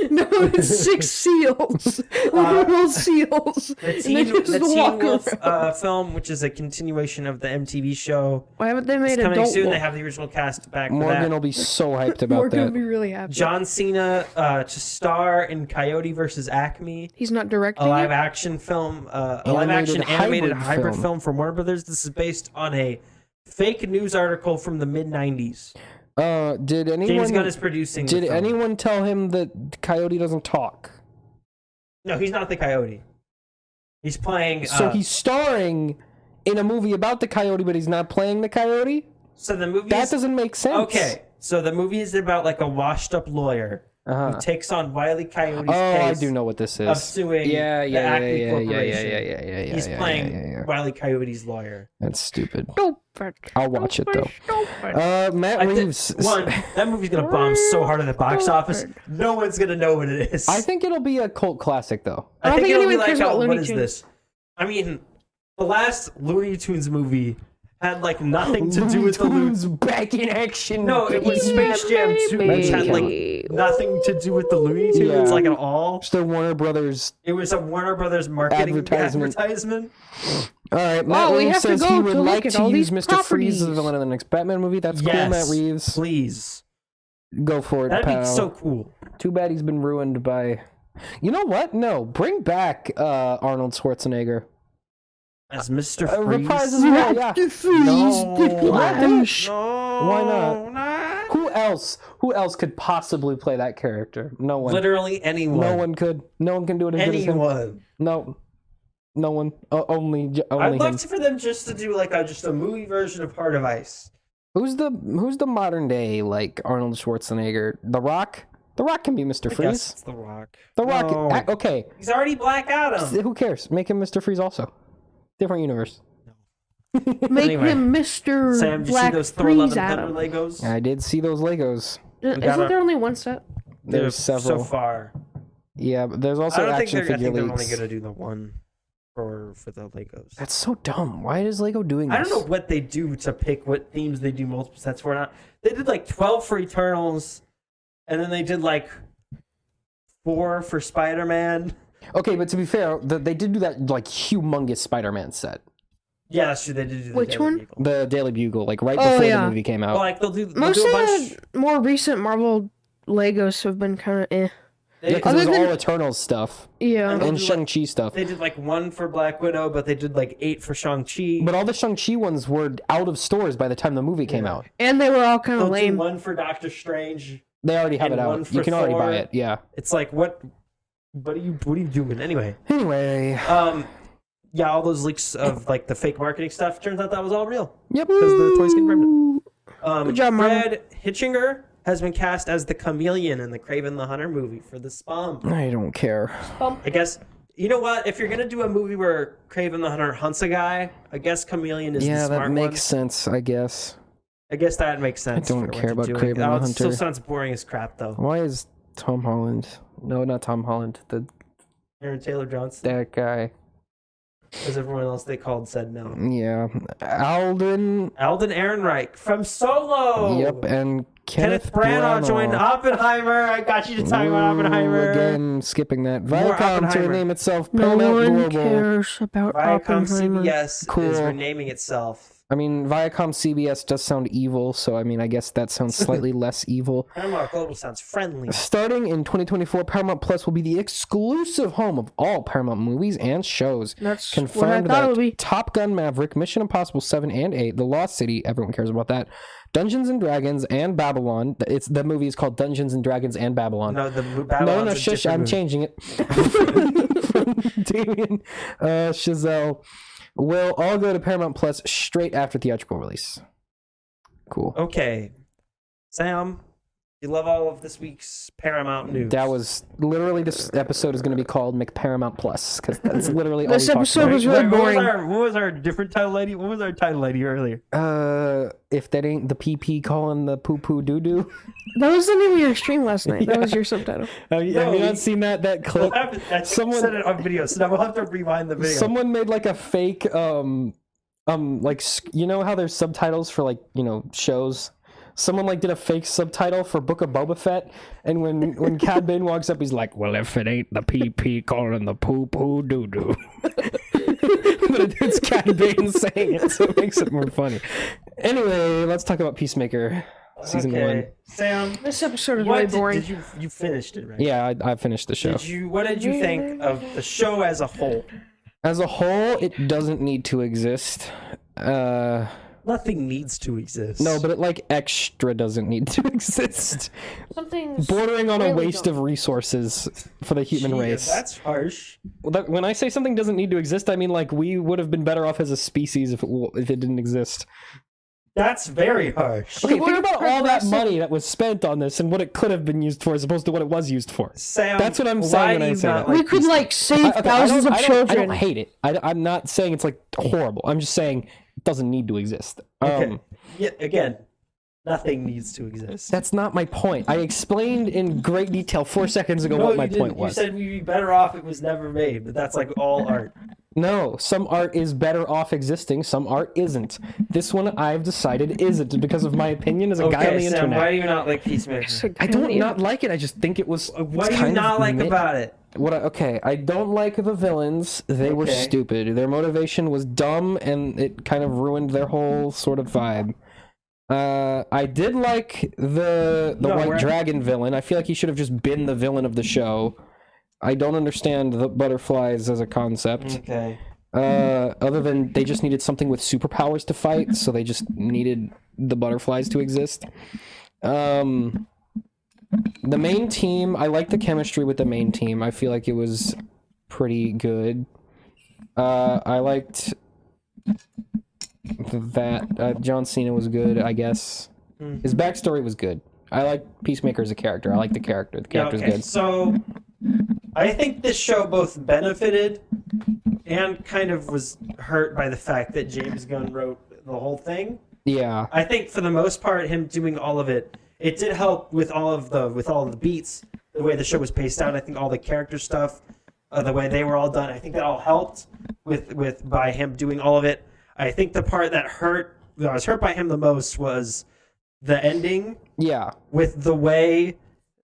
No, it's 6 seals. Literal seals. The And Teen, they just the Teen walk Wolf around. film, which is a continuation of the MTV show. Why haven't they made It's coming adult soon. Wolf? They have the original cast back for Morgan that. will be so hyped about Morgan that. would be really happy. John Cena to star in Coyote vs. Acme, He's not a directing live it? action film, a live action animated hybrid film from Warner Brothers. This is based on a fake news article from the mid '90s. Did James anyone Gunn is producing. the did film. anyone tell him that Coyote doesn't talk? No, he's not the Coyote. He's playing. So he's starring in a movie about the Coyote, but he's not playing the Coyote? So the movie. That doesn't make sense. Okay, so the movie is about like a washed-up lawyer who takes on Wile E. Coyote's Oh, I case do know what this of is. suing Yeah, the yeah, Acme yeah, yeah, Corporation. yeah. He's playing Wile E. Coyote's lawyer. That's stupid. Stupid. I'll watch it though. Stupid. Matt Reeves. That movie's gonna bomb so hard in the box office, no one's gonna know what it is. I think it'll be a cult classic though. I don't think it'll be anyone cares about what Looney is Tunes. this? I mean, the last Looney Tunes movie had like nothing to do with the Looney Tunes back in action. No, it was Space Jam 2, which had like nothing to do with the Looney Tunes, Yeah. like at all. It's the Warner Brothers. It was a Warner Brothers marketing Advertisement. advertisement. All right, Matt we Reeves have to says go he would to like look at to all use these Mr. Freeze as the properties. villain in the next Batman movie. That's Yes, cool, Matt Reeves. please. Go for it, That'd pal. be so cool. Too bad he's been ruined by... You know what? No, bring back Arnold Schwarzenegger. As Mr. Freeze. Reprise his role, yeah. No. Why not? Who else could possibly play that character? No one. Literally anyone. No one could. No one can do it as good as him. Anyone. No one. Only I'd him. love for them just to do like just a movie version of Heart of Ice. Who's the modern day like Arnold Schwarzenegger? The Rock? The Rock can be Mr. I Freeze. guess it's The Rock. The Rock. No. Okay. He's already Black Adam. Who cares? Make him Mr. Freeze also. Different universe. Make Anyway. him Mr. Sam, did you see Black those Thor Love Freeze and Thunder Adam. Legos? I did see those Legos. Isn't gotta- there only one set? There's several. So far. Yeah, but there's I also don't think action they're. I figure think they're only leaks. gonna do the one for the Legos. That's so dumb. Why is Lego doing this? I don't know what they do to pick what themes they do multiple sets for. Not they did like 12 for Eternals, and then they did like 4 for Spider-Man. Okay, but to be fair, they did do that like humongous Spider-Man set. Yeah, that's true. They did do the Which Daily one? Bugle. The Daily Bugle, like right Oh, before yeah. the movie came out. Well, like they'll do Most a of bunch. the more recent Marvel Legos have been kind of eh. Yeah, because Other it was than- all Eternals stuff Yeah. And and do, like- Shang-Chi stuff. They did like 1 for Black Widow, but they did like 8 for Shang-Chi. But all the Shang-Chi ones were out of stores by the time the movie came out. And they were all kind They'll of do lame. 1 for Doctor Strange. They already have And it one out. for You can already Thor. buy it. Yeah. It's like what are you doing anyway? Anyway. Yeah, all those leaks of like the fake marketing stuff. Turns out that was all real Yep. because the toys confirmed it. Good job, Marvel. Fred Hitchinger has been cast as the chameleon in the Kraven the Hunter movie for the Spawn. I don't care. I guess you know what? If you're gonna do a movie where Kraven the Hunter hunts a guy, I guess chameleon is the Yeah, smart that makes sense, I guess. one. I guess that makes sense. I don't for what care you're about doing. Kraven the It still Hunter. sounds boring as crap though. Why is Tom Holland... No, not Tom Holland. Aaron Taylor Johnson, That guy. as everyone else they called said no. Yeah. Alden... Alden Ehrenreich from Solo. Yep, and Kenneth Branagh joined Oppenheimer. I got you to talk about Oppenheimer. Again, skipping that. More Viacom to Oppenheimer. rename itself No Paramount one Global. cares about Viacom Oppenheimer. CBS is Cool. renaming itself. I mean, Viacom CBS does sound evil, so I mean, I guess that sounds slightly less evil. Paramount Global sounds friendly. Starting in 2024, Paramount Plus will be the exclusive home of all Paramount movies and shows. That's what I Confirmed thought it that would be. Top Gun Maverick, Mission Impossible 7 and 8, The Lost City, everyone cares about that, Dungeons and Dragons, and Babylon. The movie is called Dungeons and Dragons and Babylon. No, the No, Babylon's a shush, different I'm movie. changing it. From Damien Chazelle will all go to Paramount Plus straight after theatrical release. Cool. Okay, Sam, you love all of this week's Paramount news. That was literally, this episode is going to be called McParamount Plus because that's literally all This we talked episode about. was really boring. What was our different title lady? What was our title lady earlier? If that ain't the PP calling the poo poo doo doo. That was the name of your stream last night. That was your subtitle. Have you not seen that clip? Someone said it on video, so now we'll have to rewind the video. Someone made like a fake like you know how there's subtitles for like, you know, shows. Someone like did a fake subtitle for Book of Boba Fett, and when Cad Bane walks up, he's like, "Well, if it ain't the PP calling the poo poo doo doo," but it's Cad Bane saying it, so it makes it more funny. Anyway, let's talk about Peacemaker season 1. Sam, This episode is what really did, boring. you finished it, right? Yeah, I finished the show. What did you think of the show as a whole? As a whole, it doesn't need to exist. Nothing needs to exist. No, but it like extra doesn't need to exist. Something's Bordering on a really waste dumb. of resources for the human Jeez, race. That's harsh. When I say something doesn't need to exist, I mean like we would have been better off as a species if it didn't exist. That's very harsh. Okay, We think were about all that progressive- money that was spent on this and what it could have been used for as opposed to what it was used for. Sam, That's what I'm why saying when do I you say not that. We like could these like save Okay, thousands of I children. don't hate it. I'm not saying it's like horrible. I'm just saying it doesn't need to exist. Okay. Yeah, again, nothing needs to exist. That's not my point. I explained in great detail 4 seconds ago what my point was. You said we'd be better off if it was never made, but that's like all art. No, some art is better off existing, some art isn't. This one I've decided isn't because of my opinion as a guy on the Sam, internet. why do you not like Peacemaker? I don't not like it. I just think it was. What do you not like about it? Okay, I don't like the villains. They were Okay. stupid. Their motivation was dumb, and it kind of ruined their whole sort of vibe. I did like the White Dragon villain. I feel like he should have just been the villain of the show. I don't understand the butterflies as a concept. Okay. Other than they just needed something with superpowers to fight, so they just needed the butterflies to exist. The main team, I like the chemistry with the main team. I feel like it was pretty good. I liked that John Cena was good, I guess. His backstory was good. I like Peacemaker as a character. I like the character. The character's good. So, I think this show both benefited and kind of was hurt by the fact that James Gunn wrote the whole thing. Yeah. I think for the most part, him doing all of it, it did help with all of the beats, the way the show was paced out. I think all the character stuff, the way they were all done, I think that all helped with by him doing all of it. I think the part that I was hurt by him the most was the ending. Yeah. With the way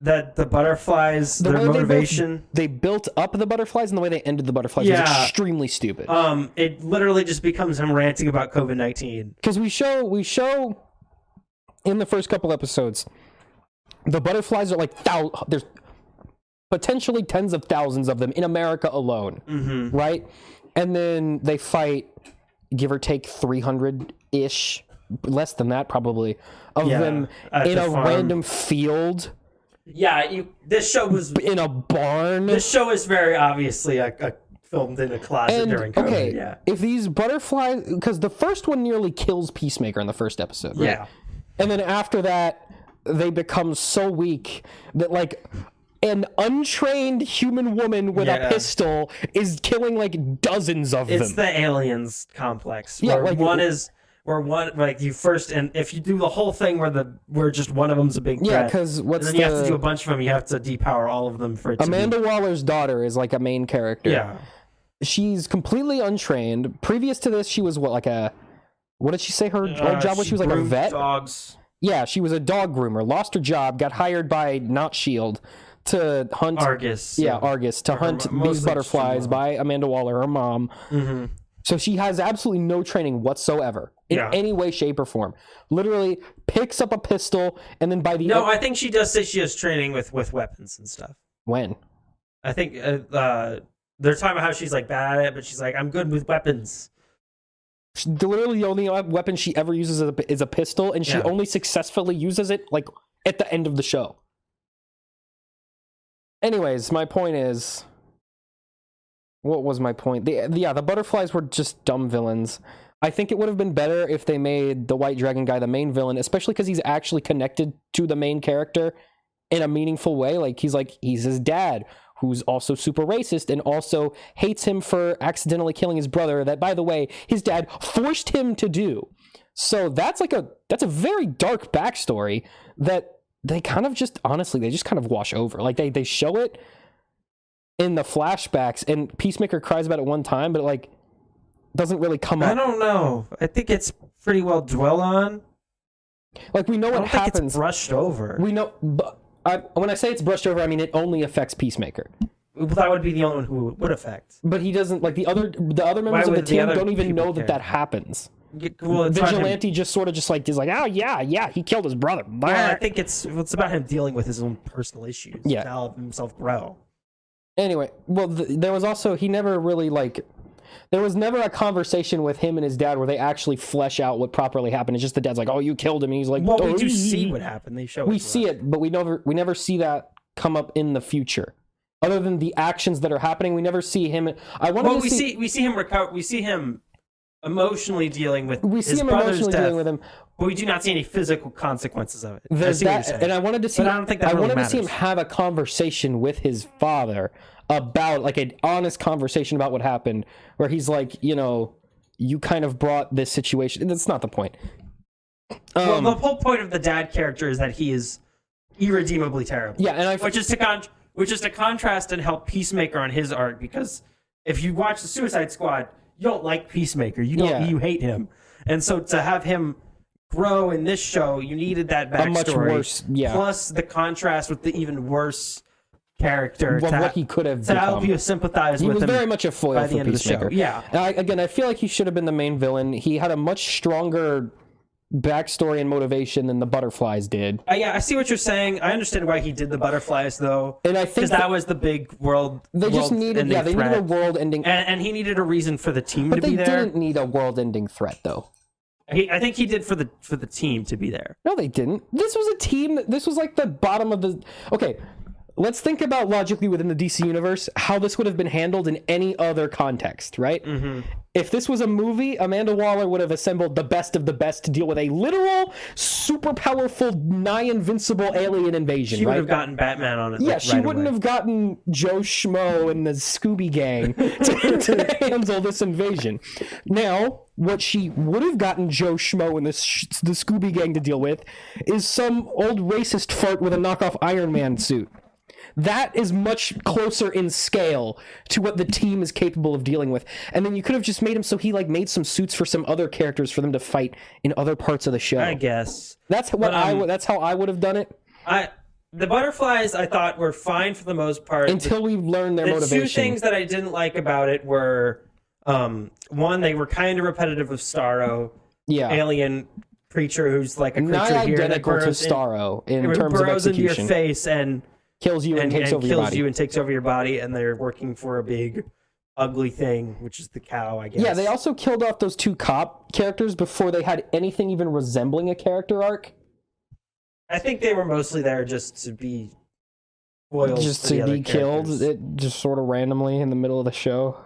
that the butterflies, their motivation. They built up the butterflies, and the way they ended the butterflies was extremely stupid. It literally just becomes him ranting about COVID-19. Because we show in the first couple episodes, the butterflies are like there's potentially tens of thousands of them in America alone, right? And then they fight, give or take 300-ish, less than that probably, of them in a random field. Yeah, this show was in a barn. This show is very obviously filmed in a closet during COVID. Okay, if these butterflies, because the first one nearly kills Peacemaker in the first episode, right? Yeah, and then after that, they become so weak that like an untrained human woman with a pistol is killing like dozens of them. It's the aliens complex. Yeah, where one like you first, and if you do the whole thing where just one of them's a big threat, yeah, because you have to do a bunch of them. You have to depower all of them for it. Amanda Waller's daughter is like a main character. Yeah, she's completely untrained. Previous to this, she was what did she say her job was? She was like a vet. Dogs. Yeah, she was a dog groomer. Lost her job. Got hired by not Shield to hunt Argus. Yeah, Argus to hunt these butterflies by Amanda Waller, her mom. Mm-hmm. So she has absolutely no training whatsoever in any way, shape, or form. Literally picks up a pistol and then by the I think she does say she has training with weapons and stuff. When? I think they're talking about how she's like bad at it, but she's like, I'm good with weapons. Literally the only weapon she ever uses is a pistol, and she only successfully uses it like at the end of the show. Anyways, my point is... What was my point? The butterflies were just dumb villains. I think it would have been better if they made the White Dragon guy the main villain, especially because he's actually connected to the main character in a meaningful way. Like he's his dad, who's also super racist and also hates him for accidentally killing his brother. That, by the way, his dad forced him to do. So that's a very dark backstory that they kind of just honestly kind of wash over. Like they show it in the flashbacks, and Peacemaker cries about it one time, but it like doesn't really come up. I don't know. I think it's pretty well dwelled on. Like we know what happens. It's brushed over. We know, but when I say it's brushed over, I mean it only affects Peacemaker. Well, that would be the only one who it would affect. But he doesn't. Like the other members of the team don't even know that happens. Well, Vigilante just sort of just like is like, oh yeah, he killed his brother. Well, I think it's about him dealing with his own personal issues. Yeah, to help himself grow. Anyway, well, there was also he never really there was never a conversation with him and his dad where they actually flesh out what properly happened. It's just the dad's like, "Oh, you killed him." And he's like, "Well, we do see what happened. They show we see it, but we never see that come up in the future. Other than the actions that are happening, we never see him. We see him recover. We see him emotionally dealing with. We see him emotionally dealing with him, but we do not see any physical consequences of it. There's that, and I wanted to see. But I don't think that really matters. To see him have a conversation with his father about, like, an honest conversation about what happened, where he's like, you kind of brought this situation. That's not the point. Well, the whole point of the dad character is that he is irredeemably terrible. Yeah, and which is to contrast and help Peacemaker on his arc, because if you watch the Suicide Squad, you don't like Peacemaker. You hate him. And so to have him grow in this show, you needed that backstory. Much worse, plus the contrast with the even worse character. What he could have to help you sympathize with him. He was very much a foil for Peacemaker. Yeah. And I feel like he should have been the main villain. He had a much stronger backstory and motivation than the butterflies did. Yeah, I see what you're saying. I understand why he did the butterflies, though. And I think because that was the big world. They just needed, they needed a world-ending, and he needed a reason for the team to be there. But they didn't need a world-ending threat, though. I think he did for the team to be there. No, they didn't. This was a team. This was like the bottom of the. Okay, let's think about logically within the DC universe how this would have been handled in any other context, right? Mm-hmm. If this was a movie, Amanda Waller would have assembled the best of the best to deal with a literal, super powerful, nigh invincible alien invasion. She would have gotten Batman on it. Yeah, she wouldn't have gotten Joe Schmo and the Scooby Gang to handle this invasion. Now, what she would have gotten Joe Schmo and the Scooby Gang to deal with is some old racist fart with a knockoff Iron Man suit. That is much closer in scale to what the team is capable of dealing with. And then you could have just made him so he like made some suits for some other characters for them to fight in other parts of the show. I guess. That's what that's how I would have done it. The butterflies I thought were fine for the most part. Until we learned their motivation. The two things that I didn't like about it were one, they were kind of repetitive of Starro. Yeah. Alien creature who's like a creature not here identical that to Starro in terms of burrows into execution. your face and kills you and takes over your body. You and takes over your body, and they're working for a big, ugly thing, which is the cow, I guess. Yeah, they also killed off those two cop characters before they had anything even resembling a character arc. I think they were mostly there just to be foils just for the to other be killed, characters. it just sort of randomly in the middle of the show.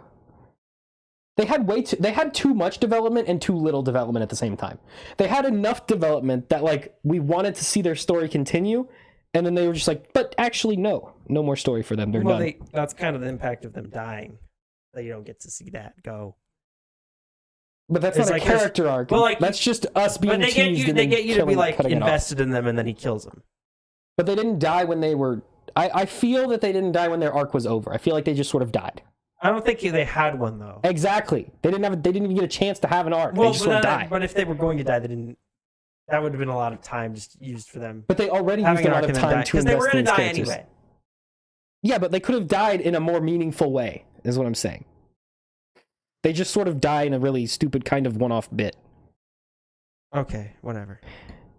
They had too much development and too little development at the same time. They had enough development that like we wanted to see their story continue. And then they were just like, but actually, no more story for them. They're done. That's kind of the impact of them dying. That you don't get to see that go. But that's not a character arc. Well, that's just us being teased. They get you to be like invested in them, and then he kills them. But they didn't die when they were. I feel that they didn't die when their arc was over. I feel like they just sort of died. I don't think they had one though. Exactly. They didn't even get a chance to have an arc. They just sort of died. But if they were going to die, they didn't. That would have been a lot of time just used for them. But they already used a lot of time to invest in these characters. Because they were going to die anyway. Yeah, but they could have died in a more meaningful way, is what I'm saying. They just sort of die in a really stupid kind of one-off bit. Okay, whatever.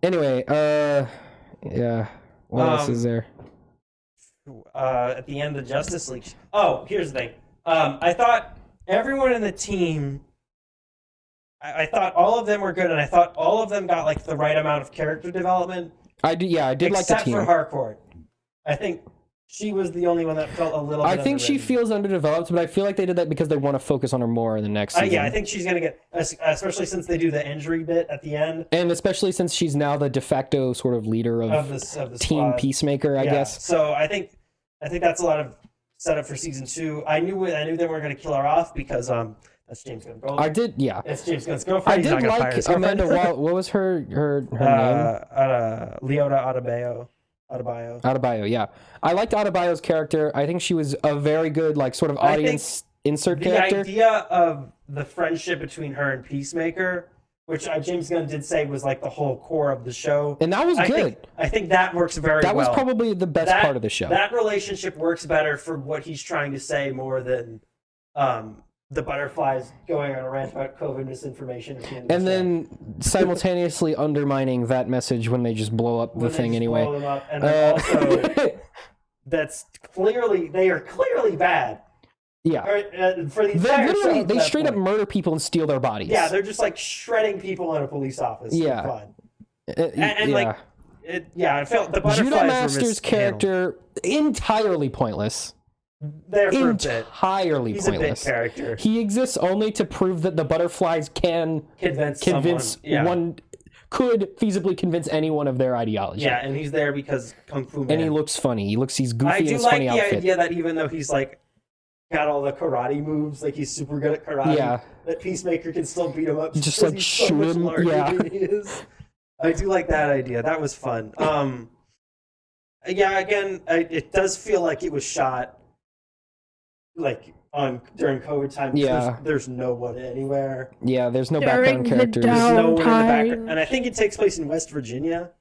Anyway, yeah. What else is there? At the end of Justice League. Oh, here's the thing. I thought everyone in the team... I thought all of them were good, and I thought all of them got like the right amount of character development. I did like the team. Except for Harcourt. I think she was the only one that felt a little bit I think she feels underdeveloped, but I feel like they did that because they want to focus on her more in the next season. Yeah, I think she's going to get, especially since they do the injury bit at the end. And especially since she's now the de facto sort of leader of the Team squad. Peacemaker, I guess. So I think that's a lot of setup for season 2. I knew they weren't going to kill her off because that's James Gunn's girlfriend. I did, yeah. It's James Gunn's girlfriend. I did like Amanda Waller. What was her name? Leota Adebayo, yeah. I liked Adebayo's character. I think she was a very good, like, sort of audience insert character. The idea of the friendship between her and Peacemaker, which James Gunn did say was like the whole core of the show. And that was good. I think that works very well. That was probably the best part of the show. That relationship works better for what he's trying to say more than the butterflies going on a rant about COVID misinformation. And then simultaneously undermining that message when they just blow up the thing anyway. Blow them up. And then also, they are clearly bad. Yeah. For the they straight up murder people and steal their bodies. Yeah, they're just like shredding people in a police office. Yeah. Fun. I felt the butterflies Judo Master's character entirely pointless. There for entirely He's pointless. A bit character. He exists only to prove that the butterflies can convince one could feasibly convince anyone of their ideology. Yeah, and he's there because Kung Fu Man. And he looks funny. He's goofy in his funny outfit. I do like the idea that even though he's like got all the karate moves, like he's super good at karate, that Peacemaker can still beat him up. Just like shoot him. Than he is. I do like that idea. That was fun. It does feel like it was shot like during COVID time. Yeah, there's no one anywhere. Yeah, there's no background characters. There's no one in the background, and I think it takes place in West Virginia,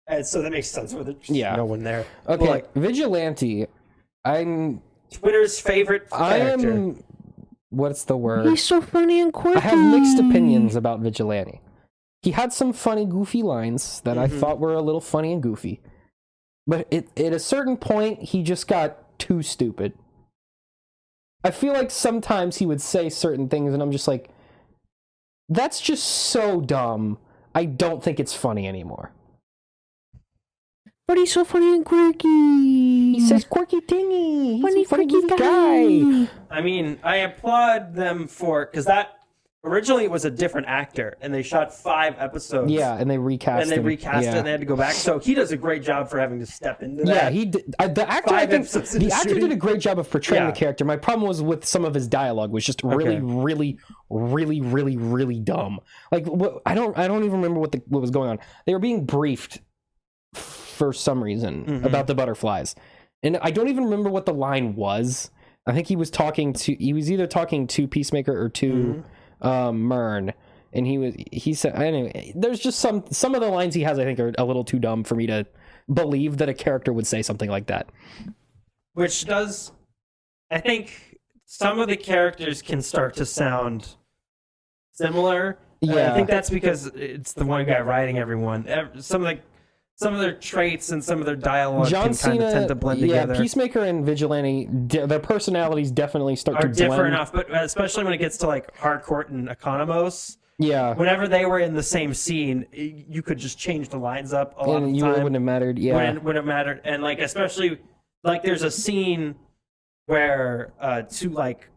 and so that makes sense with it. No one there. Okay, Vigilante. I'm Twitter's favorite character. What's the word? He's so funny and quirky. I have mixed opinions about Vigilante. he had some funny, goofy lines that I thought were a little funny and goofy. But at a certain point, he just got too stupid. I feel like sometimes he would say certain things, and I'm just like, that's just so dumb. I don't think it's funny anymore. But he's so funny and quirky. He says quirky thingy. He's Funny, a funny quirky guy. I mean, I applaud them for, because that originally it was a different actor, and they shot 5 episodes. Yeah, and they recast him. it, and they had to go back. So he does a great job for having to step into that. Yeah, he did. The actor, I think, the actor did a great job of portraying the character. My problem was with some of his dialogue, was just really, really dumb. Like, I don't even remember what was going on. They were being briefed for some reason about the butterflies, and I don't even remember what the line was. I think he was either talking to Peacemaker or to Myrn, and he said, anyway, there's just some of the lines he has I think are a little too dumb for me to believe that a character would say something like that. Which does, I think some of the characters can start to sound similar. Yeah, I think that's because it's the one guy writing everyone. Some of their traits and some of their dialogue John can kind of tend to blend together. Yeah, Peacemaker and Vigilante, their personalities definitely start to different blend. enough, but especially when it gets to like Harcourt and Economos. Yeah. Whenever they were in the same scene, you could just change the lines up a lot of the time. Wouldn't have mattered. Yeah. When it mattered, and like especially like there's a scene where two like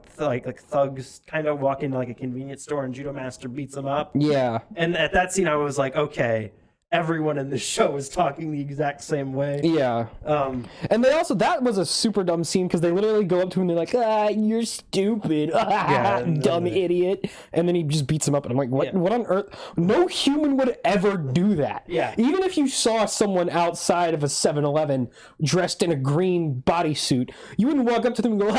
thugs kind of walk into like a convenience store and Judo Master beats them up. Yeah. And at that scene, I was like, okay, everyone in this show is talking the exact same way. Yeah. And they also, that was a super dumb scene because they literally go up to him and they're like, you're stupid. Dumb idiot. And then he just beats him up. And I'm like, what on earth? No human would ever do that. Yeah. Even if you saw someone outside of a 7-Eleven dressed in a green bodysuit, you wouldn't walk up to them and go,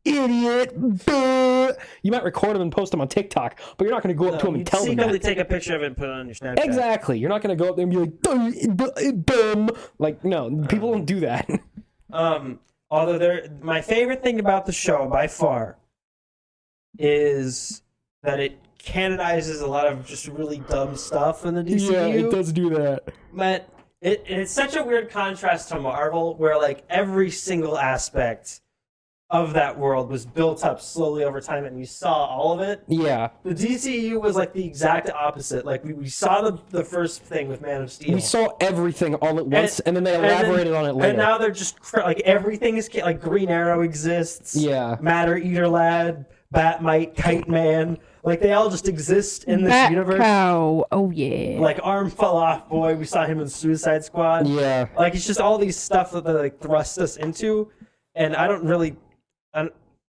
idiot. Buh. You might record them and post them on TikTok, but you're not going to go up to them and tell them that. Secretly take a picture of it and put it on your Snapchat. Exactly. You're not going to go up there and be like, dumb. Like, no, people don't do that. Although my favorite thing about the show by far is that it canonizes a lot of just really dumb stuff in the DCU. Yeah, it does do that. But it's such a weird contrast to Marvel, where like every single aspect of that world was built up slowly over time, and you saw all of it. Yeah. The DCU was like the exact opposite. Like we saw the first thing with Man of Steel. We saw everything all at once, and then they elaborated on it later. And now they're just like everything is like Green Arrow exists. Yeah. Matter Eater Lad, Batmite, Kite Man. Like they all just exist in this universe. Cow. Oh yeah. Like Arm Fell Off Boy, we saw him in Suicide Squad. Yeah. Like it's just all these stuff that they like thrust us into, and I don't.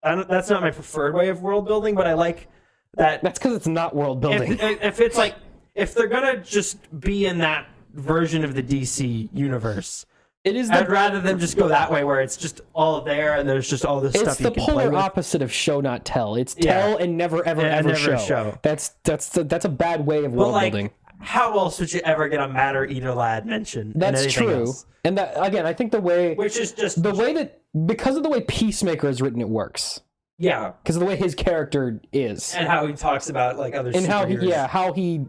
That's not my preferred way of world building, but I like that. That's because it's not world building. If it's like, if they're gonna just be in that version of the DC universe, I'd rather them just go that way, where it's just all there and there's just all this stuff. It's the polar opposite of show not tell. It's tell and never ever show. That's a bad way of world building. How else would you ever get a Matter Eater Lad mention? That's true. Else? And that again, I think the way, which is just the way that, because of the way Peacemaker is written, it works. Yeah, because of the way his character is, and how he talks about like other, and superheroes. how he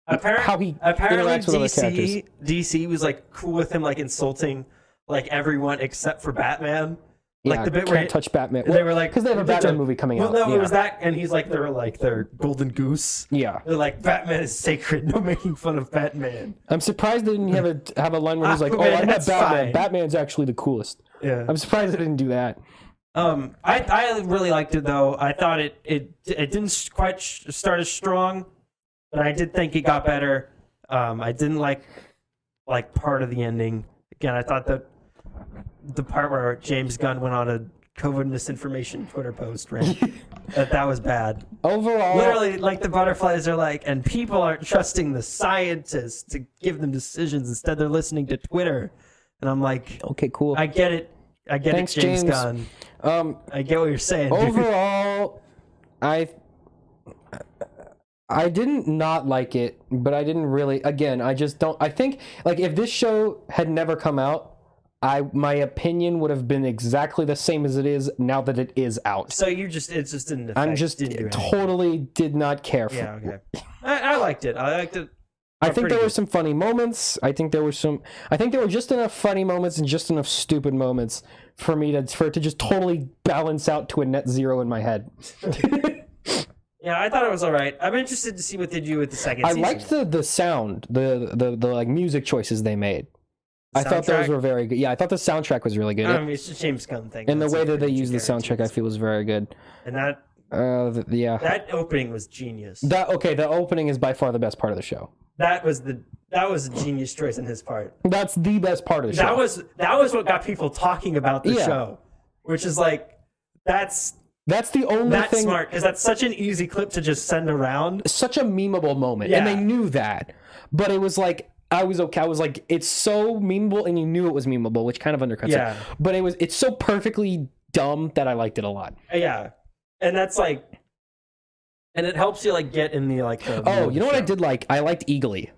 apparently interacts with other characters. DC was like cool with him like insulting like everyone except for Batman. Yeah, like the bit can't where touch Batman. They were like, because they have a Batman movie coming out. No, it was that, and he's like, they're like their golden goose. Yeah, they're like, Batman is sacred. No making fun of Batman. I'm surprised they didn't have a line where he's like, "Oh, I met Batman. Fine. Batman's actually the coolest." Yeah, I'm surprised they didn't do that. I really liked it though. I thought it didn't quite start as strong, but I did think it got better. I didn't like part of the ending. Again, I thought that the part where James Gunn went on a COVID misinformation Twitter post, right? that was bad. Overall, literally, like the butterflies are like, and people aren't trusting the scientists to give them decisions. Instead, they're listening to Twitter. And I'm like, okay, cool. I get it. Thanks, James Gunn. I get what you're saying. Overall, I didn't not like it, but I didn't really. Again, I just don't. I think like if this show had never come out, my opinion would have been exactly the same as it is now that it is out. So it just didn't affect, totally did not care for it. Yeah, okay. I liked it. I think there were some funny moments. I think there were just enough funny moments and just enough stupid moments for it to just totally balance out to a net zero in my head. Yeah, I thought it was all right. I'm interested to see what they do with the second season. I liked the sound, the like music choices they made. I thought those were very good. Yeah, I thought the soundtrack was really good. I mean, it's a James Gunn thing. And the way that they use the soundtrack, I feel, was very good. And that that opening was genius. The opening is by far the best part of the show. That was a genius choice on his part. That's the best part of the show. That was what got people talking about the show, which is like that's the only thing. That's smart because that's such an easy clip to just send around. Such a memeable moment, and they knew that, but it was like. I was okay. I was like, it's so memeable, and you knew it was memeable, which kind of undercuts it. But it's so perfectly dumb that I liked it a lot. Yeah, and that's like, and it helps you like get in the like. You know what I did like? I liked Eagly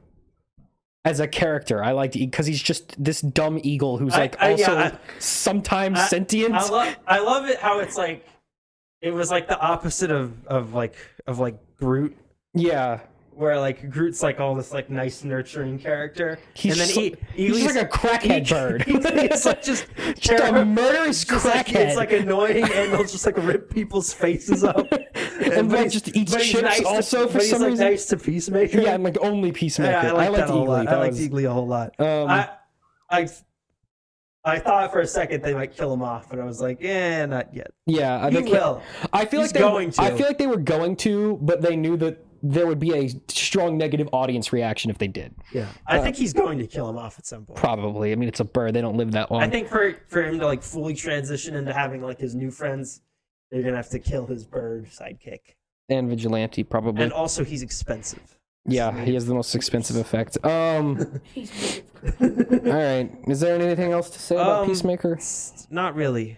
as a character. I liked because he's just this dumb eagle who's sometimes sentient. I love it how it's like, it was like the opposite of Groot. Yeah. Where like Groot's like all this like nice nurturing character, he's like a crackhead bird. It's like just a murderous crackhead. It's like annoying, and they'll just like rip people's faces up, and like just eats chips. Also, for some reason, nice to Peacemaker. Yeah, I'm like only Peacemaker. Yeah, I liked Eagly. I liked Eagly a whole lot. I thought for a second they might kill him off, but I was like, not yet. Yeah, he will. I feel like they were going to, but they knew that there would be a strong negative audience reaction if they did. Yeah, I think he's going to kill him off at some point. Probably. I mean, it's a bird; they don't live that long. I think for him to like fully transition into having like his new friends, they're gonna have to kill his bird sidekick and vigilante, probably. And also, he's expensive. Yeah, he has the most expensive effect. All right. Is there anything else to say about Peacemaker? Not really.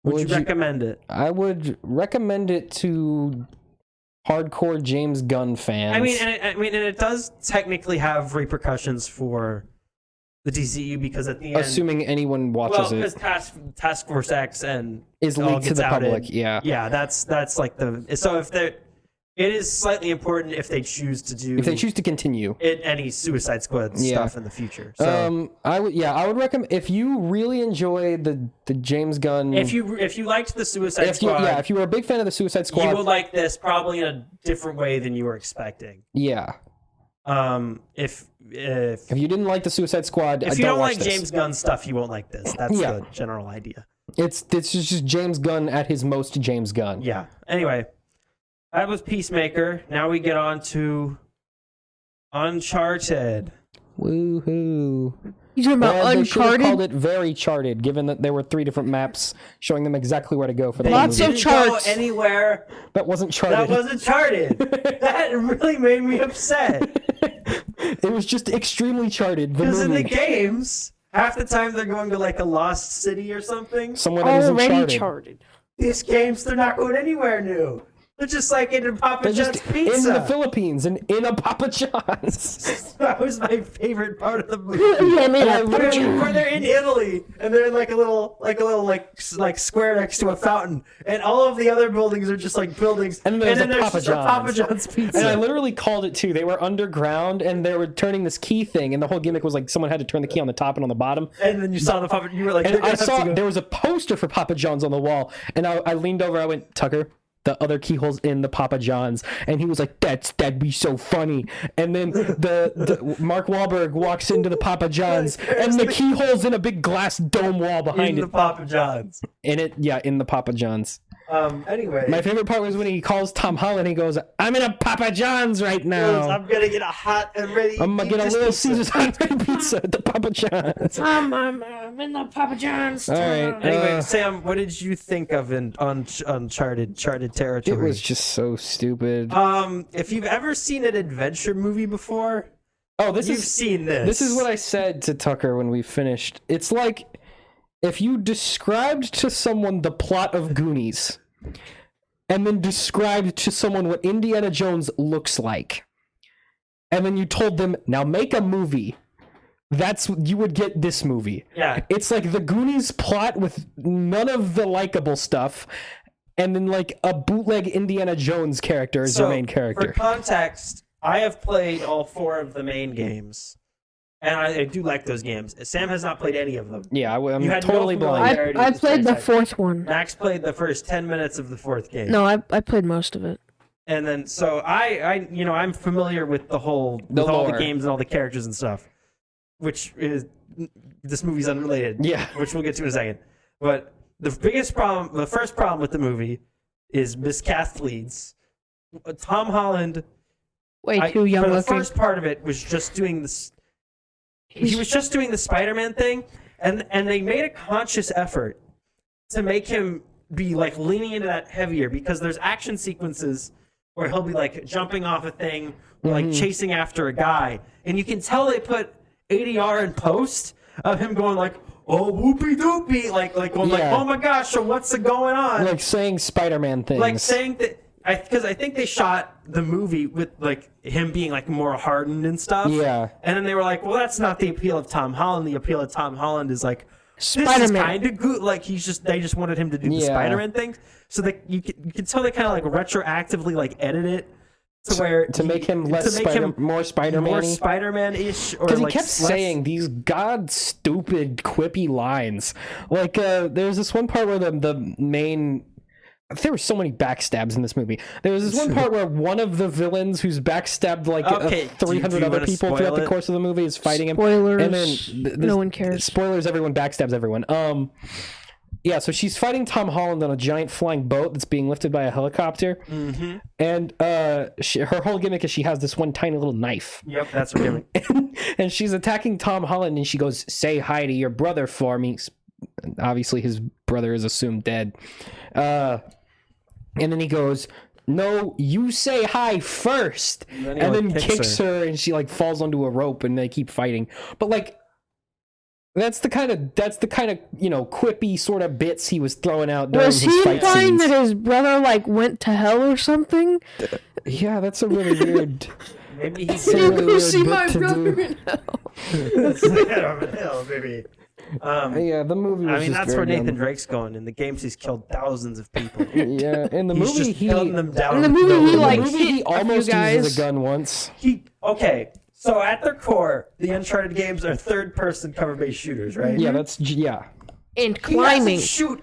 Would you recommend it? I would recommend it to hardcore James Gunn fans. I mean, and it does technically have repercussions for the DCU because at the end, assuming anyone watches it, because Task Force X and is leaked to the public. Yeah, that's like it is slightly important if they choose to continue any Suicide Squad stuff in the future. So, I would recommend if you really enjoy the James Gunn. If you liked the Suicide Squad, if you were a big fan of the Suicide Squad, you will like this probably in a different way than you were expecting. Yeah. If you didn't like the Suicide Squad, if you don't like James Gunn stuff, you won't like this. That's the general idea. It's just James Gunn at his most James Gunn. Yeah. Anyway. That was Peacemaker. Now we get on to Uncharted. Woohoo. You talking about Uncharted? They should have called it Very Charted, given that there were 3 different maps showing them exactly where to go for the Lots movie. of charts. Go anywhere. That wasn't charted. That wasn't charted. That really made me upset. It was just extremely charted. Because in the games, half the time they're going to like a lost city or something. Somewhere that isn't already charted. These games, they're not going anywhere new. They're just like in a Papa John's pizza. In the Philippines and in a Papa John's. That was my favorite part of the movie. Where they're in Italy and they're in like a little square next to a fountain, and all of the other buildings are just like buildings. And then there's a Papa John's pizza. And I literally called it too. They were underground and they were turning this key thing, and the whole gimmick was like someone had to turn the key on the top and on the bottom. And then you saw the Papa. You were like, and I saw there was a poster for Papa John's on the wall, and I leaned over. I went, Tucker, the other keyholes in the Papa John's, and he was like, that'd be so funny. And then the Mark Wahlberg walks into the Papa John's, and the keyhole's in a big glass dome wall behind it. In the Papa John's. In the Papa John's. Anyway, my favorite part was when he calls Tom Holland. He goes, "I'm in a Papa John's right now. I'm gonna get a hot and ready. I'm gonna get a Little Caesar's hot and ready pizza at the Papa John's. I'm in the Papa John's. All right. Anyway, Sam, what did you think of Uncharted territory? It was just so stupid. If you've ever seen an adventure movie before, you've seen this. This is what I said to Tucker when we finished. It's like if you described to someone the plot of Goonies and then described to someone what Indiana Jones looks like, and then you told them, now make a movie you would get this movie. Yeah. It's like the Goonies plot with none of the likable stuff, and then like a bootleg Indiana Jones character as your main character. For context, I have played all 4 of the main games, and I do like those games. Sam has not played any of them. Yeah, I'm You had totally no blind. familiarity I with played the franchise. 4th one. Max played the first 10 minutes of the 4th game. No, I played most of it. And then, so I'm familiar with all the games and all the characters and stuff, which is, this movie's unrelated. Yeah. Which we'll get to in a second. But the first problem with the movie is miscast leads. Tom Holland, Way too young for the looking. first part of it, was just doing this. He was just doing the Spider-Man thing, and they made a conscious effort to make him be like leaning into that heavier, because there's action sequences where he'll be like jumping off a thing, or like chasing after a guy, and you can tell they put ADR in post of him going like, "Oh, whoopie doopie," like going like, "Oh my gosh, so what's going on?" Like saying Spider-Man things. Like saying that, because I think they shot the movie with like him being like more hardened and stuff. Yeah. And then they were like, well, that's not the appeal of Tom Holland. The appeal of Tom Holland is like, this is Spider-Man. kind of good. Like they just wanted him to do the Spider-Man thing. So you can tell they kind of like retroactively like edit it to make him more Spider-Man-y. More Spider-Man-ish. Because he kept saying these stupid quippy lines. Like there's this one part where the main. There were so many backstabs in this movie. There was this one part where one of the villains who's backstabbed like 300 other people throughout the course of the movie is fighting him. Spoilers. And then No one cares. Spoilers, everyone backstabs everyone. Yeah, so she's fighting Tom Holland on a giant flying boat that's being lifted by a helicopter. Mm-hmm. And her whole gimmick is she has this one tiny little knife. Yep, that's her gimmick. And she's attacking Tom Holland, and she goes, "Say hi to your brother for me." Obviously, his brother is assumed dead. And then he goes, "No, you say hi first," and then kicks her, and she like falls onto a rope, and they keep fighting. But like, that's the kind of quippy sort of bits he was throwing out during his fight scenes. Was he implying that his brother like went to hell or something? Yeah, that's a really weird. Maybe he's Go see my brother in hell. Maybe. Yeah, the movie was just that's where very Nathan dumb. Drake's going. In the games, he's killed thousands of people. Yeah, in the He's movie, just killing them down. In the movie, he like he hit almost a few uses guys. a gun once. Okay, so at their core, the Uncharted games are third-person cover-based shooters, right? Yeah, And He climbing. doesn't shoot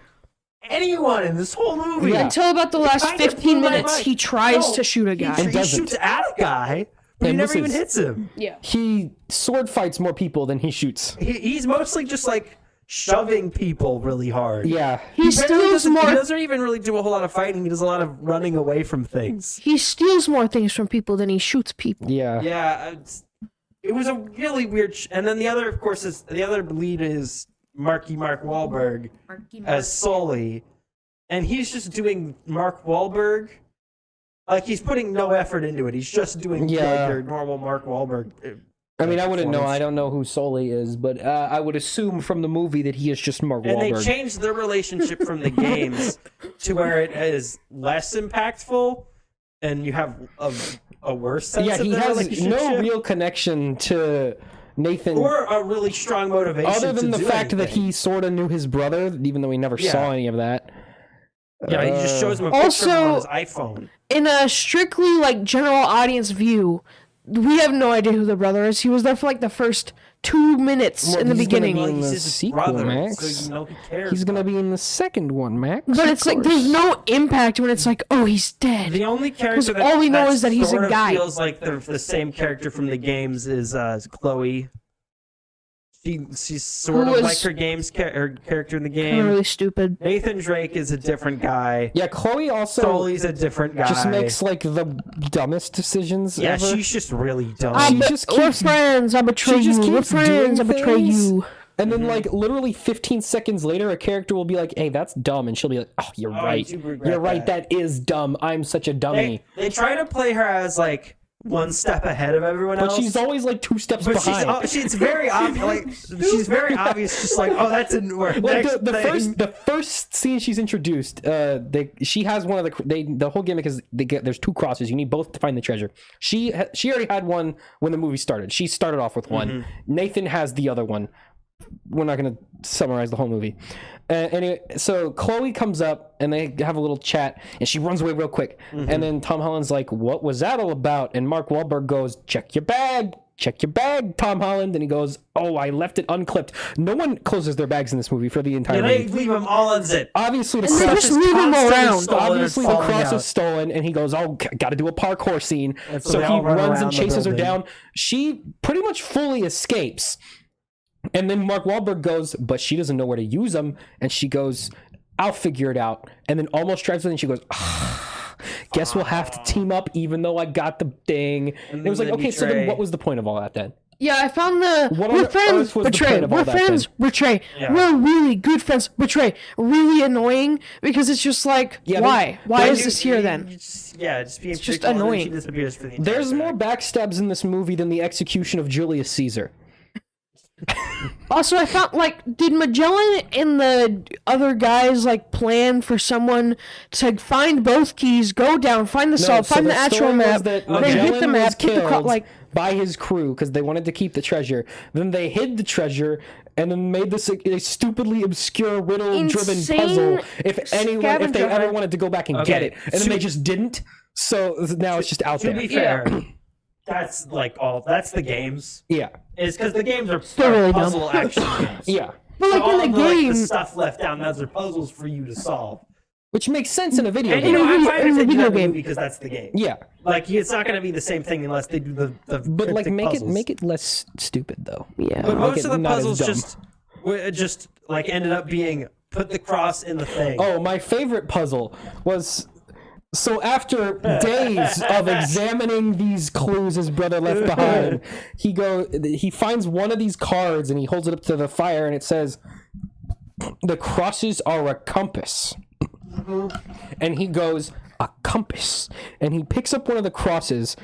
anyone in this whole movie. Yeah. Until about the last Kind of 15 blew my minutes, mind. he tries No, to shoot a guy. And He doesn't. shoots at a guy, but he And never even misses. hits him. Yeah. He sword fights more people than he shoots. He's mostly just like shoving people really hard. Yeah. He steals more. He doesn't even really do a whole lot of fighting. He does a lot of running away from things. He steals more things from people than he shoots people. Yeah. Yeah, it was a really weird. And then the other, of course, is the other lead is Mark Wahlberg as Sully, and he's just doing Mark Wahlberg. Like he's putting no effort into it. He's just doing like your normal Mark Wahlberg. I mean, I wouldn't know. I don't know who Sully is, but I would assume from the movie that he is just Mark And Wahlberg. they changed their relationship from the games to where it is less impactful, and you have a worse sense of he their has relationship. no real connection to Nathan. Or a really strong motivation. Other than to the do fact that anything. he sort of knew his brother, even though he never saw any of that. Yeah, he just shows him a picture of him on his iPhone. In a strictly like general audience view, we have no idea who the brother is. He was there for like the first 2 minutes in the he's gonna beginning. be in He's the his sequel, brother, Max. so who cares? He's gonna be in the second one, Max. But it's like there's no impact when it's like, oh, he's dead. The only character that all we know is that he's a sort of guy. feels like the same character from the games is Chloe. She's sort Who of was- like her character in the Kinda game. really stupid. Nathan Drake is a different guy. Yeah, Chloe also Sully's a different guy. just makes like the dumbest decisions yeah, ever. she's just really dumb. We're friends. I betray she just you. We're keeps doing friends. I betray things. you. And then, like, literally 15 seconds later, a character will be like, "Hey, that's dumb," and she'll be like, "Oh, you're I right. do regret You're right. that. That is dumb. I'm such a dummy." They try to play her as like one step ahead of everyone else. But she's always like 2 steps But behind. it's very obvious. Like she's very obvious. Just like, oh, that didn't work. Like Next thing. the first scene she's introduced, she has one of the whole gimmick is there's 2 crosses. You need both to find the treasure. She already had one when the movie started. She started off with one. Mm-hmm. Nathan has the other one. We're not going to summarize the whole movie. Anyway, so Chloe comes up and they have a little chat and she runs away real quick. Mm-hmm. And then Tom Holland's like, what was that all about? And Mark Wahlberg goes, check your bag, Tom Holland. And he goes, oh, I left it unclipped. No one closes their bags in this movie for the entire movie. They leave them all unzipped. Obviously, the And they cross just is leave them constantly around. stolen and Obviously, the falling cross out. is stolen, and he goes, "Oh, got to do a parkour scene." And So they he all run runs around and the chases her building. down. She pretty much fully escapes, and then Mark Wahlberg goes, "But she doesn't know where to use them," and she goes, "I'll figure it out." And then almost drives in, and she goes, "Guess we'll have to team up, even though I got the thing." And it was like, they okay, so then betray. what was the point of all that then? Yeah, I found the What on we're earth friends was the betray. point of all We're that friends betray. Yeah. We're really good friends betray. Really annoying because it's just like Yeah, why? Why Then is you- this here you then? Just, yeah, it's being just predictable, and then annoying. She disappears for the entire There's time. more backstabs in this movie than the execution of Julius Caesar. Also, I found did Magellan and the other guys plan for someone to find both keys, go down, find the salt, so find the the actual story was map, that then hit the Magellan map, was hit the killed by his crew because they wanted to keep the treasure. Then they hid the treasure and then made this a stupidly obscure riddle-driven Insane puzzle. If they scavenger ever hunt. wanted to go back and get it, and then they just didn't. So now it's just out To there. be fair, that's that's the games. Yeah, It's because the games are really dumb. puzzle action games. yeah. But So all in of the game, the stuff left down, those are puzzles for you to solve. Which makes sense in a video And game. you know, I'm video- fine in if a they do video that in the game. movie because that's the game. Yeah, It's not going to be the same thing unless they do the but cryptic make puzzles. it less stupid though. yeah. But most it of the not as puzzles dumb. just ended up being put the cross in the thing. Oh, my favorite puzzle was so after days of examining these clues his brother left behind, he finds one of these cards and he holds it up to the fire and it says, "The crosses are a compass." And he goes, "A compass." And he picks up one of the crosses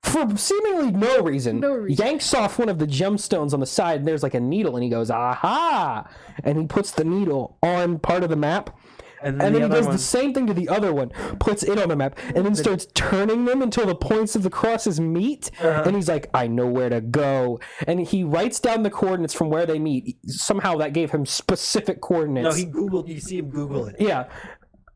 for seemingly no reason, yanks off one of the gemstones on the side, and there's a needle, and he goes, "Aha!" And he puts the needle on part of the map. and And then he other does one- the same thing to the other one, puts it on the map, and then starts turning them until the points of the crosses meet. And he's like, "I know where to go." And he writes down the coordinates from where they meet. Somehow that gave him specific coordinates. No, he Googled. You see him Google it. Yeah.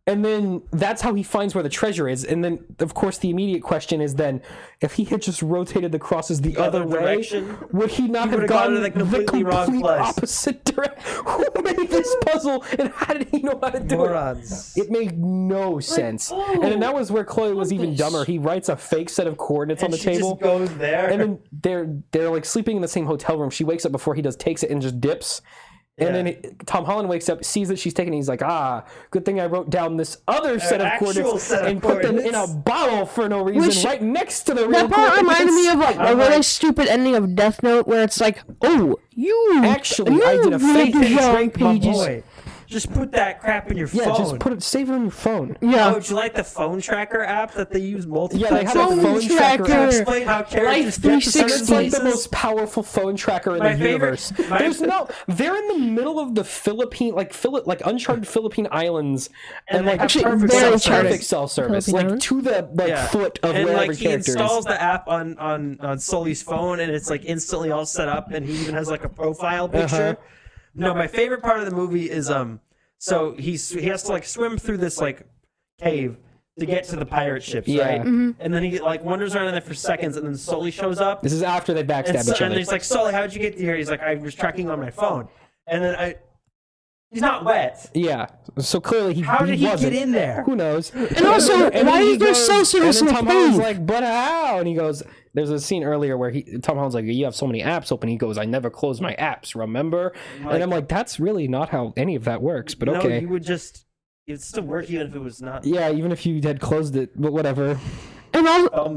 And then that's how he finds where the treasure is. And then, of course, the immediate question is then, if he had just rotated the crosses the other other way, direction, would he not have would've gone gone to the the completely wrong complete place. opposite direction? Who made this puzzle, and how did he know how to do Morons. it? It made no sense. oh, And then that was where Chloe was even dumber. He writes a fake set of coordinates on the She table. just goes there. And then they're sleeping in the same hotel room. She wakes up before he does, takes it, and just dips. And then Tom Holland wakes up, sees that she's taking it. He's like, good thing I wrote down this other set of actual coordinates set of and put them in a coordinates. bottle for no reason, Which- right next to the real That part reminded me of coordinates. a really stupid ending of Death Note where it's like, oh, you Actually, I did a read fake the drink, my pages. boy. Just put that crap in your Yeah, phone. just save it on your phone. Yeah. Oh, do you like the phone tracker app that they use multiple Yeah, they times? have a phone tracker. to explain how characters get to certain It's like the places. most powerful phone tracker in My the favorite- universe. my- They're in the middle of the Philippine, uncharted Philippine islands, and they have Actually, perfect very cell uncharted. perfect cell service, Philippine to the Yeah. foot of and where like every he character installs is. the app on Sully's phone, and it's instantly all set up, and he even has a profile picture. Uh-huh. No, my favorite part of the movie is so he has to swim through this cave to get to the pirate ships, Yeah. right? Mm-hmm. And then he wanders around in there for seconds, and then Sully shows up. This is after they backstab And, each and other. he's like, Sully, how'd you get here? He's like, I was tracking on my phone. And then he's not wet. Yeah, so clearly How did he wasn't. get in there? Who knows? And also, then why he is there goes- cell service and in then the Tom Holland's cave? like, but how? And he goes, there's a scene earlier where Tom Holland's like, you have so many apps open. He goes, I never close my apps, remember? And I'm like, that's really not how any of that works, but No, okay. you would just... It'd still work even if it was not Yeah, even if you had closed it, but whatever. And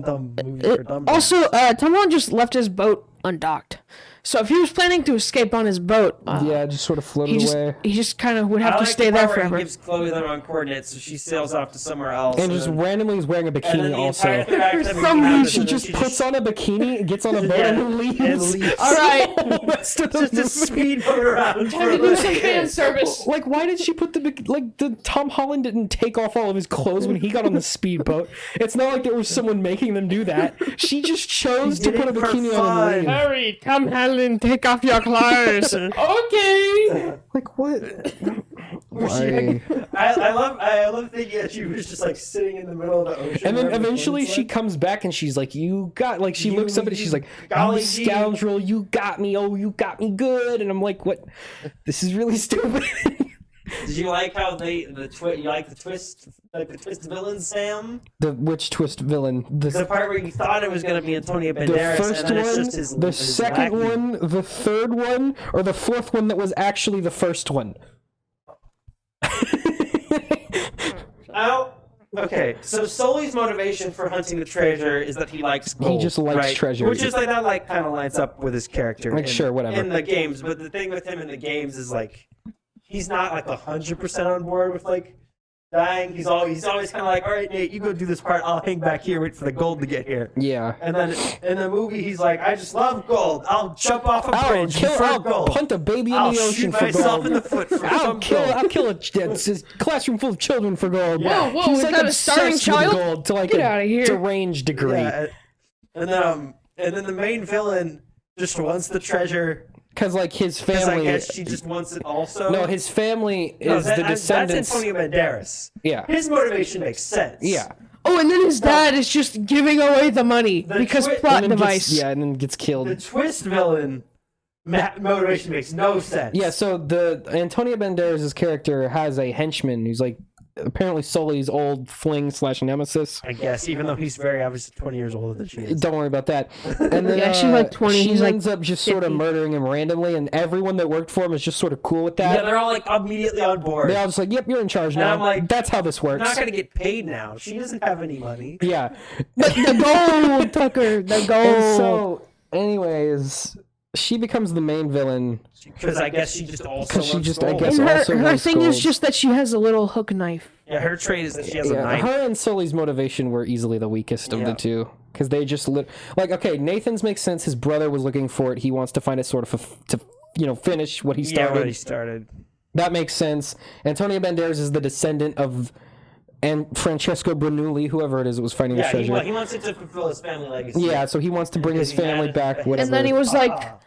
dumb movie for dumb. also, Tom Holland just left his boat undocked. So if he was planning to escape on his boat, yeah, just sort of floated away. He just kind of would have to stay there forever. He gives Chloe the wrong coordinates, so she sails off to somewhere else. And just randomly is wearing a bikini also. For some reason, She just puts on a bikini, gets on a boat, and then leaves. All right. Just a speedboat around. Time to do some fan service. Like, why did she put the Tom Holland didn't take off all of his clothes when he got on the speedboat? It's not like there was someone making them do that. She just chose to put a bikini on and leave. Hurry, Tom Holland, take off your clothes. Okay. Like, what? Why? I love thinking that she was just like sitting in the middle of the ocean. And then eventually she comes back and she's like, "You got," like she looks up at it, she's like, "You scoundrel, you got me. Oh, you got me good." And I'm like, "What? This is really stupid." Did you like how you like the twist, like the twist villain, Sam? Which twist villain? The part where you thought it was going to be Antonio Banderas, the first and then one, it's just the second one, the third one, or the fourth one that was actually the first one. Oh, okay. So Sully's motivation for hunting the treasure is that he likes gold. He just likes treasure, which is like that. Like kind of lines up with his character. Like, sure, whatever. In the games, but the thing with him in the games is like he's not like 100% on board with like dying. He's always kind of like, all right, Nate, you go do this part. I'll hang back here, wait for the gold to get here. Yeah. And then in the movie, he's like, I just love gold. I'll jump off a bridge I'll gold. punt a baby in the ocean for gold. I'll shoot myself in the foot for I'll kill a classroom full of children for gold. Yeah. Whoa, He's is like that a starving obsessed with child? gold to like Get out of here. deranged degree. Yeah. And then the main villain just wants the treasure. Because like his Because family, I guess she just wants it also. no, his family is the descendants. That's Antonio Banderas. Yeah. His motivation makes sense. Yeah. Oh, and then his dad is just giving away the money because plot And then device. and then gets killed. The twist villain motivation makes no sense. Yeah, so the Antonio Banderas' character has a henchman who's like apparently Sully's old fling / nemesis. I guess, even though he's very obviously 20 years older than she is. Don't worry about that. And then, Yeah, she's like 20, She he's like ends up just sort of 50. murdering him randomly, and everyone that worked for him is just sort of cool with that. Yeah, they're all like immediately on board. They're all just like, "Yep, you're in charge now." I'm like, that's how this We're works. not going to get paid now. She doesn't have any money. Yeah. The gold, Tucker. The gold. And so, anyways, she becomes the main villain. Because I guess she just also wants I gold. guess, And also her wants thing is gold. just that she has a little hook knife. Yeah, her trait is that she has a Yeah, knife. her and Sully's motivation were easily the weakest of the two. Because they just like, okay, Nathan's makes sense. His brother was looking for it. He wants to find it sort of to finish what he started. Yeah, what he started. That makes sense. Antonio Banderas is the descendant of Francesco Bernoulli, whoever it is that was finding the treasure. He wants it to fulfill his family legacy. Yeah, so he wants to bring his family back, whatever. And then he was like,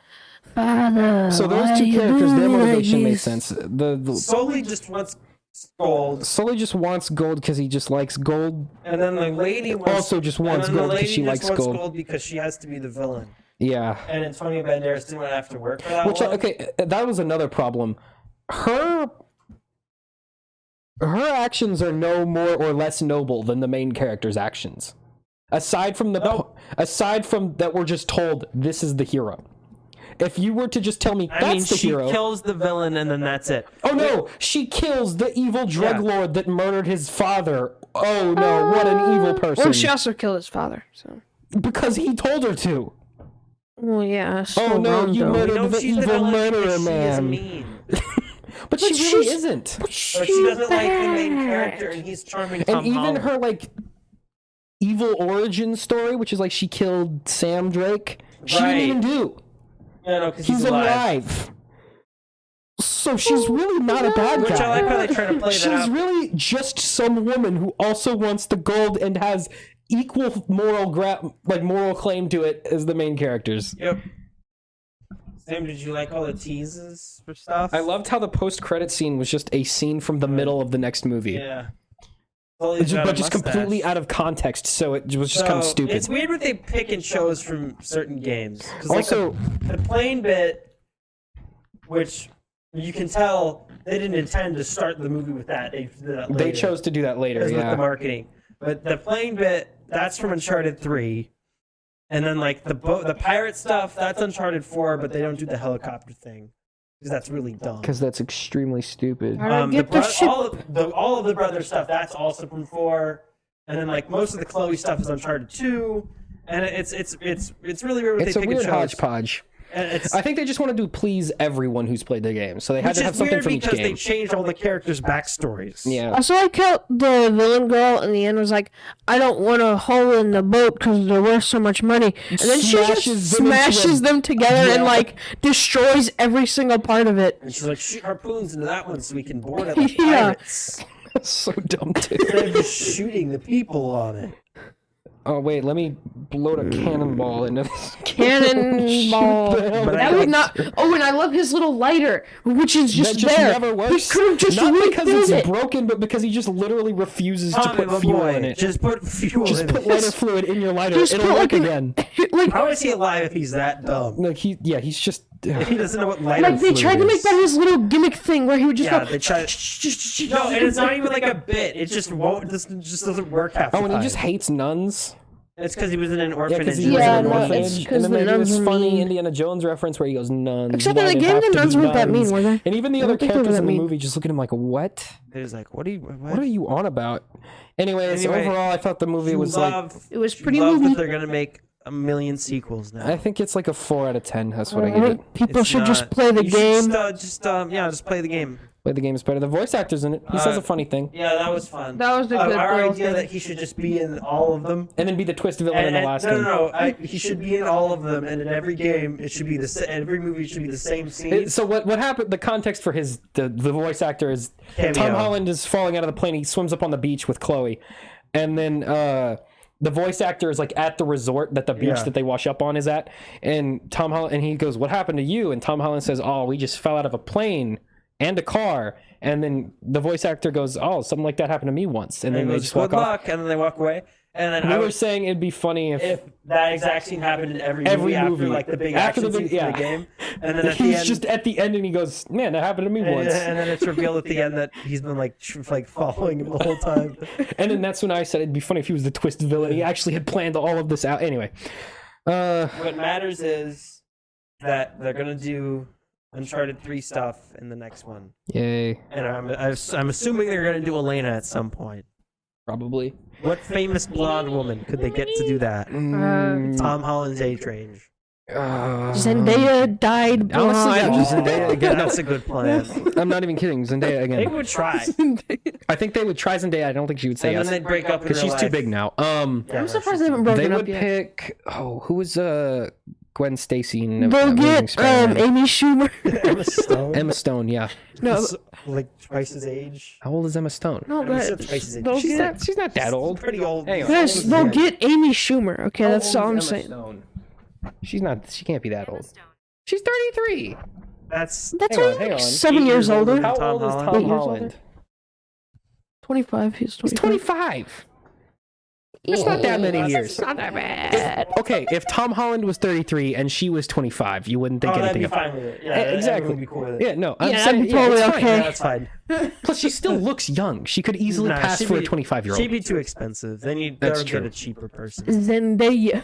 Father, so those two characters, their motivation makes sense. The Sully just wants gold. Sully just wants gold because he just likes gold. And then the lady also just wants gold because she likes gold. gold because she has to be the villain. Yeah. And Antonio Banderas didn't want to have to work for that Which, okay, that was another problem. Her actions are no more or less noble than the main character's actions. Aside from that, we're just told this is the hero. If you were to just tell me that's the hero, she kills the villain and then that's it. Oh no, she kills the evil drug lord that murdered his father. Oh no, what an evil person! Well, she also killed his father, so because he told her to. Well, yeah. Oh no, you murdered the she's evil villain murderer, because man. She is mean. But she really isn't. But she doesn't like the main character, and he's charming. And even her like evil origin story, which is like she killed Sam Drake, she didn't even do. Yeah, no, because he's alive. So she's really not a bad guy. Which I like how they try to play that out. She's really just some woman who also wants the gold and has equal moral claim to it as the main characters. Yep. Sam, did you like all the teases for stuff? I loved how the post-credit scene was just a scene from the middle of the next movie. Yeah. But just completely out of context, so it was just kind of stupid. It's weird what they pick and chose from certain games. Also, the plane bit, which you can tell they didn't intend to start the movie with that. They did that later. They chose to do that later, with the marketing. But the plane bit, that's from Uncharted 3. And then like the pirate stuff, that's Uncharted 4, but they don't do the helicopter thing. Because that's really dumb. Because that's extrememely stupid. All of the brother stuff, that's also from 4, and then like most of the Chloe stuff is Uncharted 2, and it's really weird. It's a weird hodgepodge. I think they just wanted to please everyone who's played the game, so they had to have something from each game. Because they changed all the characters' backstories. Yeah. I saw like how the villain girl in the end was like, I don't want a hole in the boat because they're worth so much money. And then she just smashes them together and like destroys every single part of it. And she's like, shoot harpoons into that one so we can board it like pirates. That's so dumb, too. Instead of just shooting the people on it. Oh, wait, let me load a cannonball into this. Cannonball. That would not. Oh, and I love his little lighter, which is just there. Never works. He could have just not because refilled it's it. broken, but because he just literally refuses to put fuel in it. Just put fuel Just in put it. lighter fluid in your lighter. Just It'll put, work like, again. Like, How is he alive if he's that dumb? Like he's just. If he doesn't know what lighter like they fluid tried to make is. that his little gimmick thing where he would just Yeah, go. they tried. No, and it's not even like a bit. It just won't. This just doesn't work half the Oh, and time. he just hates nuns. It's because he was in an Yeah, orphanage. because he was Yeah, in an no, orphanage. it's And 'cause then the maybe nuns this were funny mean. Indiana Jones reference where he goes, nuns. Except in why the do you game, have the to nuns be weren't that mean, nuns? were they? And even the I other don't think they were characters that in the mean. movie just look at him like, what? There's like, what are you? What are you on about? Anyways, Anyway, overall, I thought the movie was like... It was you pretty love movie. that they're gonna make a million sequels now. I think it's like a 4 out of 10. That's what I I give it. think people It's should just not. play the You should game. Just play the game. Play the game's better. The voice actor's in it. He says a funny thing. Yeah, that was fun. That was a good Our little idea thing. that he should just be in all of them. And then be the twist villain in the last one. No. He should be in all of them, and in every game, it should be every movie should be the same scene. So what happened? The context for the voice actor is Cameo. Tom Holland is falling out of the plane. He swims up on the beach with Chloe, and then the voice actor is like at the resort that the beach that they wash up on is at, and Tom Holland and he goes, "What happened to you?" And Tom Holland says, "Oh, we just fell out of a plane and a car." And then the voice actor goes, "Oh, something like that happened to me once." And then they just walk good off. luck, and then they walk away. And then We I were was saying it'd be funny if that exact scene happened in every Every movie after movie. like the big After the action big- scene yeah. for the game, and then at the he's end, just at the end and he goes, "Man, that happened to me once." and then it's revealed at the end that he's been like following him the whole time. And then that's when I said it'd be funny if he was the twist villain. He actually had planned all of this out. Anyway, What matters is that they're gonna do Uncharted 3 stuff in the next one, yay, and I'm assuming they're gonna do Elena at some point. probably. What famous blonde woman could they get to do that? Tom Holland's age range. Zendaya died Honestly, yeah, blind. just Zendaya again. That's a good plan. I'm not even kidding. Zendaya They again. would try, I think they would try Zendaya. I don't think she would say and yes then they'd break up in because real she's too life. big now. I'm surprised they haven't They broken would up yet. pick. Oh, who was Gwen Stacy? In They'll Amazing get Spider-Man? Amy Schumer. Emma Stone. Emma Stone. Yeah. No, Like twice his age. How old is Emma Stone? no, I mean, but she's twice his age. they'll She's get. not. She's not that old. Pretty old. Hang on. Yes, they'll get Amy Schumer. Okay, that's all I'm saying. Stone. She's not. She can't be that old. She's 33. That's That's Hang on, only hang like on. 7 years older. How Tom old is Holland. Tom 8 years Holland? older. 25. He's 25. He's 25. It's not that many years. Not that bad. Okay, if Tom Holland was 33 and she was 25, you wouldn't think that'd anything be of it. fine with it. Yeah, Exactly. everyone would be cool with it. Yeah, no, I'm Yeah, saying that'd be totally it's fine. okay. Yeah, that's fine. Plus, she still looks young. She could easily Nah, pass she'd for a be- 25-year-old. She'd be too expensive. Then you'd That's get true. a cheaper person. Zendaya.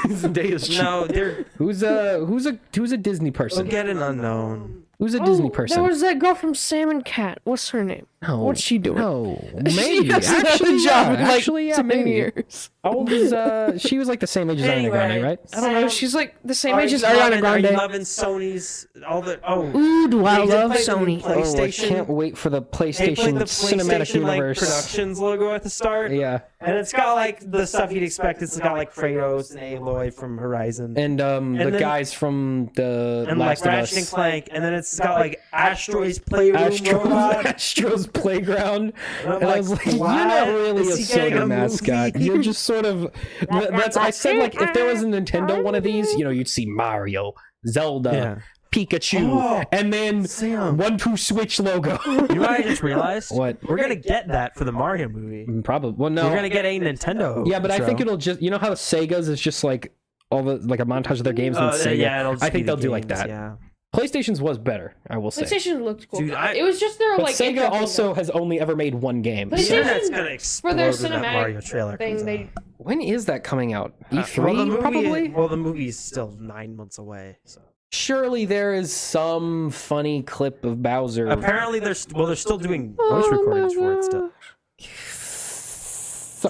Zendaya's cheap. No, they're Who's a Disney we'll person? get an unknown. Who's a Disney person? There was that girl from Sam and Cat. What's her name? No. What's she doing? No, She maybe. hasn't had Actually, a job yeah. in like Actually, yeah, 10 maybe. years. How old is she? Was like the same age as Ariana Anyway, Grande, right? I don't know. She's like the same age as Are Ariana you Grande. loving Sony's all the Ooh, do I They did love play the Sony. play- Oh, I PlayStation- can't wait for the they played PlayStation the Cinematic PlayStation like Universe. Productions logo at the start. Yeah, And it's got like the stuff you'd expect. It's got like Kratos and Aloy from Horizon. and the then- guys from the And like Last of Ratchet and Us. Clank, and then it's got like Astro's Playroom robot. Astro's Playground. And I'm And I was like, you're what? not really a Is he getting Soda a mascot. movie? You're just sort of. That's. I said like if there was a Nintendo one of these, you'd see Mario, Zelda, Yeah. Pikachu, Oh, and then Sam. 1-2 Switch logo. You know what I just realized? What? We're gonna get that for the Mario movie. Probably. Well, no. We're gonna get a Nintendo. Yeah, but I show. think it'll just. You know how Sega's is just like all the like a montage of their games with Sega. yeah, it'll just I be think the they'll do like games, that. Yeah. PlayStation's was better, I will say. PlayStation looked cool. Dude, it was just their But like Sega intro thing, also though. has only ever made one game. PlayStation- The internet's gonna explode for their when that cinematic Mario trailer thing. comes They out. When is that coming out? E3 Well, the movie, probably. Well, the movie's still 9 months away. So Surely there is some funny clip of Bowser. apparently they're still doing voice recordings for it still.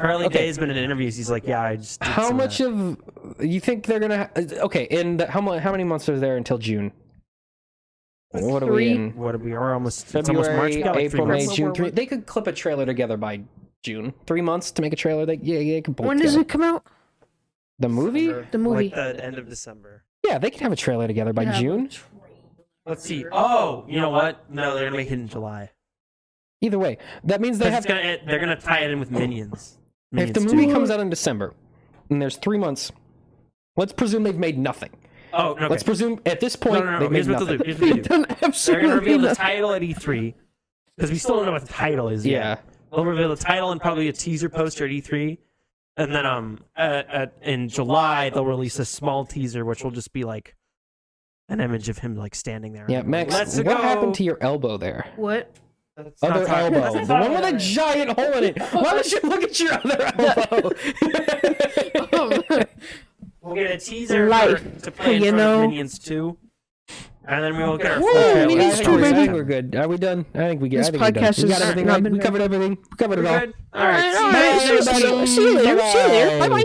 early days, but in interviews, he's like, "Yeah, I just." Did How some much of you think they're gonna? Okay, and how many months are there until June? What are we in? What are we are almost? It's almost March. February, We got like 3 April, May, months. June. They could clip a trailer together by June. 3 months to make a trailer. They can pull When it does together. it come out? The movie? The movie. Like the end of December. Yeah, they can have a trailer together by Yeah. June. Let's see. Oh, you know what? No, they're gonna make it in July. Either way, that means they have. They're gonna tie it in with Minions. If the movie comes out in December, and there's 3 months, let's presume they've made nothing. Oh, okay. Let's presume at this point No. they've made Here's what nothing. they'll do. Here's what they'll do. Done They're absolutely gonna reveal the nothing. title at E3 because we still don't know what the title is Yeah. yet. They'll reveal the title and probably a teaser poster at E3, and then in July they'll release a small teaser which will just be like an image of him like standing there. Yeah, Max, Let's what go. happened to your elbow there? What? Let's not Other talk- elbow. let's The not one talk with a about it. giant hole in it. Why would you look at your other elbow? We'll get a teaser Life, to play in you front know? of Minions 2, and then we will get our Woo, full trailer. Minions I 2, think baby. we're good. Are we done? I think we This I think we're done. podcast We got has everything not right. been We covered done. everything. We covered it We're all. good? All right. All right, See you see you later. See you later. Bye bye.